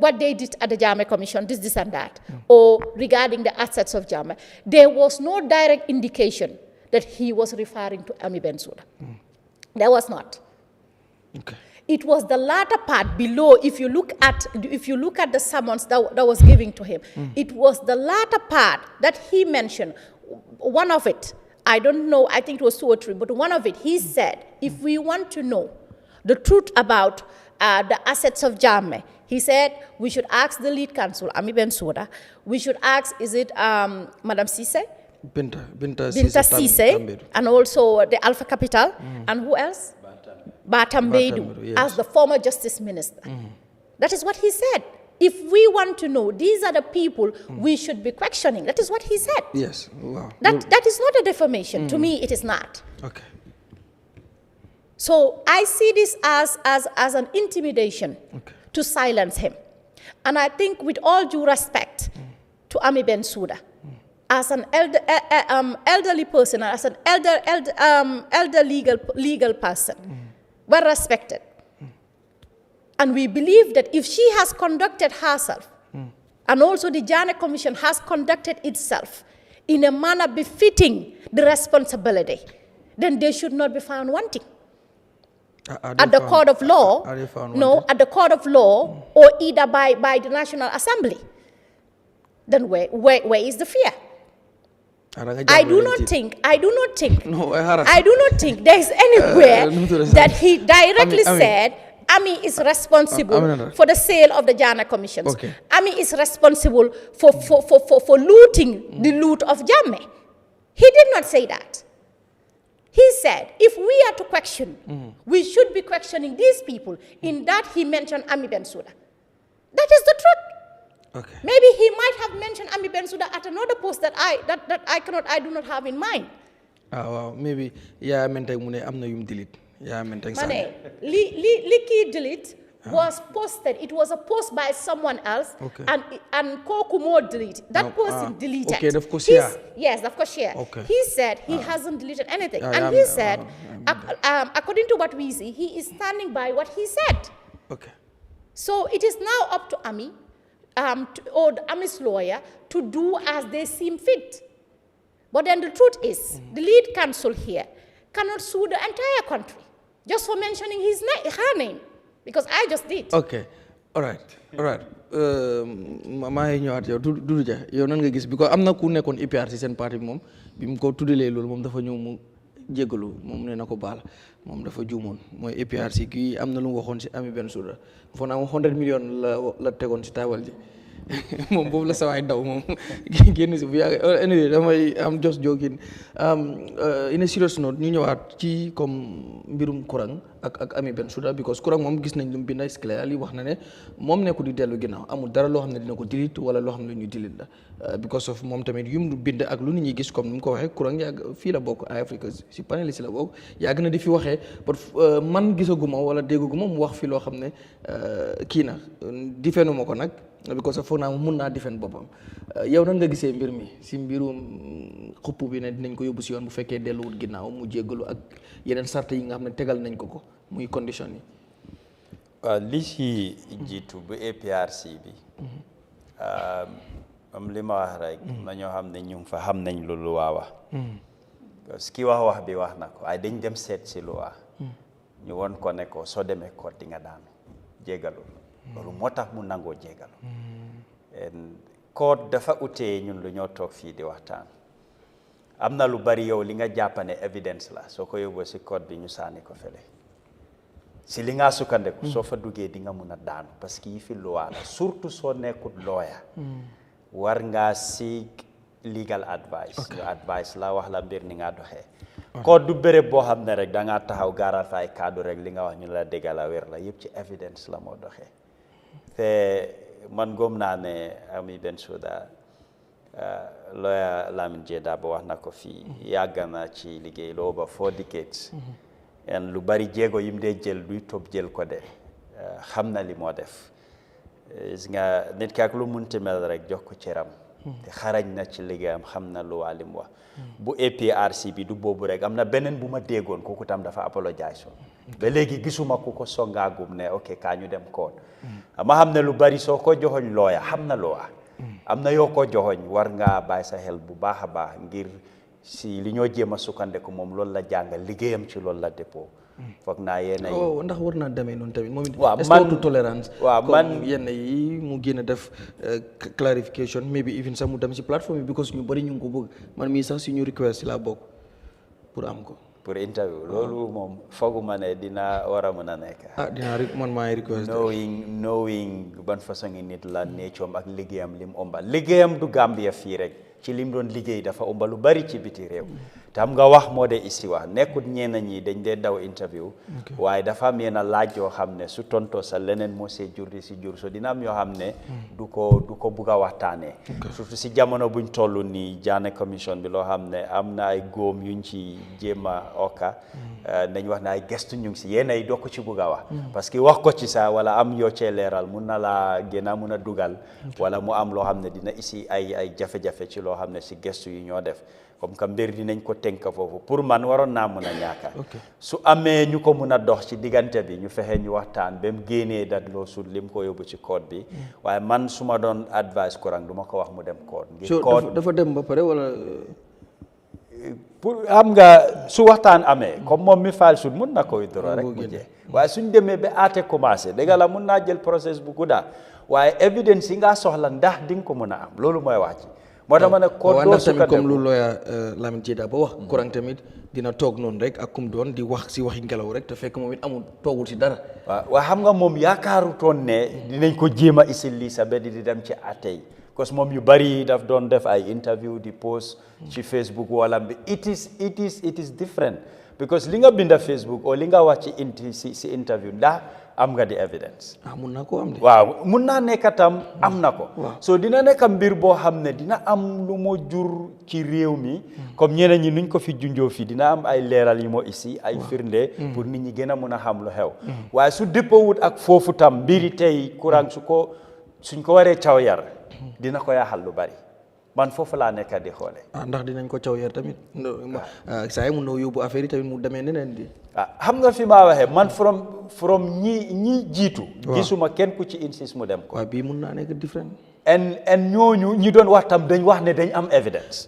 what they did at the Jammeh Commission, this and that, or regarding the assets of Jammeh, there was no direct indication that he was referring to Ami Bensouda. There was not. Okay. It was the latter part below. If you look at the summons that was given to him, it was the latter part that he mentioned. One of it, I don't know. I think it was 2 or 3, but one of it, he said, if we want to know the truth about the assets of Jammeh, he said we should ask the lead counsel, Ami Bensouda. We should ask, is it Madam Cisse? Binta Cisse, and also the Alpha Capital, and who else? Batambedu, yes. As the former justice minister. That is what he said. If we want to know, these are the people we should be questioning. That is what he said. Yes. Wow. That is not a defamation. To me, it is not. Okay. So I see this as an intimidation to silence him. And I think with all due respect to Ami Bensouda, as an elderly person, as an elder legal person, well respected, And we believe that if she has conducted herself, and also the Jammeh Commission has conducted itself in a manner befitting the responsibility, then they should not be found wanting. At the court of law, at the court of law, or either by the National Assembly. Then where is the fear? I do not think there is anywhere that he directly said Ami is responsible for the sale of the Jammeh commissions. Okay. Ami is responsible for looting the loot of Jammeh. He did not say that. He said, if we are to question, we should be questioning these people. In that, he mentioned Ami Bensouda. That is the truth. Okay. Maybe he might have mentioned Ami Bensouda at another post that I do not have in mind. Wow, maybe yeah, mentay mu ne am na yum delete. Yeah, mentay sa. Mane, Liki delete was posted. It was a post by someone else, and Koku more delete. That person deleted. Okay, of course, yeah. Yes, of course, yeah. Okay. He said he hasn't deleted anything, and he said, according to what we see, he is standing by what he said. Okay. So it is now up to Ami, or Ami's lawyer, to do as they seem fit. But then the truth is, the lead counsel here cannot sue the entire country just for mentioning her name. Because I just did. Okay, all right. maa ngi ñëwaat yow Doudou Dia yow nan nga gis because am na ku nekkoon APRC seen parti moom bi mu ko tuddalee loolu moom dafa ñëw mu jégalu moom nee na ko baal moom dafa juumoon mooy APRC kii am na lu mu waxoon si Ami Bensouda foog naa 100 millions la tegoon si taabal ji moom boobu la sawaay daw moom génn si bu yàgg anyway damay am just joking in a serious note ñu ñëwaat ci comme mbirum courant ak Ami Bensouda because courant moom gis nañ lu mu bind clair li wax na ne moom nekku di dellu ginnaaw amul dara loo xam ne dina ko delete wala loo xam ne ñu delete la because of moom tamit yum bind ak lu nit ñi gis comme ni mu ko waxee courant yàgg fii la bokk Eyeafrica si panel si la bokk yàgg na di fi waxee but man gisaguma wala déggaguma mu wax fi loo xam ne kii na difenuma ko nag because foog naa mun naa defend boppam yow nan nga gisee mbir mi si mbirum xupp bi ne dinañ ko yóbbu si yoon bu fekkee delluwut ginnaaw mu jéggalu ak yeneen sart yi nga xam ne tegal nañ ko muy condition yi. waaw li si jiitu bu APRC bi am li ma wax rek na ñoo xam ne ñu ngi fa xam nañ lu luwaa wax parce que ki wax bi wax na ko waaye dañ dem seet si luwaa ñu won ko ne ko soo demee koot di nga daanu jéggalu loolu moo tax mu nangoo jégalu code dafa utee ñun lu ñoo toog fii di waxtaan am na lu bari yow li nga jàppane evidence la soo ko yóbboo si code bi ñu sànni ko fele si li nga sukkandeku soo fa duggee di nga mun a daanu parce que yi fi loi la surtout soo nekkut lawyer war ngaa seek legal advice advice la wax la mbir ni nga doxee code du béréb boo xam ne rek da ngaa taxaw gaaral fa ay kaddu rek li nga wax ñu la dégga la wér la yëpp ci evidence la moo doxee te man gëm naa ne Ami Bensouda lawyer Lamin Darboe wax na ko fii yàgg na ci liggéey loo ba 4 decades en lu bari jéego yim dee jël duy topp jël ko de xam na li moo def gis nga nit ki ak lu munti mel rek jox ko cëram te xarañ na ci liggéeyam xam na lu waa li mu wax bu APRC bi du boobu rek am na beneen bu ma déggoon kooku tam dafa apologize ba léegi gisuma ku ko songaagum ne ok kaa ñu dem koon ma xam ne lu bari soo ko joxoñ looya xam na loo am na yoo ko joxoñ war ngaa bàyyi sa xel bu baax a baax ngir si li ñoo jéem a sukkandeku moom loolu la jàngal liggéeyam ci loolu la dépôt foog naa yéen ay ndax war naa demee noonu tamit moom it waaw man tolérance waaw man yenn yi mu génn def clarification maybe even sax mu dem si plateforme bi because ñu bari ñu ngi ko bëgg man mii sax si ñu request si laa bokk pour am ko pour interview loolu moom fooguma ne dina war a mën a nekk dinaa man maa ngi request knowing ban façon nit la necoom ak liggéeyam lim omba liggéeyam du Gambia fii rek ci lim doon liggéey dafa omba lu bari ci biti réew tam nga wax moo de isti wax nekkut ñeena ñi dañ dee daw interview waaye dafa am yenn laaj yoo xam ne su tontoo sa leneen moo see jur di si jur so dina am yoo xam ne du ko bugg a waxtaanee surtout si jamono buñ toll nii Jammeh commission bi loo xam ne am na ay góom yuñ ci jéem a oka nañ wax ne ay gestu ñu ngi si yéen ay doo ko ci bugg a wax parce que wax ko ci sa wala am yoo cee leeral mun na laa gën a mun a dugal wala mu am loo xam ne dina isi ay jafe-jafe ci loo xam ne si gestu yi ñoo def comme que mbir dinañ ko tënk foofu pour man waroon naa mun a ñàkka su amee ñu ko mun a dox ci diggante bi ñu fexe ñu waxtaan ba mu génnee dat loo sut lim ko yóbbu ci code bi waaye man su ma doon advice Kurang du ma ko wax mu dem code ngir code dafa dem ba pare wala pour xam nga su waxtaan amee comme moom mi faal sut mun na ko withdraw rek mu jeex waaye suñ demee ba aate commencé dëgg la mun naa jël process bu gudda waaye evidence yi nga soxla ndax di nga ko mun a am loolu mooy wax ci moo tax ma ne code doo tamit comme lu lawyer Lamin Jeda ba wax Kurang tamit dina toog noonu rek ak kum doon di wax si waxi ngelaw rek te fekk moom it amul toogul si dara waaw xam nga moom yaakaarutoon ne dinañ ko jéem a isil lii sa beddi di dem ci atte yi parce que moom yu bari daf doon def ay interview di post ci Facebook wala bi it is different because li nga binda Facebook o li nga wax ci si interview ndax am nga di evidence mun naa ko am de waaw mun naa nekk tam am na ko so dina nekk mbir boo xam ne dina am lu moo jur ci réew mi comme ñeneen ñi nuñ ko fi junjoo fii dina am ay leeral yi moo ici ay firnde pour nit ñi gën a mun a xam lu xew waaye su dëppawut ak foofu tam mbiri tey Kurang suñ ko waree caw yar dina ko yaaxal lu bari man foofu laa nekk di xoole ndax dinañ ko caw yar tamit saa yi mun na yóbbu affaire yi tamit mu demee neneen di xam nga fi maa waxee man from ñi jiitu gisuma kenn ku ci insiste mu dem ko waaw bii mun naa nekk different en ñooñu ñi doon wax tam dañ wax ne dañ am evidence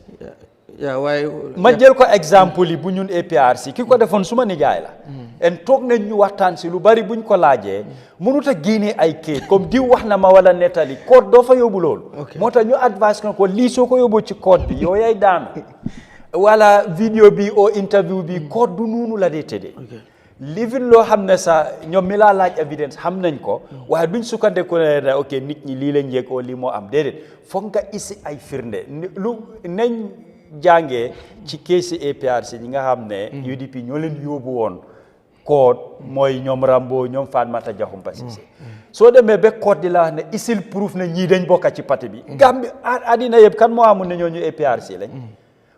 waaye ma jël ko exemple yi bu ñun APRC ki ko defoon suma nijaay la en toog nañ ñu waxtaan si lu bari buñ ko laajee mënut a génnee ay kayit comme diw wax na ma wala nettali code doo fa yóbbu loolu moo tax ñu advice ko lii soo ko yóbbu ci code bi yow yaay daanu wala vidéo bi o interview bi code du noonu la dee tëddee livin loo xam ne sax ñoom mi laa laaj evidence xam nañ ko waaye duñ sukkandiku ne ok nit ñi lii lañ yëg oo lii moo am déedéet foog nga isi ay firnde lu nañ jàngee ci keesi APRC ñi nga xam ne UDP ñoo leen yóbbu woon code mooy ñoom Rambo ñoom Fatmata Jahumpa Cissé soo demee ba code di la wax ne isil proof ne ñii dañ bokka ci parti bi Gambie àddina yëpp kan moo amul ne ñooñu APRC lañ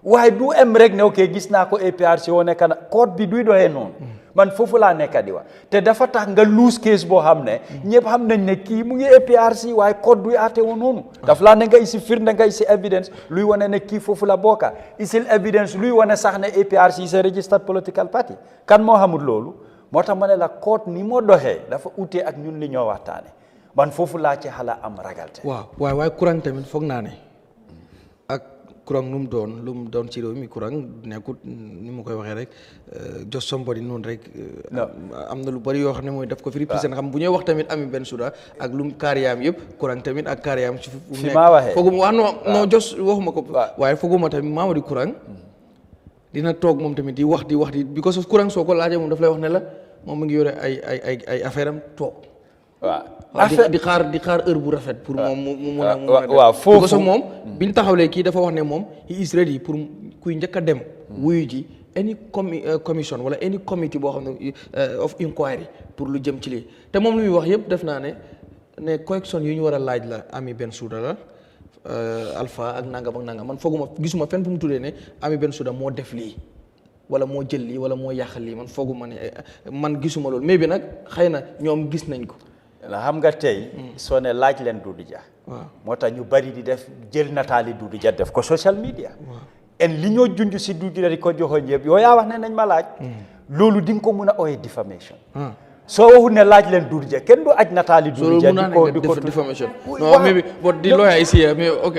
waaye du em rek ne ok gis naa ko APRC woo nekk na code bi duy doxee noonu man foofu laa nekk di wax te dafa tax nga lose case boo xam ne ñëpp xam nañ ne kii mu ngi APRC waaye code duy àtte woon noonu daf laa ne nga isi firnde nga isi evidence luy wane ne kii foofu la bokka isil evidence luy wane sax ne APRC is a registered political party kan moo xamul loolu moo tax ma ne la code ni moo doxee dafa utee ak ñun li ñoo waxtaane man foofu laa ci xala am ragalte waaye Kurang tamit foog naa ne ak Kurang lu mu doon ci réew mi Kurang nekkut ni ma koy waxee rek just somebody noonu rek am na lu bari yoo xam ne mooy daf ko fi represent xam bu ñuy wax tamit Ami Bensouda ak lu kaariyaam yëpp Kurang tamit ak kaariyaam ci fi maa waxee fooguma wax non just waxuma ko waaye fooguma tamit Mamadi Kurang dina toog moom tamit di wax di because of Kurang soo ko laajee moom daf lay wax ne la moom mu ngi yore ay affaire am toog di xaar heure bu rafet pour moom mu mun a waaw foofu because of moom biñ taxawlee kii dafa wax ne moom he is ready pour kuy njëkk a dem wuyu ji any commission wala any committee boo xam ne of inquiry pour lu jëm ci lii te moom lu muy wax yëpp def naa ne correction yu ñu war a laaj la Ami Bensouda la Alpha ak nangam man gisuma fenn fu mu tuddee ne Ami Bensouda moo def lii wala moo jël lii wala moo yàq lii man fooguma ne man gisuma loolu mais bi nag xëy na ñoom gis nañ ko la xam nga tey soo ne laaj leen Doudou Dia moo tax ñu bari di def jël nataali Doudou Dia def ko social media en li ñoo junj si Doudou Dia di ko joxoon yëpp yow yaa wax ne nañ ma laaj loolu di nga ko mun a ooyee diffamation soo waxul ne laaj leen Doudou Dia kenn du aj nataali Doudou Dia di ko diffamation non maybe but the lawyer is here mais ok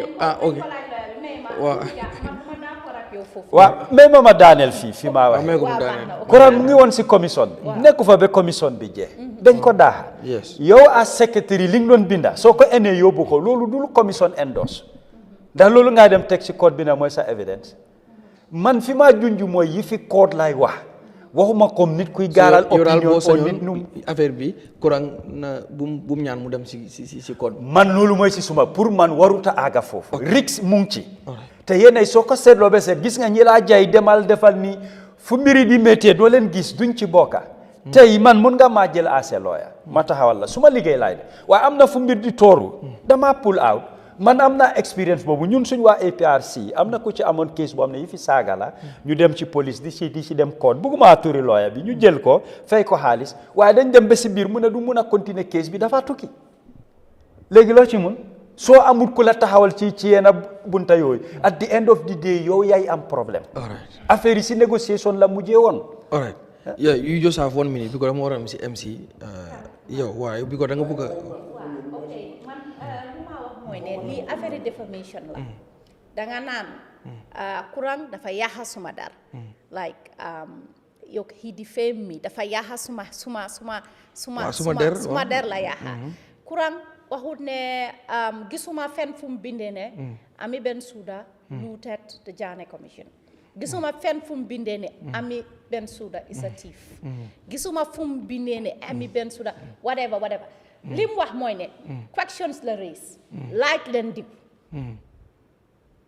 waaw mais ma daaneel fi maa waxee Kurang mu ngi woon si commission bi nekku fa ba commission bi jeex dañ ko daaxa yow as secretary li nga doon binda soo ko enee yóbbu ko loolu dul commission endorse ndax loolu ngaa dem teg si code bi ne mooy sa evidence man fi maa junj mooy yi fi code lay waxuma comme nit kuy gaaral opinion o nit nu affaire bi Kurang na bu ñaan mu dem si code man loolu mooy si suma pour man waruta aaga foofu risk mu ngi ci te yéenay soo ko seetloo ba seet gis nga ñi laa jay demal defal ni fu mbiri di métier doo leen gis duñ ci bokka tey man mun nga maa jël as a lawyer ma taxawal la su ma liggéey laay de waaye am na fu mbir di tooru dama pull out man am naa expérience boobu ñun suñ waa APRC am na ku ci amoon case boo xam ne yi fi saaga la ñu dem ci police di ci dem code bëgguma turi lawyer bi ñu jël ko fay ko xaalis waaye dañ dem ba si biir mu ne du mun a continuer case bi dafa tukki léegi loo ci mun soo amul ku la taxawal ci yenn bunta yooyu at the end of the day yow yaay am problème. affaire yi si négociation la mujjee woon. all right yeah you just have 1 minute because dama war a am si MC yow waaye because da nga bëgg a. ok man lu ma wax mooy ne lii affaire déformation la. da nga naan courant dafa yaaxa suma dar. like yow he defame me dafa yaaxa suma der la yaaxa. courant waxut ne gisuma fenn fu mu bindee ne Ami Bensouda looted the Jammeh commission. gisuma fenn fu mu bindee ne Ami Bensouda is a thief. gisuma fu mu bindee ne Ami Bensouda whatever li mu wax mooy ne questions la raise laaj leen dib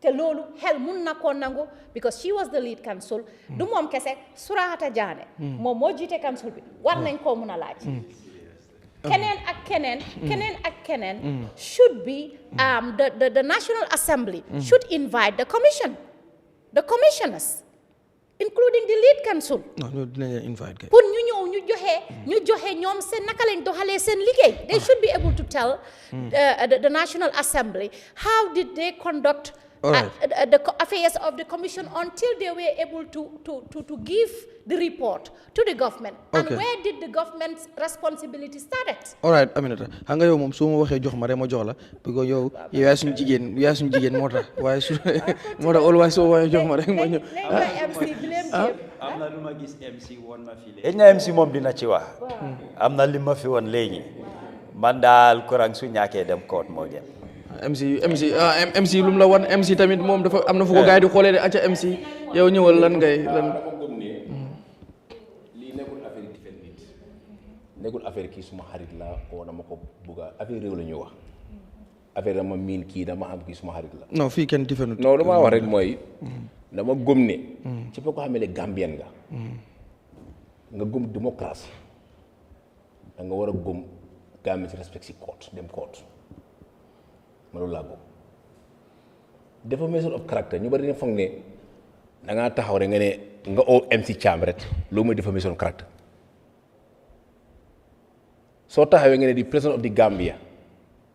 te loolu xel mun na koo nangu because she was the lead counsel du moom kese Surahata Jammeh moom moo jiite counsel bi war nañ koo mun a laaj keneen ak keneen should be the National Assembly should invite the commissioners including the lead counsel pour ñu ñëw ñu joxe ñoom seen naka lañ doxalee seen liggéey they should be able to tell the National Assembly how did they conduct the affairs of the commission until they were able to give the report to the government. And where did the government's responsibility started? All right, Aminata. Hanga yow mom suma waxe jox ma rek ma jox la because yow yaay suñu jigen motax waye su motax always so waye jox ma rek ma ñew. MC blame game. Amna luma gis MC won ma fi lé. MC mom dina ci wax. Amna lima fi won légui. Man dal courant su ñaké dem court mo gën. MC lu mu la wan MC tamit moom dafa am na fu ko gars yi di xoolee de acca MC yow ñëwal lan ngay lan. lii nekkul affaire yi defend nit nekkul affaire kii suma xarit la oo dama ko bugga affaire réew la ñuy wax affaire dama miin kii dama am kii suma xarit la. non fii kenn defendut. non lu ma wax rek mooy dama gëm ne. ci fa ko xamee ne Gambien nga gëm démocratie da nga war a gëm Gambien ci respect si court dem court. ma loolu laa boobu defamation of character ñu bari ne foog ne da ngaa taxaw rek nga ne nga oo MC Thiam rek loolu mooy defamation of character soo taxawee nga ne di president of the Gambia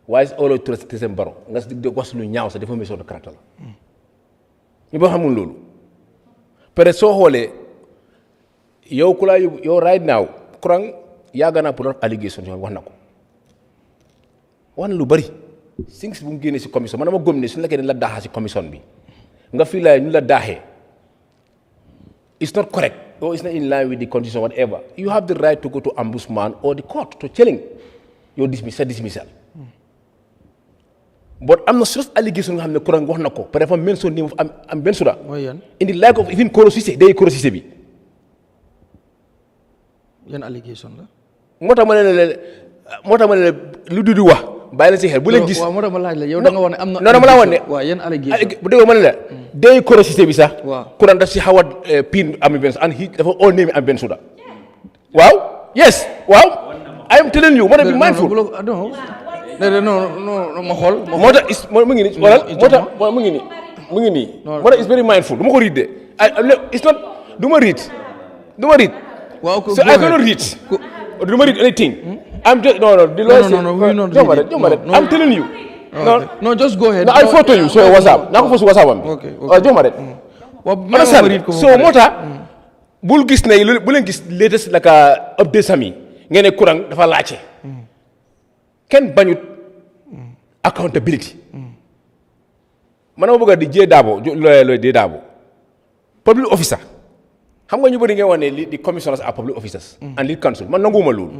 waaye si olo Touré Barrow nga si di wax lu ñaaw sa defamation of character la ñu ba xamul loolu peut-être soo xoolee yow ku laa yóbbu yow right now courant yàgg naa pour allégation wax na ko wax na lu bari since bu mu génnee si commission man dama gëm ne suñu la la daaxaa si commission bi nga fii la ñu la daaxee it's not correct or it's not in line with the constitution whatever you have the right to go to ombudsman or the court to challenge your dismissal but am na serious allegation nga xam ne courant wax na ko par exemple mention ni am Bensouda in the like of even Koro Cissé day Koro Cissé bi yan allegation la moo tax ma ne lu du wax bàyyi la si xel bu leen gis waaw moo tax ma laaj la yow da nga wax ne am na. non dama laa wax ne waaw yan allegation bu déggoo ma ne la day Koro Cissé bi sax. waaw Courant daf si xaw a pin Ami Bensouda and he dafa all name Ami Bensouda waaw yes waaw I am telling you moo tax be mindful. non ma xool. moo tax mu ngi nii wala moo tax mu ngi nii moo tax is very mindful du ma ko read de it's not du ma read waaw so I cannot read du ma read anything. I'm just no. The lawyer said, no. I'm telling you. No, just go ahead. No, I photo you. So WhatsApp. Now go for WhatsApp. Okay. Understand? So mota bul gis ne bulen gis latest like update sami ngene courant dafa laacé. Ken bañut accountability. Man ma bëgg di jé Darboe loy di Darboe. Public officer. Xam nga ñu bari ngay wone the commissioners are public officers and lead counsel. Man nanguma lool.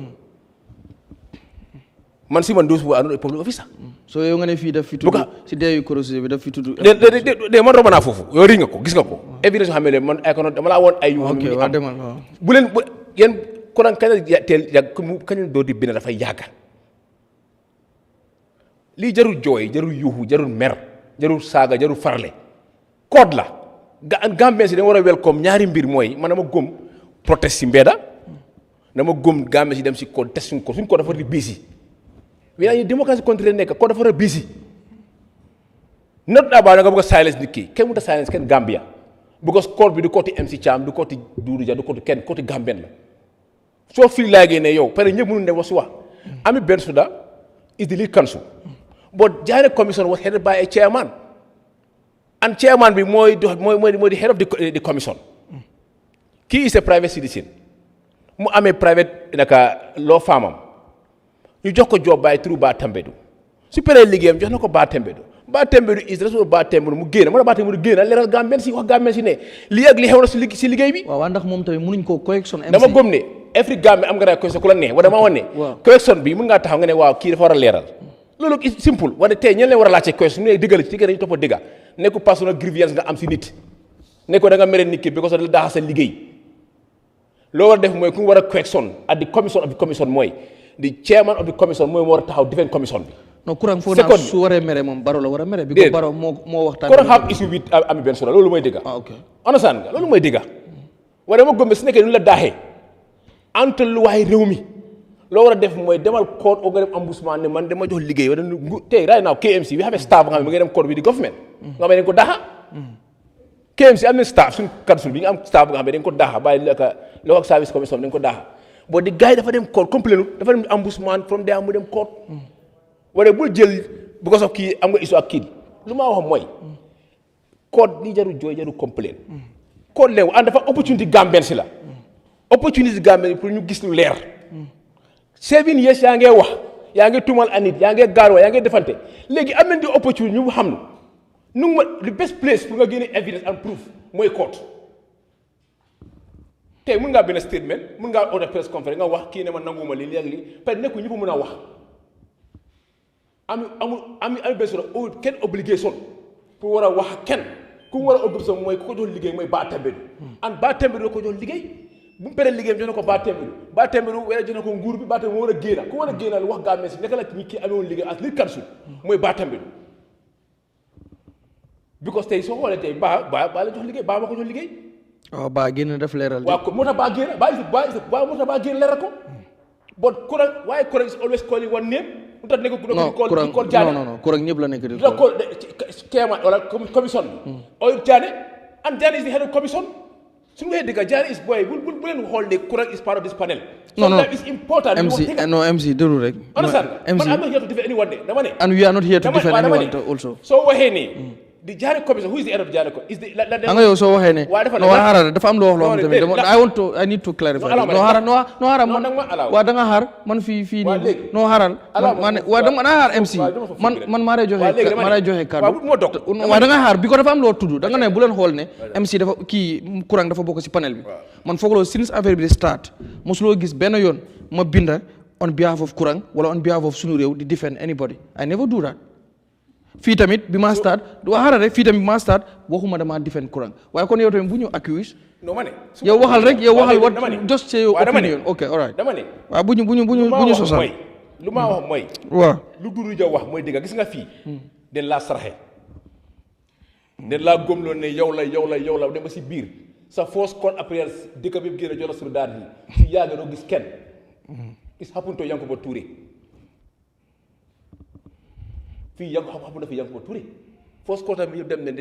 Man si man those who are not a public officer. So yow nga ne fii daf fi tudd si deeyu Koro Cissé bi daf fi tudd. de man romb naa foofu yow rii nga ko gis nga ko. évidence yoo xam ne man ay kono dama laa woon ay. ok waaw demal waaw. bu leen yéen Courant kañ la teel kañ la doo di bind dafay yàgga lii jarul jooy jarul yuuxu jarul mer jarul saaga jarul farle code la Gambien si da nga war a welcome ñaari mbir mooy man dama gëm protest si mbedda dama gëm Gambien si dem si code test suñ ko dafa di biisi mais démocratie contre nekk ko dafa war a busy not about nga bëgg a silence nit ki kenn mënut a silence kenn Gambia because court bi du côté MC Thiam du côté Doudou Dia du côté kenn côté Gambien la soo fii laagee ne yow pare ñëpp mënuñ dem wax si wax Ami Bensouda is the lead counsel But Janneh Commission was headed by a chairman. And chairman be more the head of the commission. He is a private citizen. I'm a private law firm. You just got job by through Batambedu. Super Ligam, just not Batambedu. Batambedu is the Batambedu Mugain. What about him again? A little Gambian, see what Gambian in it. Liagli House Siligabi? Wanda Mumta Muninko correction. Every Gambian, I'm going to question what am I on? Question be Munga Tangane, wow, kill for a letter. Look, it's simple. What the 10 years never like a question, digger, ticket into a digger. Neko personal grievance nga am si nit neko da nga mere nit ki because of da sa liggéey lo war def moy ku wara question at the commission of the commission moy the chairman of the commission moy wara taxaw defend commission bi no kurang fo na su waré mere mom baro la wara mere because baro mo waxtan ko have issue with ami ben solo lolu moy diga okay understand nga lolu moy diga wara mo gombe su nekké ñu la daxé ante lu way rewmi lo wara def moy demal court o nga dem ombudsman ne man dama jox liggéey wala tay right now KMC we have a staff nga dem court with the government nga may ko daxa KMC am na staff suñ council bi nga am staff nga xam ne dañ ko daxa bàyyi local service commission dañ ko daxa but the guy dafa dem court complain dafa dem ombudsman from there mu dem court wala bul jël because of kii am nga issue ak kii lu ma wax mooy court ni jaru jooy jaru complain court leew and dafa opportunity Gambien si la opportunity Gambien pour ñu gis lu leer 7 years yaa ngee wax yaa ngi tumal anit yaa ngee gaarwa yaa ngee defante léegi am nañ di opportunity ñu xam nu the best place pour nga génne evidence and proof mooy court tey mën ngaa benn statement mën ngaa order press conference nga wax kii ne ma nanguma lii lii ak lii parce que nekku ñëpp mën a wax ami benn solo kenn obligation pour war a wax kenn ku war a obligation mooy ku ko jox liggéey mooy Batambedu and Batambedu la ko jox liggéey bu mu paree liggéeyam jox na ko Batambedu wala jox na ko nguur bi Batambedu moo war a génn ku war a génnal wax gaa mesi naka la ñi kii amee woon liggéey as li kansul mooy Batambedu because tey soo xoolee tey baa la jox liggéey baa ma ko jox liggéey. waaw baa génn def leeral. waaw moo tax baa génn moo tax baa génn leeral ko. but Kurang why Kurang is always calling one name. mu tax ne ko call Jaane non Kurang ñëpp la nekk di call. Chairman wala commission bi. or Jaane and Jaane is the head of commission. suñu waxee dëgg Jaane is boy bu leen xool ne Kurang is part of this panel. no it's important. MC déglu rek. understand man I'm not here to defend anyone de dama ne. and we are not here to defend anyone also. soo waxee ne. The Jaane commission, who is the head of Jaane commission? Is the nga yow soo waxee ne no xaaral dafa am loo wax loo xam tamit I need to clarify no xaaral man waa da nga xaar man fii nii no xaaral waa da nga xaar MC man maa lay joxe kàddu waa da nga xaar bi ko dafa am loo tudd da nga ne bu leen xool ne MC dafa kii Kurang dafa bokk ci panel bi man foog loo since affaire bi di start mosuloo gis benn yoon ma binda on behalf of Kurang wala on behalf of Sunu Reew di defend anybody I never do that fii tamit bi ma start waxaara rek fii tamit bi ma start waxuma dama defend Kurang waaye kon yow tamit bu ñu accuse non ma ne yow waxal rek yow waxal what just say your opinion ok all right dama ne waaw bu ñu sosal lu ma wax mooy waaw lu Dudu Ja wax mooy dëgg gis nga fii den laa saraxe den laa góomloon ne yow la dem ba si biir sa force code après dëkk bi génn jola sur daal bi si yàgg doo gis kenn is happen to Yankuba Touré fii xamu na fi Yankuba Touré force code bi yëpp dem ne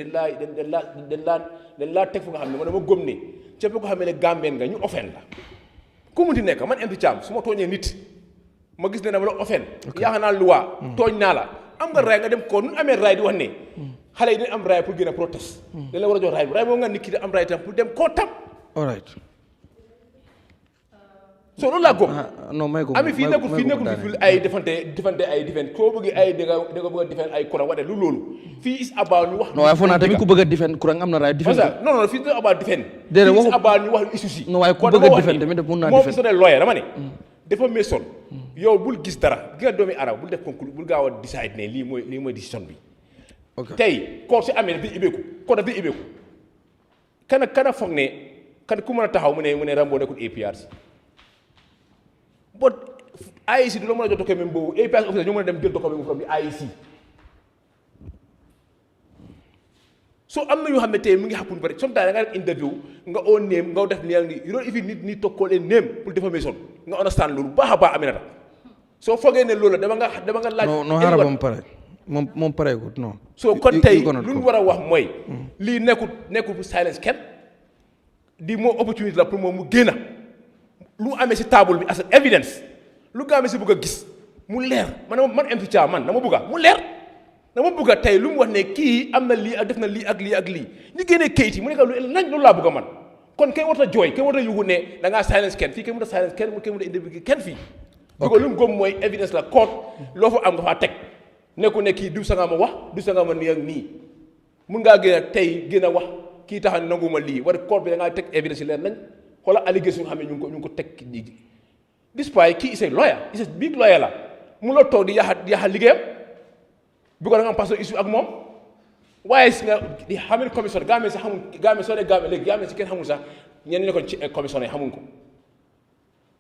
den laa teg fu nga xam ne man dama gëm ne képp ko xam ne Gambien nga ñu offend la ku mu ti nekk man MP Thiam su ma tooñee nit ma gis ne dama la offend yaakaar naa loi tooñ naa la am nga raay nga dem ko nu amee raay di wax ne xale yi dañ am raay pour gën a protest dañ la war a jox raay boobu nga nit ki da am raay tam pour dem koo tam all right so loolu laa gëm non may ko ami fii nekkul fi ay defante ay defend koo bëgg ay da nga bëgg a defend ay Kurang wate lu loolu fii is about ñu wax non waaye foog naa tamit ku bëgg a defend Kurang am na raay defend non fii is about defend déedéet fii is about ñu wax lu issue si non waaye ku bëgg a defend tamit mun naa defend moom soo lawyer dama ne dafa mason yow bul gis dara gi nga doomi arab bul def conclusion bul gaaw a decide ne lii mooy décision bi tey koor si amee dafay ibeeku kana foog ne kan ku mën a taxaw mu ne Rambo nekkul APRC but IEC du la mën a jot document boobu APRC officer ñoo mën a dem jël document from the IEC so am na yoo xam ne tey mu ngi happen bari sometimes da nga def interview nga own name nga def ni you don't even need to call a name pour defamation nga understand loolu baax a baax Aminata soo foogee ne loolu dama nga laaj non xaaral ba mu pare moom pareegut non so kon tey lu ñu war a wax mooy lii nekkul pour silence kenn di moo opportunité la pour moom mu génna lu amee si table bi as evidence lu nga amee si bëgg a gis mu leer man MP Thiam man dama bëgg mu leer dama bëgg a tey lu mu wax ne kii am na lii ak def na lii ak lii ak lii ñu génnee kayit yi mu nekk lu nañ loolu laa bëgg a man kon kenn warut a jooy kenn warut a yugu ne da ngaa silence kenn fii kenn mënut a silence kenn mënut a indi kenn fii. ok ko lu mu gëm mooy évidence la court loo fa am nga faa teg nekku ne kii du sa nga ma wax du sa nga ma nii ak nii mun ngaa gën a tey gën a wax kii tax na nanguma lii war court bi da ngaa teg évidence yi leer nañ xoolal allégation nga xam ne ñu ngi ko teg nii despite kii is a lawyer is a big lawyer la mu la toog di yaxal liggéeyam bu ko da nga am personne issue ak moom waaye si nga di xamul commission Gambie sax xamul Gambie soo dee Gambie léegi Gambie si kenn xamul sax ñenn ñu nekkoon ci commission yi xamuñ ko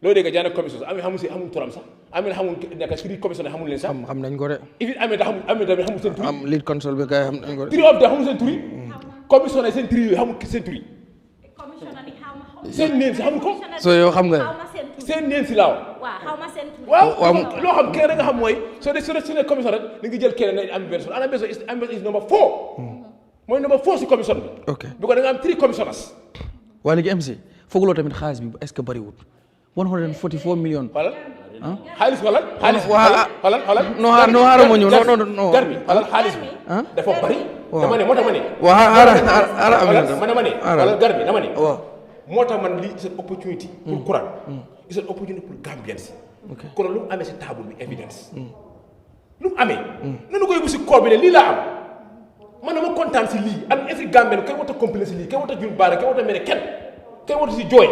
loolu dégg nga jaane commission sax xamul si xamul turam sax amee xamul nekk si commission yi xamul leen sax xam nañ ko de if it amee tamit xamul seen turi am lead counsel bi kay xam nañ ko de three of them xamul seen turi commission yi seen turi yooyu xamul seen turi seen neen si xamul ko so yow xam nga seen neen si laaw waaw loo xam kenn rek nga xam mooy soo dee commission rek ni ngi jël kenn ne am benn ana benn is number 4 mooy number 4 si commission bi ok bi ko da nga am 3 commissioners waa léegi MC fooguloo tamit xaalis bi est-ce que bariwul 144 millions xaalis wala xaalis non xaaral ma ñëw non gar bi wala xaalis bi dafa bari dama ne moo tax ma ne wala gar bi dama ne moo tax man lii c'est opportunity pour Quran c'est opportunity pour Gambians kon lu mu amee si table bi évidence lu mu amee nanu koy bu si koor bi ne lii laa am man dama kontaan si lii ak every Gambian kenn warut a complain si lii kenn warut a jun baara kenn warut a mere kenn warut si jooy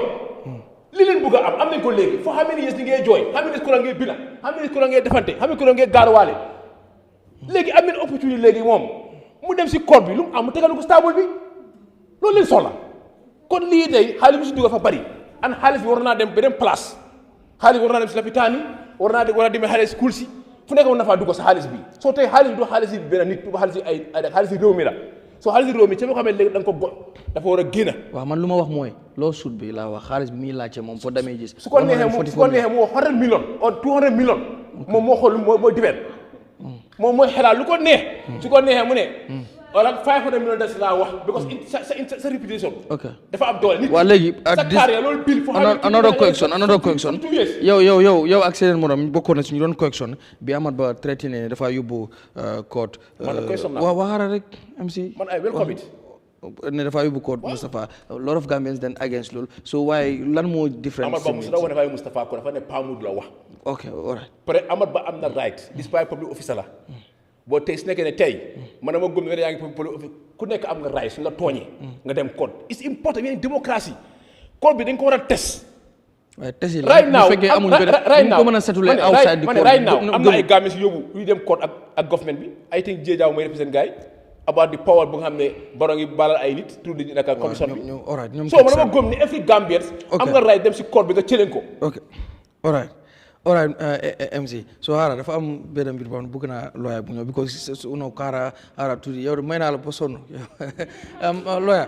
li leen bëgg a am nañ ko léegi foo xam ne yées ni ngay jooy xam ne kuréel ngay bina xam ne kuréel ngay defante xam ne kuréel ngay gaaruwaale léegi am nañ opportunité léegi moom mu dem si code bi lu mu am mu tegal ko stable bi loolu leen soxla kon lii tey xaalis bi si dugg fa bari an xaalis bi war naa dem beneen place xaalis bi war naa dem si lopitaan yi war a demee xaalis school si fu nekk war na faa dugg sa xaalis bi soo tey xaalis bi du xaalis yi benn nit du xaalis yi ay xaalis yi réew mi la soo xaalis réew mi ci boo xam ne léegi da nga ko dafa war a génn. waaw man lu ma wax mooy loo sut bi laa wax xaalis bi muy laajte moom foo demee gis. su ko neexee mu wax 100 millions or 200 millions. moom moo xool mooy dibeet. moom mooy xelaat lu ko neex. su ko neexee mu ne. wala 500 millions des laa wax. because sa reputation. ok dafa am doole. waa léegi sa carrière loolu bil. another correction yow ak seen morom bokkoon na si ñu doon correction bi Amat Bah traité ne dafa yóbbu court. man correction naa waaw waxaara rek MC. man ay welcome it. ne dafa yóbbu court Moustapha a lot of Gambians then against loolu so waaye lan moo difference. Amat Bah Moussa dafa ne Moustapha ko dafa ne Pamud la wax. ok alright. peut être Amat Bah am na right despite public officer la. boo tey su nekkee ne tey man dama gëm ne yaa ngi ku nekk am nga right su la tooñee. nga dem code it's important yéen démocratie code bi dañ ko war a test. waaye test yi right now bu fekkee amuñ benn ko mën a setulee outside the code right now am na ay Gambians yu yóbbu yu dem code ak government bi I think Jéejaaw mooy represent gars yi about the power bu nga xam ne baro ngi balal ay nit tur di naka commission bi so man dama gëm ne every Gambians am nga right dem si code bi nga cëleen ko. ok alright MC so hara dafa am benn mbir boo xam ne bëgg naa lawyer bu ñëw because uno kaara tuuti yow may naa la ba sonn lawyer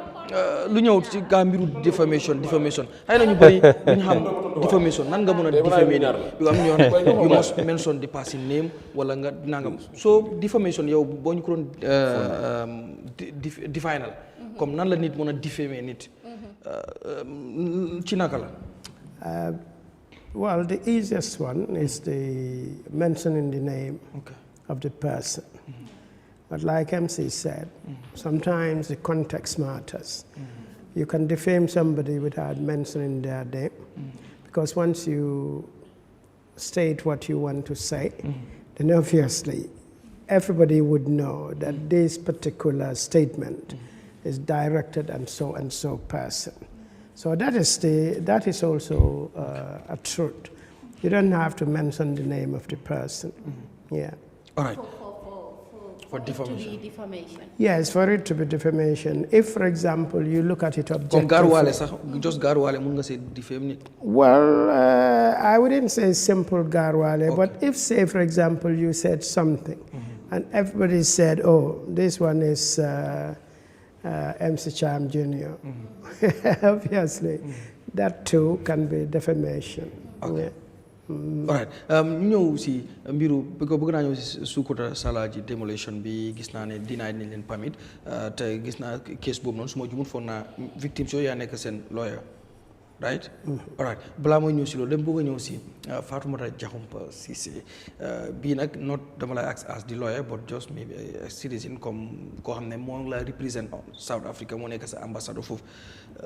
lu ñëw ci gaa mbiru diffamation xëy na ñu bëri duñu xam diffamation nan nga mën a diffamer ni yu am ñoo ne you must mention the person name wala nga nangam so diffamation yow boo ñu ko doon definal comme nan la nit mën a diffamer nit ci naka la. Well, the easiest one is the mentioning the name of the person. But like MC said, sometimes the context matters. You can defame somebody without mentioning their name, because once you state what you want to say, then obviously everybody would know that this particular statement is directed and so person. So that is also a truth. You don't have to mention the name of the person. Yeah. All right. For defamation. To be defamation. Yes, for it to be defamation. If, for example, you look at it objectively. Just garwale, munga say defame. Well, I wouldn't say simple garwale, but if, say, for example, you said something, and everybody said, "Oh, this one is." MC Cham Jr. Obviously, that too can be defamation. Okay. Yeah. All right. ñu ñëw si mbiru bëgg naa ñëw si Sukuta Salaji demolition bi gis naa ne denied nañ leen permit te gis naa case boobu noonu su ma jumul foog naa victimes yooyu yaa nekk seen lawyer. right? All right. Balaa mooy ñëw si loolu dem bëgg a ñëw si Fatoumata Jahumpa Ceesay bii nag not dama lay as the lawyer but just maybe a citizen comme koo xam ne moo la represent South Africa moo nekk sa ambassadeur foofu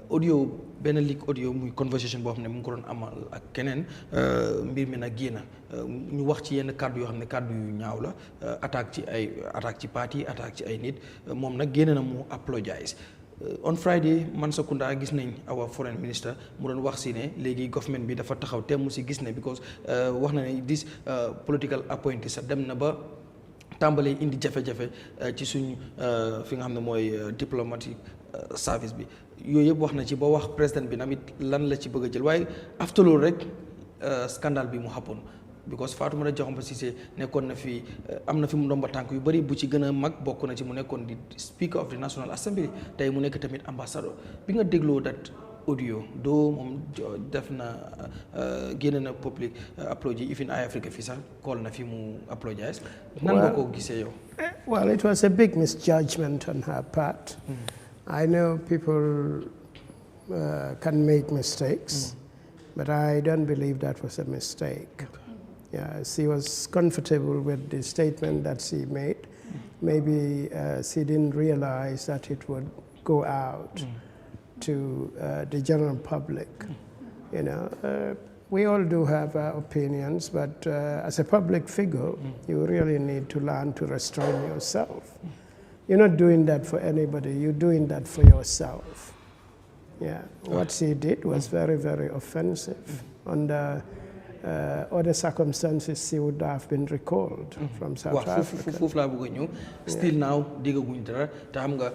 audio benn leak audio muy conversation boo xam ne mu ngi ko doon amal ak keneen mbir mi nag génn ñu wax ci yenn kàddu yoo xam ne kàddu yu ñaaw la attaque ci parti attaque ci ay nit moom nag génn na mu apologize on Friday Mansakunda gis nañ our foreign minister mu doon wax si ne léegi government bi dafa taxaw te mu si gis ne because wax na ne this political appointees sax dem na ba tàmbalee indi jafe-jafe ci suñ fi nga xam ne mooy diplomatic service bi yooyu yëpp wax na ci ba wax président bi namit lan la ci bëgg a jël waaye after loolu rek scandale bi mu happen because Fatoumata Jahumpa Ceesay nekkoon na fi am na fi mu ndomba tànk yu bëri bu ci gën a mag bokk na ci mu nekkoon di speaker of the National Assembly tey mu nekk tamit ambassador bi nga dégloo that audio doo moom def na génn na public apology even Eyeafrica fii sax call na fi mu apologize nan nga ko gisee yow? Well, it was a big misjudgment on her part. I know people can make mistakes, but I don't believe that was a mistake. Yeah, she was comfortable with the statement that she made. Maybe she didn't realize that it would go out to the general public. You know, we all do have our opinions, but as a public figure, you really need to learn to restrain yourself. You're not doing that for anybody, you're doing that for yourself. Yeah, what she did was very, very offensive. Under other circumstances, she would have been recalled from South Africa. Foofu laa bëgg a ñëw still now déggaguñ dara te xam nga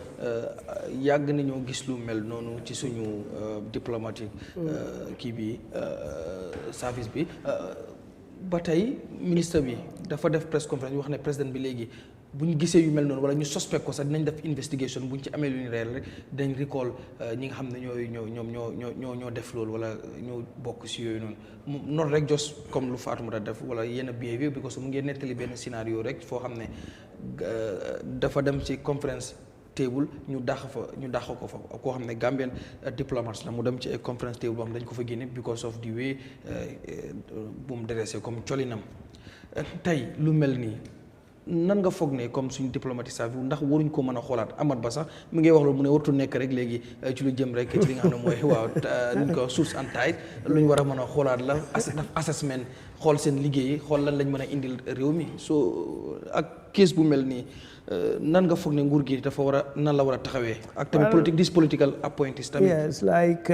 yàgg nañoo gis lu mel noonu ci suñu diplomatique kii bi service bi ba tey ministre bi dafa def press conference wax ne président bi léegi bu ñu gisee yu mel noonu wala ñu suspect ko sax dinañ def investigation bu ñu ci amee lu ñu reer rek dañ recall ñi nga xam ne ñoo def loolu wala ñoo bokk si yooyu noonu noonu rek jos comme lu Fatoumata def wala yenn behavior because que mu ngi nettali benn scénario rek foo xam ne dafa dem ci conference table ñu dàq ko fa koo xam ne Gambian diplomate la mu dem ci ay conference table boo xam dañ ko fa génne because of the way bu mu dressé comme colinam tey lu mel nii nan nga foog ne comme suñu diplomatique service ndax waruñ ko mën a xoolaat Amat Ba sax mi ngi wax loolu mu ne wartu nekk rek léegi ci lu jëm rek ci li nga xam ne mooy waaw nuñ ko source and tide lu ñu war a mën a xoolaat la assessment xool seen liggéey xool lan lañ mën a indil réew mi so ak case bu mel nii nan nga foog ne nguur gi dafa war a nan la war a taxawee ak tamit this political appointees tamit. Yes, like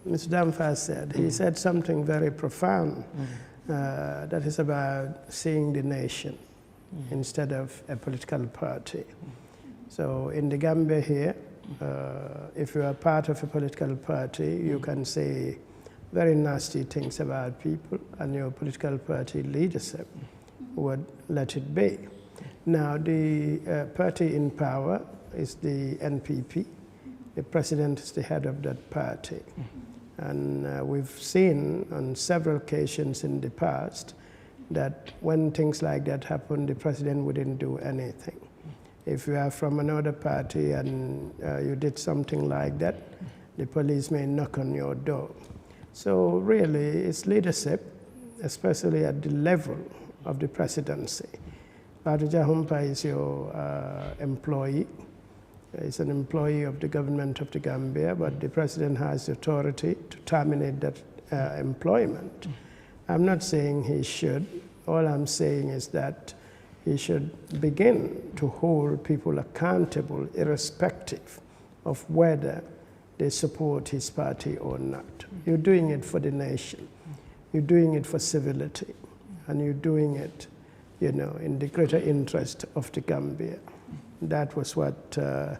Mr. Damfa said, he said something very profound that is about seeing the nation instead of a political party. So in the Gambia here, if you are part of a political party, you can say very nasty things about people, and your political party leadership would let it be. Now the party in power is the NPP. The president is the head of that party. And we've seen on several occasions in the past that when things like that happen, the president wouldn't do anything. If you are from another party and you did something like that, the police may knock on your door. So really, it's leadership, especially at the level of the presidency. Fatoumata Jahumpa is your employee. He's an employee of the government of the Gambia, but the president has the authority to terminate that employment. I'm not saying he should. All I'm saying is that he should begin to hold people accountable irrespective of whether they support his party or not. You're doing it for the nation. You're doing it for civility. And you're doing it, you know, in the greater interest of the Gambia. That was what Mr.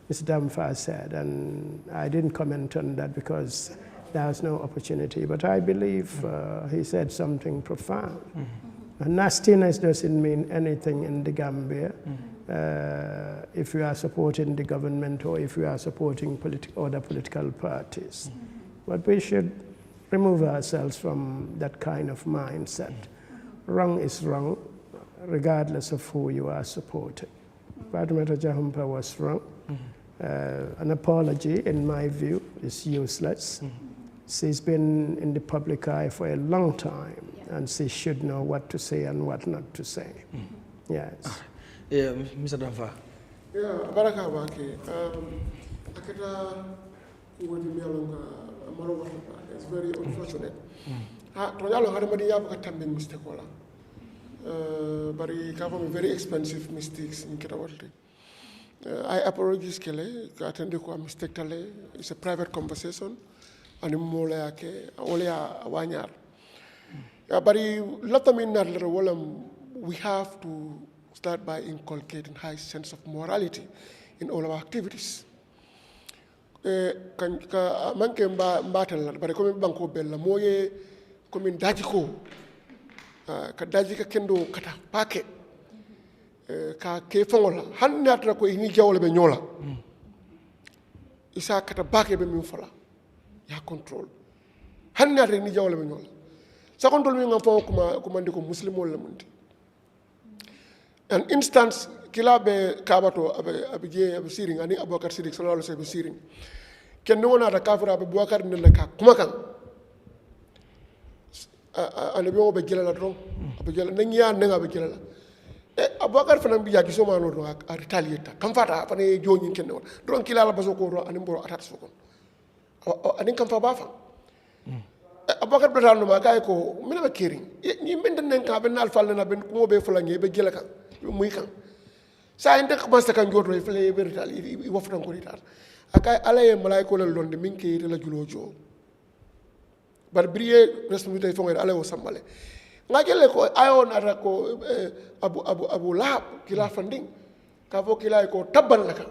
Damfa said. And I didn't comment on that because there was no opportunity, but I believe he said something profound. Nastiness doesn't mean anything in the Gambia if you are supporting the government or if you are supporting other political parties. But we should remove ourselves from that kind of mindset. Wrong is wrong, regardless of who you are supporting. Fatoumata Jahumpa was wrong. An apology, in my view, is useless. She's been in the public eye for a long time, and she should know what to say and what not to say. Yes. Yeah, Mr. Danfa. Yeah, baraka bake. Akita wodi mialonga amaro wata. It's very unfortunate. To yalo hada madi yabu katambe mistake wala. Bari kafa very expensive mistakes in kita walde. I apologize kele ka attend ko mistake tale. It's a private conversation. Ani mola yake ole ya wanyar. Ya bari lata min nar wala we have to start by inculcating high sense of morality in all our activities. Ka manke mbatal la bare ko banko bella moye ko min daji ko ka daji ka kendo kata pake ka ke fongola han natra ko ini jawle be nyola isa kata bake be min fala ya control han natra ni jawle be nyola sa control mi ngam fo kuma ndiko muslimol la mundi an instance kila be kabato abe je abe siring ani abubakar sidik sallallahu alaihi wasallam siring ken wona da kafira be abubakar ne ka kuma kan anabi o be jelala don abe jelala ne nya ne abe jelala abubakar fana bi yaki so mano do a retaliate kam fata fane joni ken wona don kila la baso ko do ani mboro atat so kon ani kam fa ba fa abubakar be tan ma kay ko mina be kering ni menden nen ka be nal fal na ben ko be fulange be jela kan muy kan sa inde commencé kan joto e fele verital i woftan ko ritar akay alaye malaiko la londe min ke la julojo bar briye responsabilité fo ngere alaye o sambale ngajele ko ayo na ko abu lahab kila funding ka fo kila ko tabban laka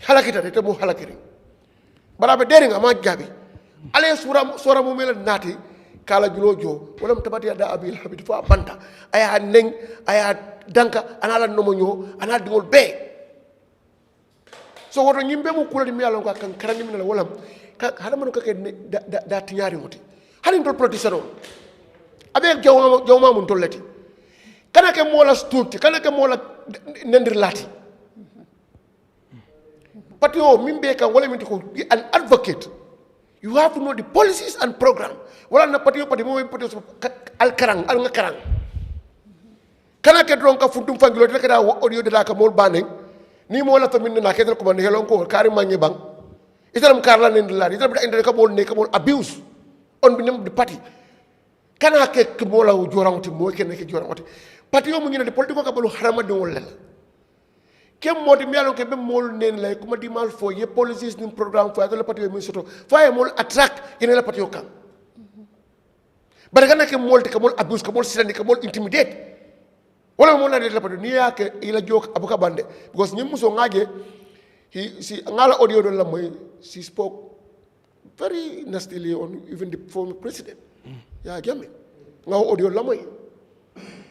halakita te mo halakiri barabe deringa ma jabi alaye sura mo mel nati kala julojo wala tabati da abil habib fa banta aya neng aya danka anala nomo nyo anala dingol be so woto nyimbe mu kulati mi yalon ka kan karani min la wala ka hada man ka ke da tinyari moti halin tol politicien abe jawma mun tollati kana ke mola stunti kana ke mola nendir lati patio mimbe ka wala min ko an advocate. You have to know the policies and program. Wala na pati mo al karang al nga karang. Kana ke dron ka funtum fangilo de ka audio de la ka mol baneng ni mo la tamin na ke ko man helon ko kari manye bang. Italam karla nen la italam da ka mol ne ka mol abuse on bi nem di party. Kana ke mo la jorawti mo ke ne ke jorawti. Pati yo mu ngi ne politiko ka balu harama de wol kem modi mialon ke be mol nen lay kuma di mal fo ye policies nim programme fo la patio mi soto faye mol attract ene la patio kan baraka ke mol te ka mol abuse ka mol silani ka mol intimidate wala mol na de la patio ni ya ke ila jok abuka bande because nyim muso ngaje si ngala audio do la moy she spoke very nastily on even the former president Yahya Jammeh ngaw audio la moy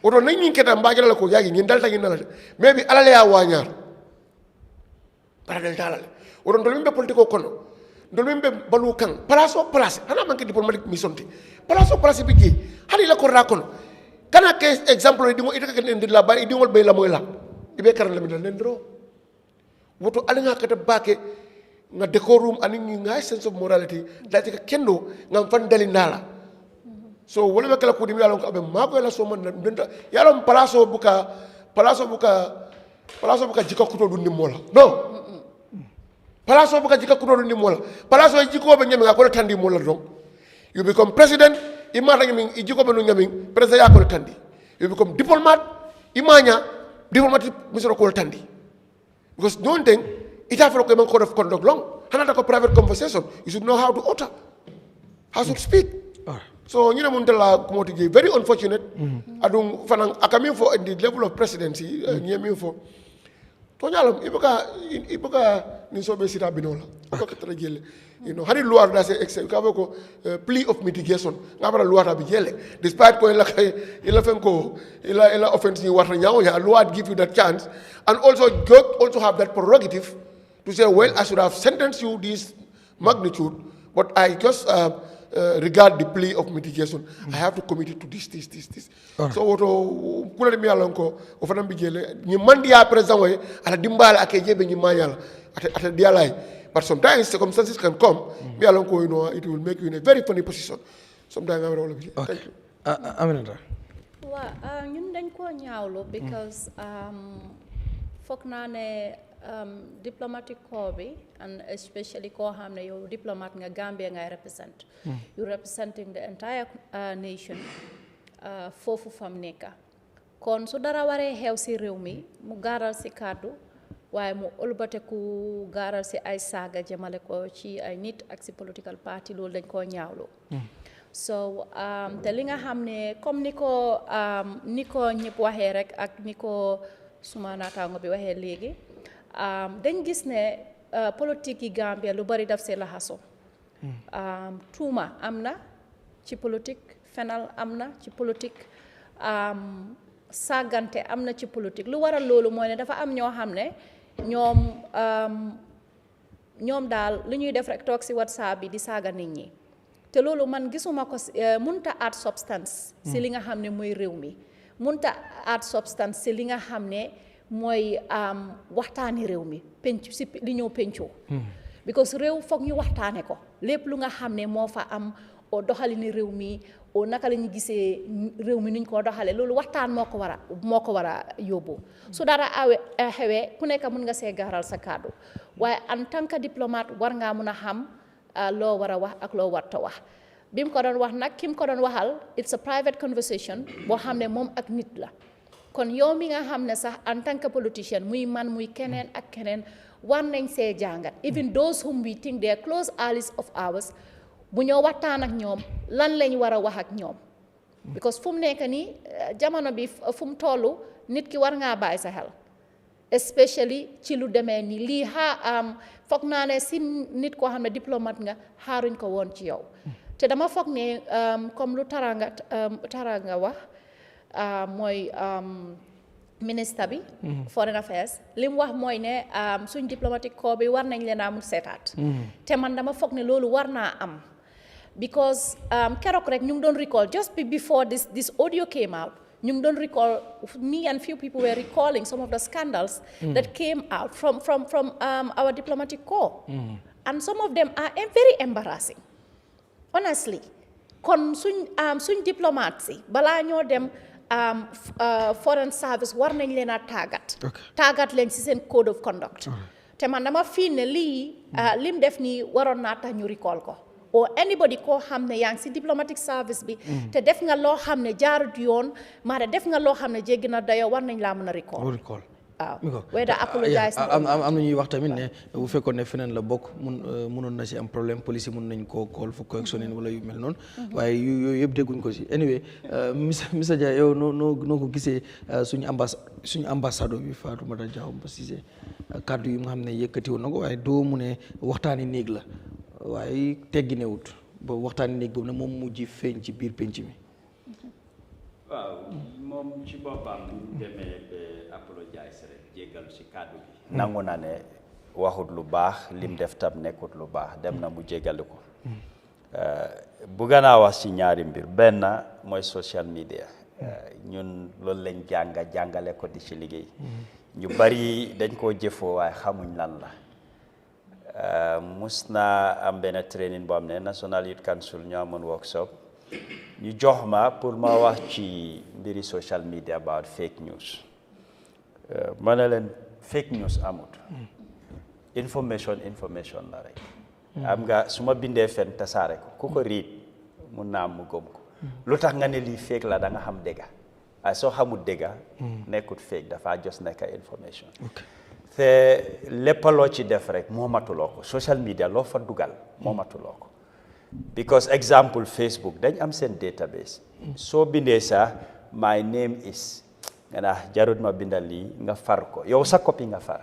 oto nañ ñi keta mbajala ko yaagi ñi dalta ñi nalade mais bi alale ya wañar para del dalale oto ndol mbe politiko kono ndol mbe balu kan place hana manke diplomatique mission ti place bi ji hali la ko ra kono kana ke exemple di mo ita ka nden la ba di ngol be la moy la ibe karal la mi la ndro woto ali nga kata bake nga decorum ani ngi nga sense of morality dati ka kendo ngam fan dali nala so wala kala ko dimi yalon ko abe mako la so man ndenta yalon palaso buka jika kuto dundi mola no palaso buka jika kuto dundi mola palaso jiko be nyami ko tandi mola don you become president imata nyami jiko be no nyami president ya ko tandi you become diplomat imanya diplomatic misro ko tandi because don't think it have ko man code of conduct long hanata ko private conversation you should know how to utter how to speak. So you know muntala kumoti very unfortunate adung fanang akami for at the level of presidency nyemi for to nyalam ibuka ni sobe sita binola ko katara jelle you know hari loi da se excel ka ko plea of mitigation ngabara loi ta bi jelle despite ko ila fen ko ila offense ni warta nyaaw ya loi give you that chance and also God also have that prerogative to say well I should have sentenced you this magnitude but I just regard the plea of mitigation, I have to commit it to this. So woto kula mi yalla ko o fana bi jele ni mandi ya president way ata dimbala akeje be ni manyala ata dialay. But sometimes circumstances can come, me alone ko you know it will make you in a very funny position. Sometimes I'm all of it. Thank you. Aminata. Wa ñun dañ ko ñaawlu because foog naa ne diplomatic corps bi and especially koo xam ne yow diplomat nga Gambia ngay represent. You representing the entire nation foofu fam nekka kon su dara waree xew si réew mi mu gaaral si kàddu waaye mu ëlbate ku gaaral si ay saaga jëmale ko ci ay nit ak si political party loolu dañ koo ñaawlu. So te li nga xam ne comme ni ko ñëpp waxee rek ak ni ko suma naataango bi waxee léegi dañ gis ne politique yi Gambia lu bari daf see laxaso tuuma am na ci politique fenal am na ci politique sàggante am na ci politique lu waral loolu mooy ne dafa am ñoo xam ne ñoom daal lu ñuy def rek toog si WhatsApp bi di saaga nit ñi te loolu man gisuma ko munta add substance si li nga xam ne mooy réew mi munta add substance si li nga xam ne mooy waxtaani réew mi penc si li ñëw pencoo because réew foog ñu waxtaane ko lépp lu nga xam ne moo fa am o doxalini réew mi o naka la ñu gisee réew mi nuñ koo doxale loolu waxtaan moo ko war a yóbbu su dara xewee ku nekk mun nga see gaaral sa kàddu waaye en tant que diplomate war ngaa mun a xam loo war a wax ak loo warta wax bi mu ko doon wax nag ki mu ko doon waxal it's a private conversation boo xam ne moom ak nit la kon yow mi nga xam ne sax en tant que politicien muy man muy keneen ak keneen war nañ see jàngat even those whom we think they are close allies of ours bu ñoo waxtaan ak ñoom lan lañ war a wax ak ñoom because fu mu nekk nii jamono bi fu mu toll nit ki war ngaa bàyyi sa xel especially ci lu demee ni lii foog naa ne si nit koo xam ne diplomate nga xaaruñ ko woon ci yow te dama foog ne comme lu taranga wax mooy ministre bi foreign affairs li mu wax mooy ne suñ diplomatic corps bi war nañ leen a mun seetaat te man dama foog ne loolu war naa am because keroog rek ñu ngi doon recall just before this audio came out ñu ngi doon recall me and few people were recalling some of the scandals that came out from our diplomatic corps and some of them are very embarrassing honestly kon suñ diplomate si balaa ñoo dem foreign service war nañ leen a tàggat leen ci seen code of conduct te man dama fii ne lii lim def nii waroon naa tax ñu recall ko or anybody koo xam ne yaa ngi ci diplomatic service bi te def nga loo xam ne jaarut yoon maa def nga loo xam ne jéggi na dayoo war nañ laa mën a recall waaw whether apologize am na ñuy wax tamit ne bu fekkoon ne feneen la bokk mënoon na ci am problème police mun nañ koo kool fu correctionné wala yu mel noonu waaye yooyu yëpp dégguñ ko ci anyway Mr Dia yow noo ko gisee suñu ambassadeur bi Fatoumata Diaw Cissé kàddu yi nga xam ne yëkkati woon na ko waaye doo mu ne waxtaani néeg la waaye tegginewut ba waxtaani néeg boobu nag moom mujj feeñ ci biir penc mi waaw moom ci boppam demee ba apologize rek jéggalu ci kàddu bi nangu na ne waxut lu baax lim def tam nekkut lu baax dem na mu jéggali ko bugga naa wax ci ñaari mbir benn mooy social media ñun loolu lañ jàngale ko di ci liggéey ñu bari dañ koo jëfoo waaye xamuñ lan la mus naa am benn training boo xam ne National Youth Council ñoo amoon workshop ñu jox ma pour ma wax ci mbiri social media about fake news ma ne leen fake news amut information la rek am nga su ma bindee fen tasaare ko ku ko riit mun naa am mu gëm ko lu tax nga ne lii fake la da nga xam dëgga waaye soo xamul dëgga nekkut fake dafa just nekk information te lépp loo ci def rek moomatuloo ko social media loo fa dugal moomatuloo ko because example Facebook dañ am seen database soo bindee sax my name is nga naa jarut ma bindal lii nga far ko yow sa copie nga far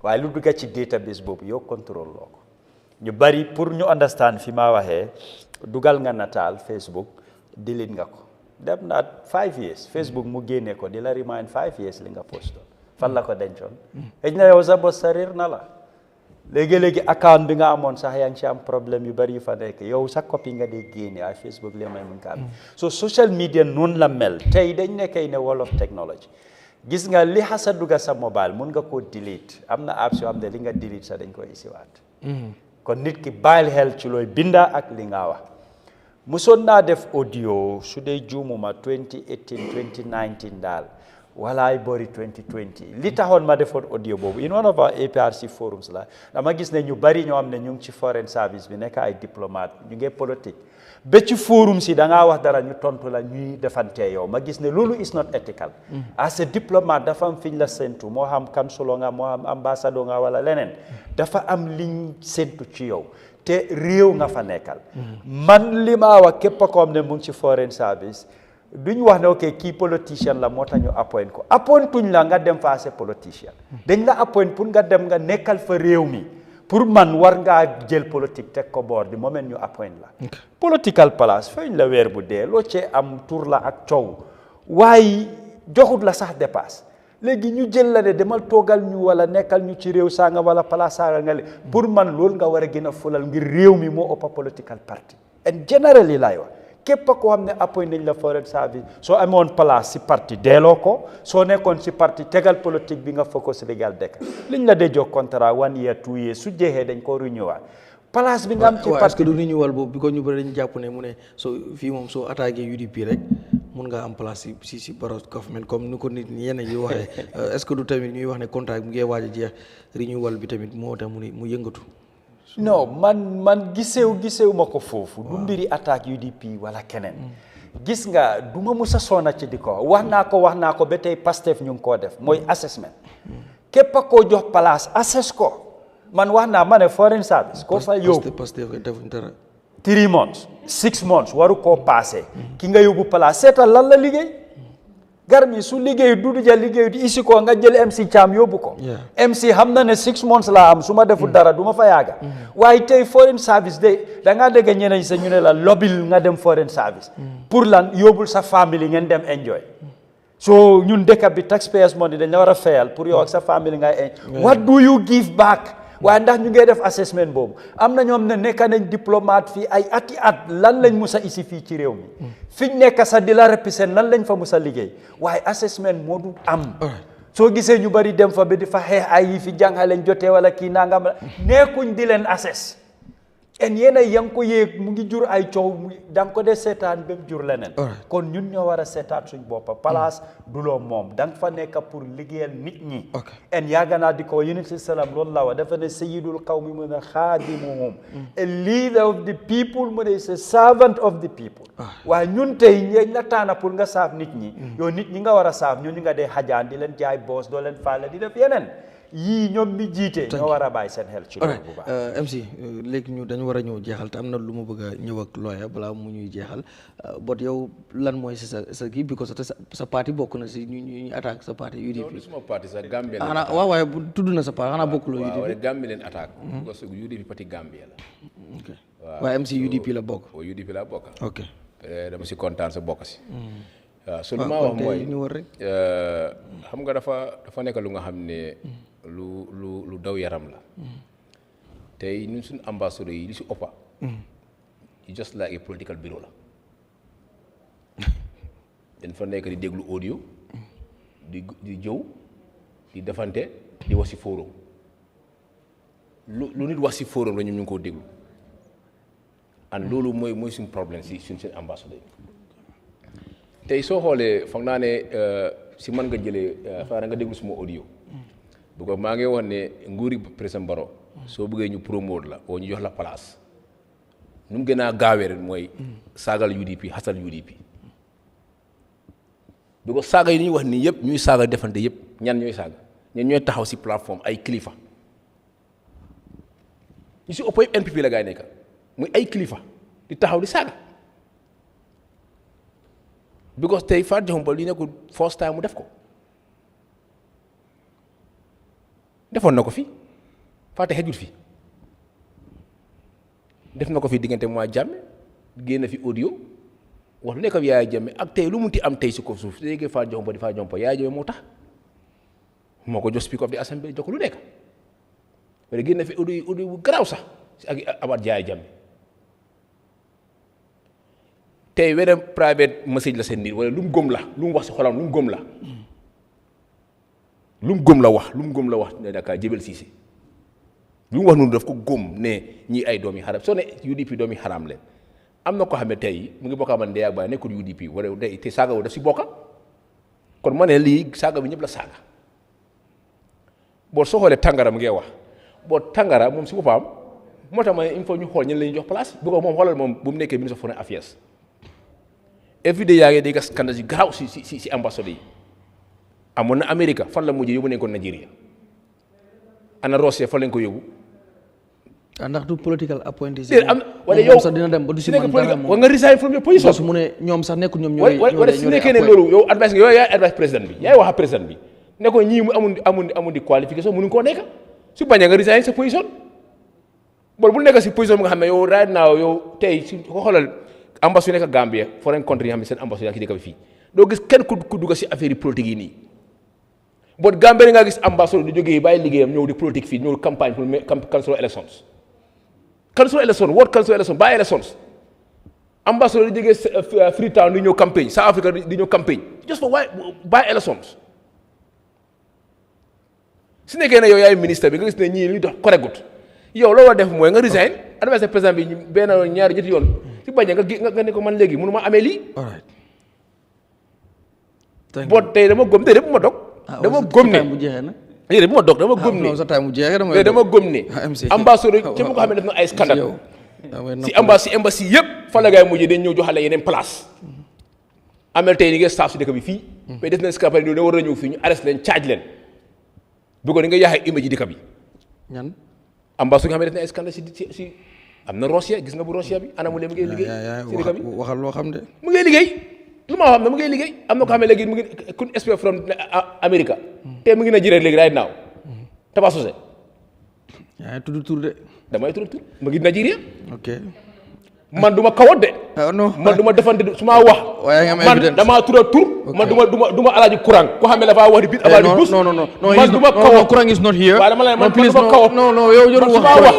waaye lu dugga ci database boobu yow contrôle loo ko ñu bari pour ñu understand fi ma waxee dugal nga nataal Facebook delete nga ko dem na 5 years Facebook mu génne ko di la remind 5 years li nga postoon fan la ko dencoon xëy na yow sa bos sa réer na la léegi account bi nga amoon sax yaa ngi ci am problème yu bari yu fa nekk yow sa copie nga dee génne ay Facebook li may mun ka am so social media noonu la mel tey dañ nekkay ne wall of technology gis nga li xasa dugga sa mobile mun nga koo delete am na apps yoo xam ne li nga delete sax dañ koy isiwaat kon nit ki bàyyil xel ci looy binda ak li nga wax musoon naa def audio su dee juumuma 2018 2019 daal walaay boori 2020 li taxoon ma defoon audio boobu in one of our APRC forums la dama gis ne ñu bari ñoo xam ne ñu ngi ci foreign service bi nekk ay diplomate ñu ngi politique ba ci forum si da ngaa wax dara ñu tontu la ñuy defantee yow ma gis ne loolu is not ethical as a diplomate dafa am fiñ la séntu moo xam consul nga moo xam ambassadeur nga wala leneen dafa am liñ séntu ci yow te réew nga fa nekkal man li ma wax képp koo xam ne mu ngi ci foreign service duñ wax ne ok kii politicien la moo tax ñu appoint ko appointuñ la nga dem fa politicien dañ la appoint pour nga dem nga nekkal fa réew mi pour man war ngaa jël politique teg ko boor di moment ñu appoint la political place feeñ la weer bu dee loo cee am tur la ak coow waaye joxut la sax dépasse léegi ñu jël la ne demal toogal ñu wala nekkal ñu ci réew sanga wala place sanga nga le pour man loolu nga war a gën a fulal ngir réew mi moo ëpp political party and generally laay wax képp koo xam ne appoint nañ la foreign service soo amoon place si parti delloo ko soo nekkoon si parti tegal politique bi nga focus légal dëkk liñ la dee jox contrat 1 year 2 years su jeexee dañ ko renouveler place bi nga am ci parti est-ce que du renouveler boobu bi ko ñu bëri dañu jàpp ne mu ne soo fii moom soo attaqué UDP rek mun nga am place si baro government comme ni ko nit ñi yenn yi waxee est-ce que du tamit ñuy wax ne contrat bi ngay waaj a jeex renouveler bi tamit moo tax mu yëngatu. non man gisew ma ko foofu du mbiri attaque UDP wala keneen gis nga du ma musa soona ci di ko wax naa ko ba tey Pastef ñu ngi koo def mooy assessment képp koo jox place assess ko man wax naa ma ne foreign service koo fa yóbbu Pastef defuñ dara 3 months 6 months waru koo passé ki nga yóbbu place seetal lan la liggéey garmi su liggéey Dudu Ja liggéey di isi ko nga jël MC Cham yóbbu ko MC xam na ne 6 months laa am su ma deful dara du ma fa yaaga waaye tey foreign service de da ngaa dégg ñeneen sa ñu ne la lobbil nga dem foreign service pour lan yóbbul sa famille ngeen dem enjoy so ñun dëkk bi taxpayers money dañ la war a fayal pour yow ak sa famille ngay enjoy what do you give back waaye ndax ñu ngi def assessment boobu am na ñoom ne nekk nañ diplomate fii ay ati at lan lañ musa isi fii ci réew mi fiñ nekk sax di la represent lan lañ fa musa liggéey waaye assessment moo du am soo gisee ñu bari dem fa ba di fa xeex ay yi fi jàngaleñ jotee wala kii nangam la nekkuñ di leen assess en yéen ay yang ko yéeg mu ngi jur ay coow da nga ko dee seetaan ba mu jur leneen kon ñun ñoo war a seetaan suñ boppa place du loo moom da nga fa nekk pour liggéeyal nit ñi en yàgg naa di ko yonent si salaam loolu la wa dafa ne sayyidul qawmi mu ne xaadimuhum a leader of the people mu ne is a servant of the people waaye ñun tey ñeñ la taana pour nga saaf nit ñi yow nit ñi nga war a saaf ñun ñi nga dee xajaan di leen jaay boos doo leen faale di def yeneen yii ñoom mi jiite ñoo war a bàyyi seen xel ci loolu bu baax MC léegi ñu dañu war a ñëw jeexal te am na lu ma bëgg a ñëw ak lawyer balaa mu ñuy jeexal bot yow lan mooy sa kii because sa parti bokk na si ñu attaque sa parti UDP suma parti sa Gambia xanaa waaw waaye tudd na sa parti xanaa bokkuloo UDP waaw Gambia leen attaque parce que UDP parti Gambia la ok waaye MC UDP la bokk UDP la bokk ok dama si kontaan sa bokk si waaw su lu ma wax mooy ñu war rek xam nga dafa nekk lu nga xam ne lu daw yaram la tey ñun suñu ambassadeur yi li si ëppa just like a political bureau la dañ fa nekk di déglu audio di jëw di defante di wax si forum lu nit wax si forum la ñu ngi koo déglu and loolu mooy suñu problème si seen ambassadeur yi tey soo xoolee foog naa ne si mën nga jëlee fa nga déglu suma audio bu ko maa ngi wax ne nguuri président Barrow soo bëggee ñu promouvoir la oo ñu jox la place nu mu gën a gaawee rek mooy saagal UDP xasal UDP bu ko saaga yi ñuy wax nii yëpp ñuy saaga defante yëpp ñan ñooy saaga ñan ñooy taxaw si plateforme ay kilifa ñu si ëpp yëpp NPP la gaa yi nekk muy ay kilifa di taxaw di saaga because tey Fatou Diakhoumpa li nekkul first time mu def ko defoon na ko fi Fatou xejul fi def na ko fi diggante mooy Jammeh génn fi audio wax lu nekk ak Yahya Jammeh ak tey lu munti am tey si ko suuf léegi Fatou Diakhoumpa di Fatou Diakhoumpa Yahya Jammeh moo tax moo ko jox speaker of the assembly jox ko lu nekk wala génn fi audio bu garaaw sax ak abat Yahya Jammeh tey weneen private message la seen nit wala lu mu gëm la lu mu wax si xolam lu mu gëm la lu mu gëm la wax ne Dakar Jebel Cissé lu mu wax noonu daf ko gëm ne ñii ay doomi xaram soo ne UDP doomi xaram leen am na ko xam ne tey mu ngi bokk man ndey ak baay nekkul UDP wala te saaga wu daf si bokka kon ma ne lii saaga bi ñëpp la saaga boo soo xoolee tàngara mu ngi wax boo tàngara moom si boppam moo tax ma il faut ñu xool ñen la ñuy jox place bu ko moom xoolal moom bu mu nekkee ministre of Foreign Affairs everyday yaa ngi dégg scandale yi garaaw si ambassade yi amoon na Amérique fan la mujjee yóbbu nañ ko Nigeria ana Russie fan lañ ko yóbbu. ndax du political appointee. am wala yow sax dina dem ba du si mën dara moom war nga resign from your position. su mu ne ñoom sax nekkul ñoom ñooy. wala su nekkee ne loolu yow advice nga yow yaay advice président bi yaay wax président bi ne ko ñii mu amul di qualification mënuñ koo nekk su bañee nga resign sa position bon bu nekk si position bi nga xam ne yow right now yow tey si ko xoolal ambassadeur nekk Gambia foreign country yi nga xam ne seen ambassadeur ki dëkk bi fii doo gis kenn ku dugg si affaire yi politique yi nii bon Gambia nga gis ambassadeur di jógee bàyyi liggéeyam ñëw di politique fii ñëw campagne pour council elections world council election bàyyi elections ambassadeur di jógee Freetown di ñëw campagne South Africa di ñëw campagne just for bàyyi elections su nekkee ne yow yaay ministre bi nga gis ne ñii li dox correct yow loo war def mooy nga resign advice président bi benn ñaari ñetti yoon si bañ nga ne ko man léegi mënu ma amee lii. boo tey dama gëm tey de bu ma dog. dama gëm ne bu jeexee nag. bu ma dog dama gëm ne sa time bu jeexee dama gëm ne. ambassadeur képp ko xam ne def na ay scandale si embassy yëpp fa la gaay mujjee dañ ñëw joxale yeneen place. amel tey ni nga staff si dëkk bi fii. mais def nañ scandale ñu ne war a ñëw fii ñu arrest leen charge leen. bu ko ni nga yaaxee image dëkk bi. ñan. ambassadeur nga xam ne def na ay scandale si am na Russia gis nga bu Russia bi ana mu leen mu ngi liggéey. si dëkk bi waxal loo xam de. mu ngi liggéey. lu ma xam ne mu ngi liggéey am na ko xam ne léegi mu ngi kun expert from America te mu ngi Nigeria léegi right now Taba Sose. yaa ngi tudd tur de. damay tudd tur mu ngi Nigeria. ok. man du ma kawat de. non man du ma defante su ma wax. waaye nga am man damaa tudd tur. man du ma alaaji courant koo xam ne dafa wax di bit abaa di bus. non man du ma kawat courant is not here. waaye dama la man please du ma kawat. non yow yorul wax.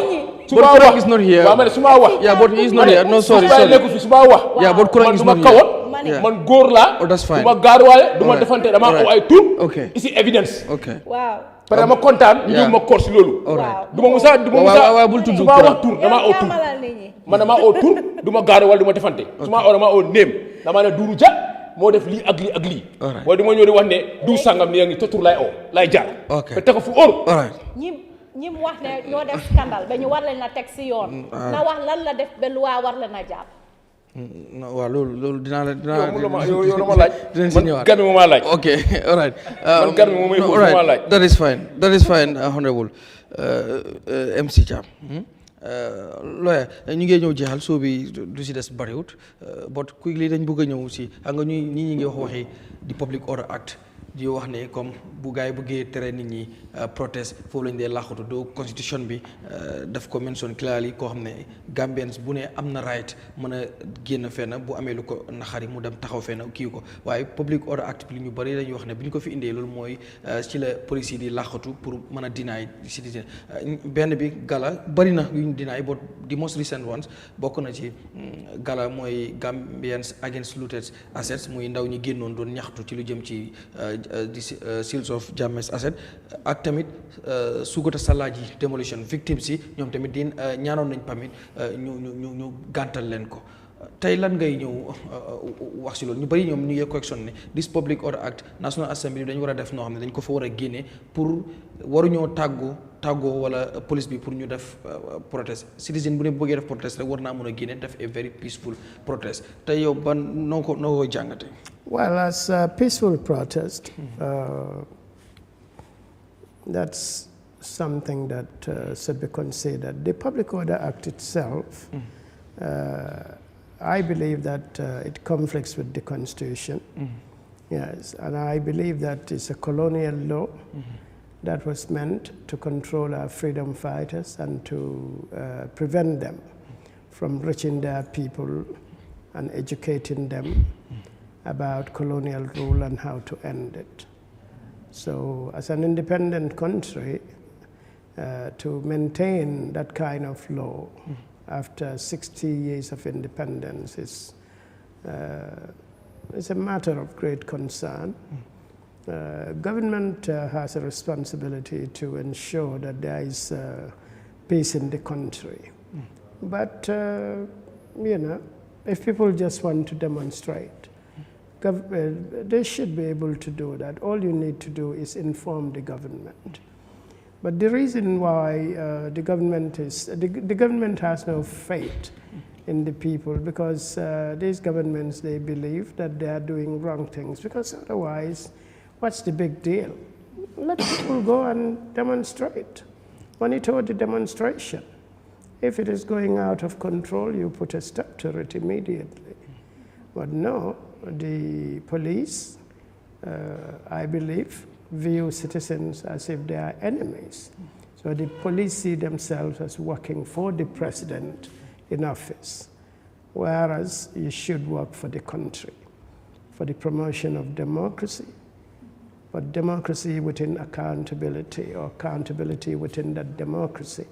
su ma wax is not here. waaw ma ne su ma wax. yeah but he is not here. no sorry su ma wax. yeah but courant is not here. man du ma kawat. man góor laa. oh that's fine. du ma gaaruwaale du ma defante dama aw ay tur. ok ici évidence. ok waaw. parce que dama kontaan. ñu ma koor si loolu. waaw du ma musa bul tudd su ma wax tur dama aw tur. man damaa oo tur du ma gaaruwaale du ma defante. su ma oo dama oo néem dama ne Duuru Ja moo def lii ak lii ak lii. waaye du ma ñëw di wax ne du sangam ni yaa ngi te tur laay oo laay jaar. ok te teg ko fu óor. ñi mu wax ne ñoo def scandale ba ñu war leen a teg si yoon. na wax lan la def ba lu waa war leen a jàpp. waaw loolu dinaa la yow la ma laaj. dinañ si ñëwaat man gan bi moo maa laaj. ok all right. man gan bi moo may maa laaj. that is fine honorable MC Thiam. lawyer ñu ngi ñëw jeexal soo bi du si des bariwut but quickly dañ bëgg a ñëw si xam nga ñi ngi wax waxi di Public Order Act di wax ne comme bu gars yi bëggee tere nit ñi protest foofu lañ dee laaxatu doo constitution bi daf ko mention clearly koo xam ne Gambians bu ne am na right mën a génn fenn bu amee lu ko naxari mu dem taxaw fenn kii ko waaye Public Order Act bi li ñu bëri dañuy wax ne bu ñu ko fi indee loolu mooy ci la police yi di laaxatu pour mën a deny citizen benn bi gala bëri na yu ñu deny but the most recent ones bokk na ci gala mooy Gambians Against Looted Assets muy ndaw ñi génnoon doon ñaxtu ci lu jëm ci di seals of Jammeh's asset ak tamit Sugota Salaji demolition victims yi ñoom tamit di ñaanoon nañ pamit ñu gàntal leen ko tey lan ngay ñëw wax si loolu ñu bëri ñoom ñu ngi correction ne this Public Order Act National Assembly dañu war a def noo xam ne dañ ko fa war a génne pour waruñoo tàggoo wala police bi pour ñu def protest citizen bu ne bëggee def protest rek war naa mën a génne def a very peaceful protest tey yow ban noo ko jàngate. Well, as a peaceful protest, that's something that should be considered. The Public Order Act itself, I believe that it conflicts with the Constitution. Yes, and I believe that it's a colonial law that was meant to control our freedom fighters and to prevent them from reaching their people and educating them about colonial rule and how to end it. So as an independent country, to maintain that kind of law after 60 years of independence is a matter of great concern. Government has a responsibility to ensure that there is peace in the country. But, you know, if people just want to demonstrate, they should be able to do that. All you need to do is inform the government. But the reason why the government has no faith in the people, because these governments, they believe that they are doing wrong things, because otherwise, what's the big deal? Let people go and demonstrate. Monitor the demonstration. If it is going out of control, you put a stop to it immediately. But no, the police, I believe, view citizens as if they are enemies. So the police see themselves as working for the president in office, whereas you should work for the country, for the promotion of democracy, but democracy within accountability, or accountability within that democracy.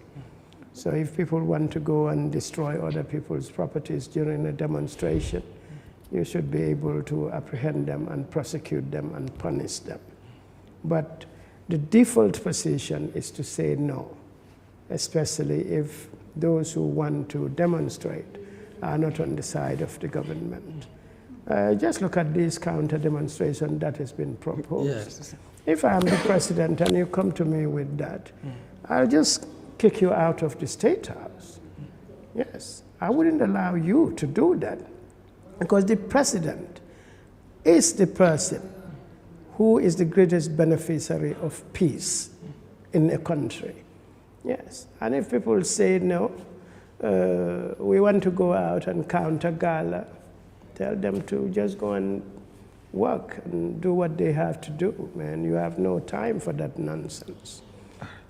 So if people want to go and destroy other people's properties during a demonstration, you should be able to apprehend them and prosecute them and punish them. But the default position is to say no, especially if those who want to demonstrate are not on the side of the government. Just look at this counter demonstration that has been proposed. Yes. If I'm the president and you come to me with that, I'll just kick you out of the State House. Yes, I wouldn't allow you to do that, because the president is the person who is the greatest beneficiary of peace in a country. Yes, and if people say no, we want to go out and counter Gala, tell them to just go and work and do what they have to do, man. You have no time for that nonsense.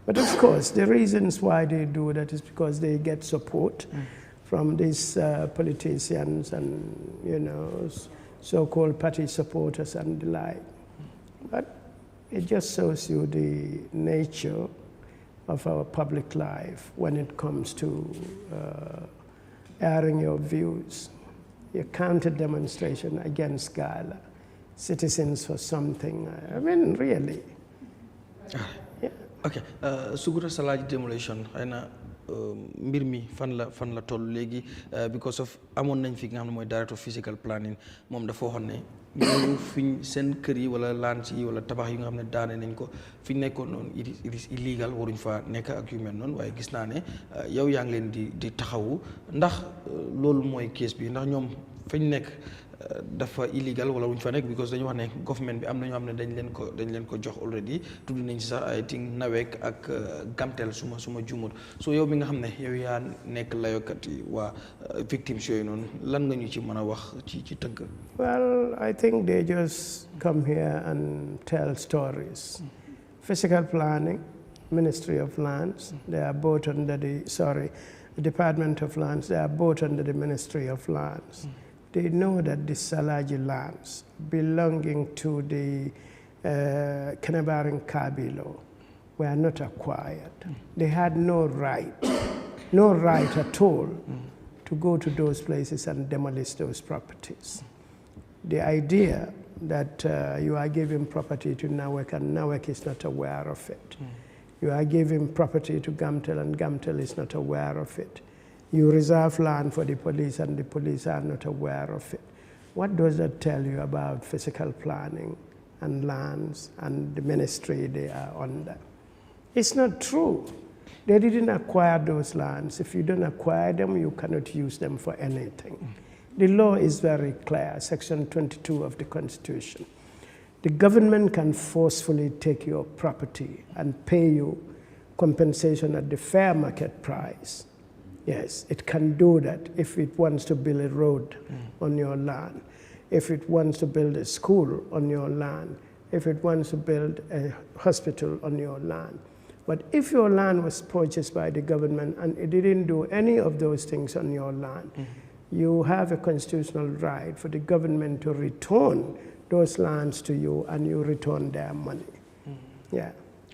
But of course, the reasons why they do that is because they get support from these politicians and, you know, so-called party supporters and the like. But it just shows you the nature of our public life when it comes to airing your views. Your counter demonstration against Gala, citizens for something. I mean, really. Yeah. Okay. Suguta Salaji demolition. mbir mi fan la toll léegi because of amoon nañ fi nga xam ne mooy director of physical planning moom dafa waxoon ne ñooñu fiñ seen kër yi wala lands yi wala tabax yi nga xam ne daane nañ ko fi ñu nekkoon noonu it is illegal waruñ fa nekk ak yu mel noonu waaye gis naa ne yow yaa ngi leen di taxawu ndax loolu mooy case bi ndax ñoom fañ nekk dafa illegal wala wuñ fa nekk because dañu wax ne government bi am na ñoo xam ne dañ leen ko jox already tudd nañ ci sax I think Nawek ak Gamtel suma jumur so yow mi nga xam ne yow yaa nekk layokat yi waa victims yooyu noonu lan nga ñu ci mën a wax ci tëgg. Well, I think they just come here and tell stories. Physical planning, Ministry of Lands, they are both under the Department of Lands, they are both under the Ministry of Lands. They know that the Salaji lands belonging to the Kenebaring Kabilo were not acquired. They had no right at all to go to those places and demolish those properties. The idea that you are giving property to Nawek and Nawek is not aware of it. You are giving property to Gamtel and Gamtel is not aware of it. You reserve land for the police and the police are not aware of it. What does that tell you about physical planning and lands and the ministry they are under? It's not true. They didn't acquire those lands. If you don't acquire them, you cannot use them for anything. The law is very clear, Section 22 of the Constitution. The government can forcefully take your property and pay you compensation at the fair market price. Yes, it can do that if it wants to build a road on your land, if it wants to build a school on your land, if it wants to build a hospital on your land. But if your land was purchased by the government and it didn't do any of those things on your land, you have a constitutional right for the government to return those lands to you and you return their money. Yeah.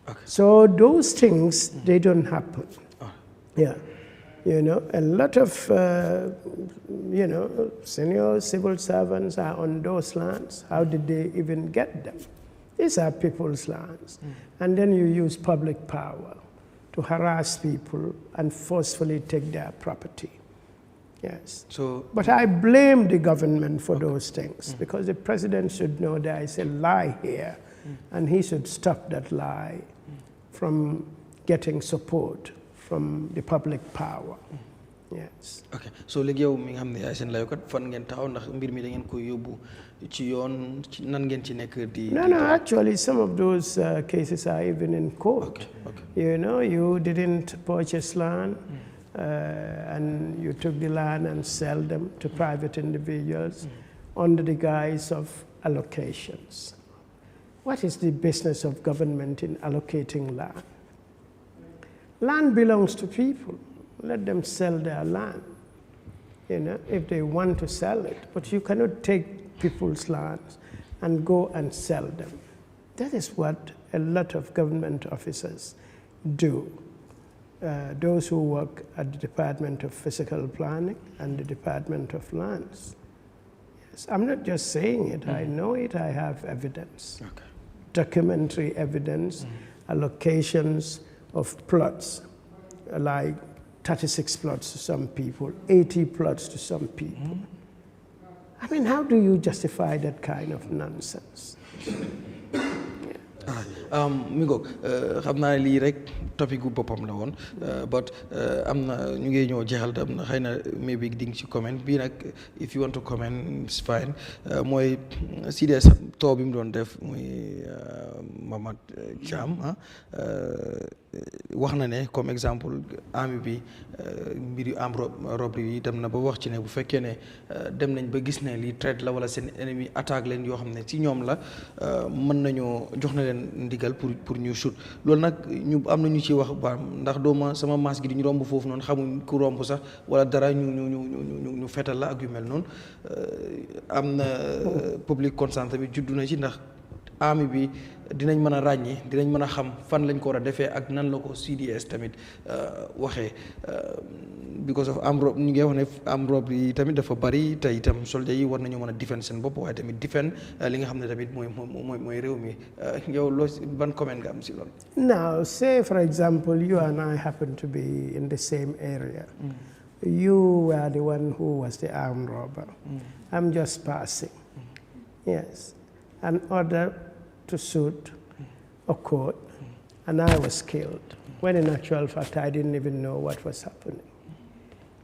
Okay. So those things, they don't happen. Yeah. A lot of, senior civil servants are on those lands. How did they even get them? These are people's lands. And then you use public power to harass people and forcefully take their property. Yes. But I blame the government for those things because the president should know there is a lie here and he should stop that lie from getting support from the public power. Yes. Okay. So léegi yow mi nga xam ne yaay seen layukat fan ngeen taxaw ndax mbir mi da ngeen koy yóbbu ci yoon nan ngeen ci nekk di. No, actually some of those cases are even in court. Okay. You didn't purchase land and you took the land and sell them to private individuals under the guise of allocations. What is the business of government in allocating land? Land belongs to people. Let them sell their land, if they want to sell it. But you cannot take people's lands and go and sell them. That is what a lot of government officers do. Those who work at the Department of Physical Planning and the Department of Lands. Yes, I'm not just saying it. I know it. I have evidence. Okay. Documentary evidence, allocations of plots, like 36 plots to some people, 80 plots to some people. I mean, how do you justify that kind of nonsense? mi ngoog xam naa lii rek topic gu boppam la woon but am na ñu ngi ñëw jeexal am na xëy na maybe di nga ci comment bii nag if you want to comment it's fine mooy CDS too bi mu doon def muy Mamad Thiam wax na ne comme exemple ami bi mbiri am robbery yi dem na ba wax ci ne bu fekkee ne dem nañ ba gis ne lii traite la wala seen ennemi attaque leen yoo xam ne ci ñoom la mën nañoo jox na leen ndigal pour ñu shoot loolu nag ñu am na ñu ci wax ba ndax dooma sama maas gi di ñu romb foofu noonu xamuñ ku romb sax wala dara ñu fetal la ak yu mel noonu am na public consent bi juddu na ci ndax ami bi dinañ mën a ràññee dinañ mën a xam fan lañ ko war a defee ak nan la ko CDS tamit waxee because of ñu ngi wax ne am rob yi tamit dafa bari te itam soldat yi war nañoo mën a defend seen bopp waaye tamit defend li nga xam ne tamit mooy réew mi yow loo ban comment nga am si loolu. Now say for example you and I happen to be in the same area. You were the one who was the armed robber. I'm just passing. Yes. An order to shoot occurred, and I was killed, when in actual fact I didn't even know what was happening.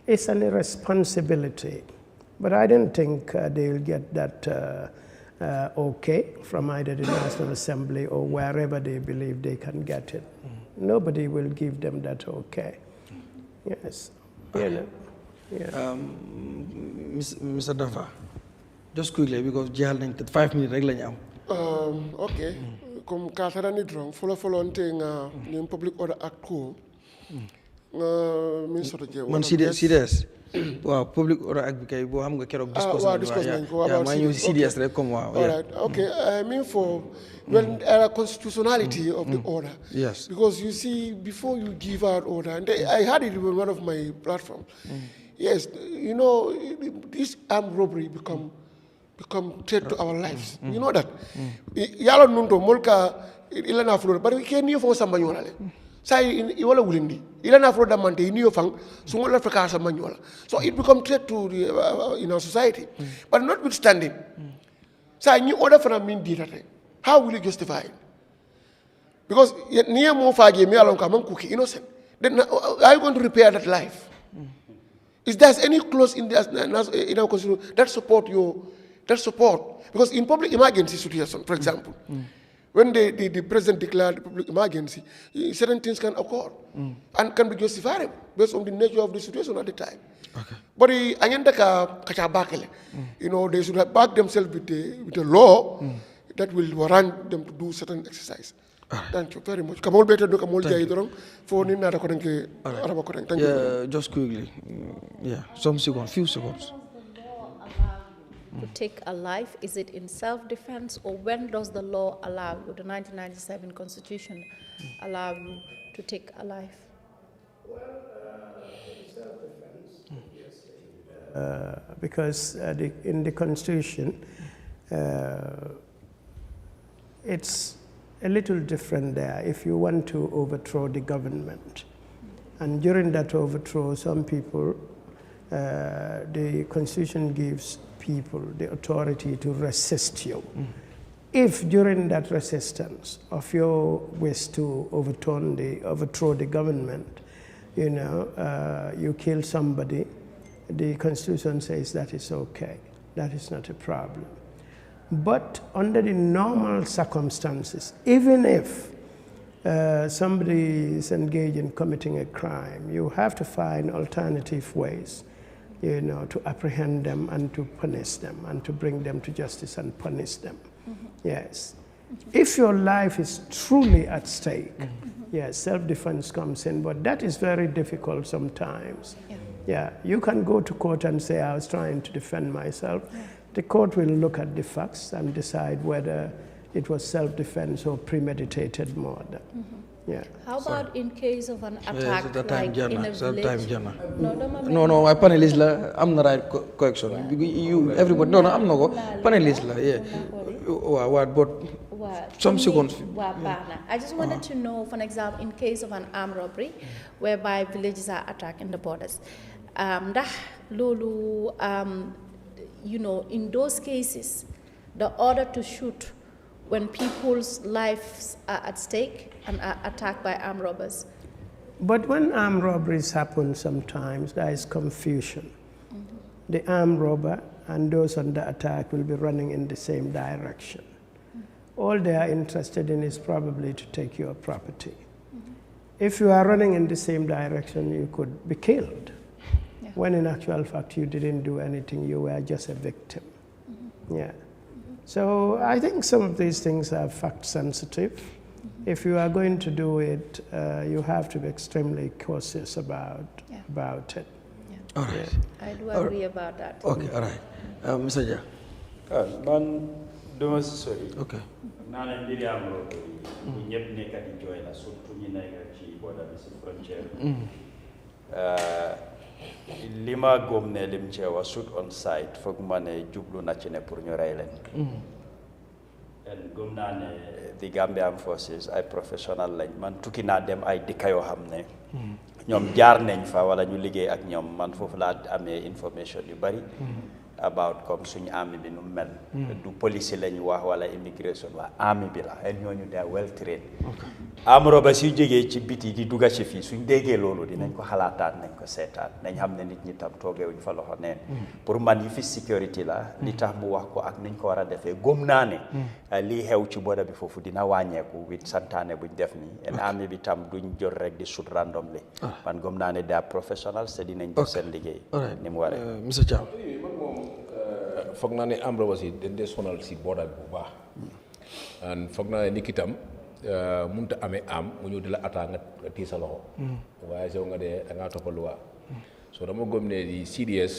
It's an irresponsibility, but I don't think they'll get that okay from either the National Assembly or wherever they believe they can get it. Nobody will give them that okay. Yes. Yeah. Mr. Dafa, just quickly because jehal nañ 5 minutes rek lañ am. Okay. Comme katara ni drong follow nga ni public order act ko min soto je man CDS waaw public order act bi kay boo xam nga keroog discuss nañ ko maa ñëw CDS rek comme waaw. All right. Okay. I mean for constitutionality of the order. Yes. Because you see, before you give out order, and I had it on one of my platforms. Yes, you know, this armed robbery become threat to our lives. You know that. Yalo nundo molka ilana flora, but we can't new for some manual. Say in Iwala Wilindi, ilana flora mante new fang, so all Africa some manual. So it become threat to the, in our society. But notwithstanding, say new order for a mean did how will you justify it? Because near more fagi me along come cookie innocent. Then are you going to repair that life? Is there any clause in our constitution that support because in public emergency situation, for example, when the president declared public emergency, certain things can occur and can be justifiable based on the nature of the situation at the time. Okay. But you know, they should have backed themselves with the law that will warrant them to do certain exercise. Thank you very much. Kamol better do kamol jay dorong for ni na ko denke araba ko thank you. Just quickly. Yeah, some seconds, few seconds. to take a life? Is it in self-defense, or when does the law allow you, the 1997 Constitution, allow you to take a life? Well, in self-defense, obviously, because in the Constitution, it's a little different there if you want to overthrow the government. And during that overthrow, some people, the Constitution gives people the authority to resist you. If during that resistance of your wish to overthrow the government, you kill somebody, the Constitution says that is okay. That is not a problem. But under the normal circumstances, even if somebody is engaged in committing a crime, you have to find alternative ways, to apprehend them and to punish them and to bring them to justice and punish them. Yes. If your life is truly at stake, yes, self-defense comes in, but that is very difficult sometimes. Yeah, you can go to court and say, I was trying to defend myself. The court will look at the facts and decide whether it was self-defense or premeditated murder. Yeah. How about in case of an attack, like in a village? No, my panelist la. I'm not right correction. You, everybody. No, I'm not. Panelist la. Yeah. What? But some seconds. I just wanted to know, for example, in case of an armed robbery, whereby villages are attacked in the borders, in those cases, the order to shoot when people's lives are at stake and are attacked by armed robbers. But when armed robberies happen, sometimes there is confusion. The armed robber and those under attack will be running in the same direction. All they are interested in is probably to take your property. If you are running in the same direction, you could be killed. When in actual fact you didn't do anything, you were just a victim. Yeah. So I think some of these things are fact sensitive. If you are going to do it, you have to be extremely cautious about it. All right. I do agree about that. Okay, all right. Mr. Jah. Man, don't sorry. Okay. Nana mbiri amro ko ñepp nekkat di joy la surtout ñi nekk ci border bi ci frontière. Lima gom ne lim ci wa shoot on site fokk mané jublu na ci ne pour ñu ray leen. And gom na ne the Gambian forces ay professional lañ man tukki na dem ay dikka yo xamne ñom jaar nañ fa wala ñu liggéey ak ñom man fofu la amé information yu bari about comme suñu army bi nu mel du police lañ wax wala immigration wa army bi la ay ñooñu they are well trained amro ba si jógee ci biti di dugga ci fii suñ déggee loolu dinañ ko xalaataat nañ ko seetaat nañ xam ne nit ñi tam toogewuñ fa loxo neen pour man yi fi sécurité la li tax mu wax ko ak niñ ko war a defee gëm naa ne lii xew ci boda bi foofu dina wàññeeku wit santaane buñ def nii en army bi tam duñ jot rek di shoot randomly man gëm naa ne they are professionals te dinañ def seen liggéey ni mu waree Mr. Thiam foog naa ne am roba si dañ dee sonal si booda bi bu baax and foog naa ne nit ki tam mënut a amee am mu ñëw di la attaque nga tii sa loxo waaye soo nga dee da ngaa toppa luwaa so dama gëm ne di CDS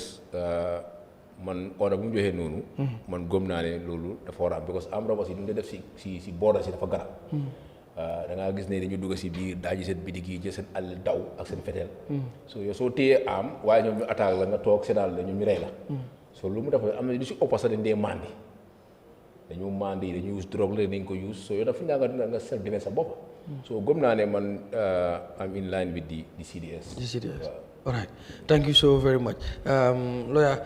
man order bu mu joxee noonu man gëm naa ne loolu dafa war a am because am roba si du def si booda si dafa garab da ngaa gis ne dañu dugg si biir daaji seen bitig yi jël seen àll daw ak seen feteel so yow soo téyee am waaye ñoom ñu attaque la nga toog seedaal la ñoom ñu rey la so lu mu def am na du si ëpp sax dañ dee mandi dañu use drogue la dañ ko use so yow dafa nga self defense sa bopp so gëm naa ne man am in line with the CDS. All right, thank you so very much. Lawyer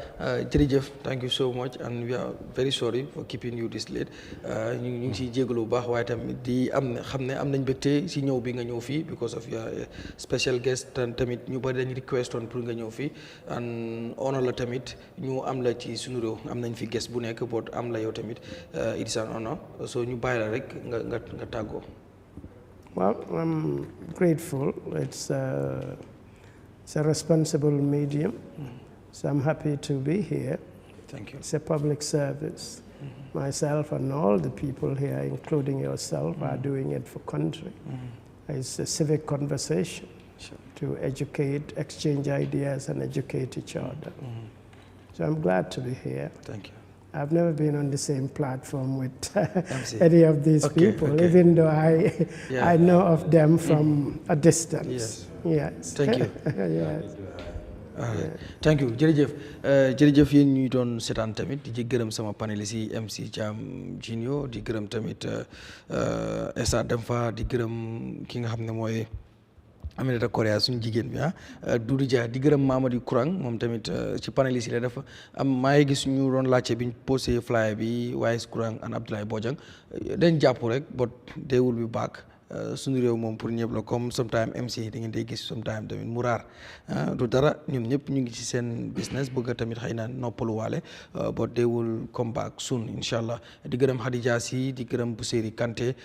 jërëjëf, thank you so much, and we are very sorry for keeping you this late. ñu ngi siy jégalu bu baax waaye tamit di xam ne am nañ mbégte si ñëw bi nga ñëw fii because of your special guest tamit ñu bari dañu request on pour nga ñëw fii and honor la tamit ñu am la ci sunu réew am nañ fi guest bu nekk but am la yow tamit it is an honor so ñu bàyyi la rek nga tàggoo. Well, I'm grateful. It's a responsible medium, so I'm happy to be here. Thank you. It's a public service. Myself and all the people here, including yourself, are doing it for country. It's a civic conversation to educate, exchange ideas, and educate each other. So I'm glad to be here. Thank you. I've never been on the same platform with any of these people, even though I know of them from a distance. Yes. Thank you. Yes. Thank you jërëjëf yéen ñuy doon seetaan tamit di gërëm sama panélistes yi MC Thiam Junior di gërëm tamit Essa Demfa di gërëm ki nga xam ne mooy Aminata Korea suñu jigéen bi Doudou Dia di gërëm Mamadou Kourang moom tamit ci panélistes yi la dafa am maa ngi gis ñu doon laajte biñ posé flyer bi Wise Kourang and Abdoulaye Bojang dañ jàpp rek but they will be back suñu réew moom pour ñëpp la comme sometime MC da ngeen day gis sometime tamit mu raar du dara ñoom ñëpp ñu ngi ci seen business bëgg tamit xëy na noppalu waale but they will come back soon incha allah di gërëm Khadija Si di gërëm Bousséri Kanté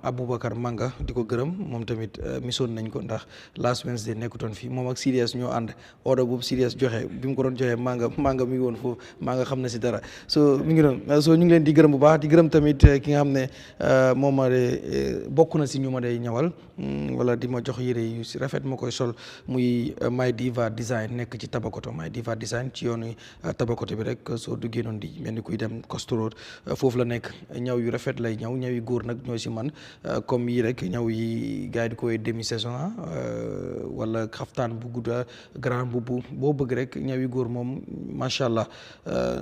Aboubacar Manga di ko gërëm moom tamit misoon nañ ko ndax last Wednesday nekkutoon fii moom ak Sirius ñoo ànd order boobu Sirius joxe bi mu ko doon joxe manga mi ngi woon foofu manga xam na si dara so mi ngi doon so ñu ngi leen di gërëm bu baax di gërëm tamit ki nga xam ne moom ma bokk na si ñu ma day ñawal wala di ma jox yére yu si rafet ma koy sol muy My Diva Design nekk ci Tabakoto My Diva Design ci yoonu Tabakoto bi rek soo duggee noonu di mel ni kuy dem Coast Road foofu la nekk ñaw yu rafet lay ñaw ñaw yu góor nag ñoo si man comme yi rek ñaw yi gars yi di koy demi saison wala xaftaan bu gudda grand bu boo bëgg rek ñaw yu góor moom macha allah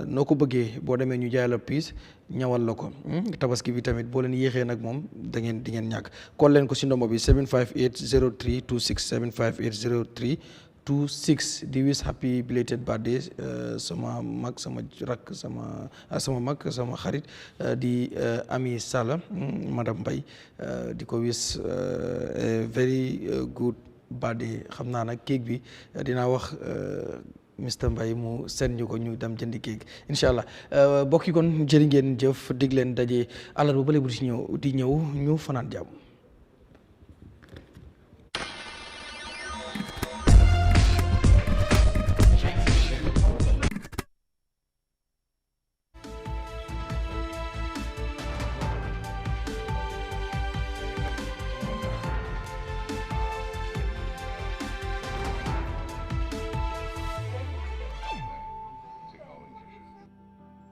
noo ko bëggee boo demee ñu jaay la piis ñawal la ko tabaski bi tamit boo leen yéexee nag moom di ngeen ñàkk kon leen ko si ndombo bi 75803 26 75803 26 di wis happy belated birthday sama mag sama rak sama mag sama xarit di Ami Sala madame Mbaye di ko wis very good birthday xam naa nag kéeg bi dinaa wax Mr Mbaye mu seen ñu ko ñu dem jëndi kéeg incha allah bokki kon jërë ngeen jëf dig leen daje àllarba bële bu di ñëw ñu fanaan jàmm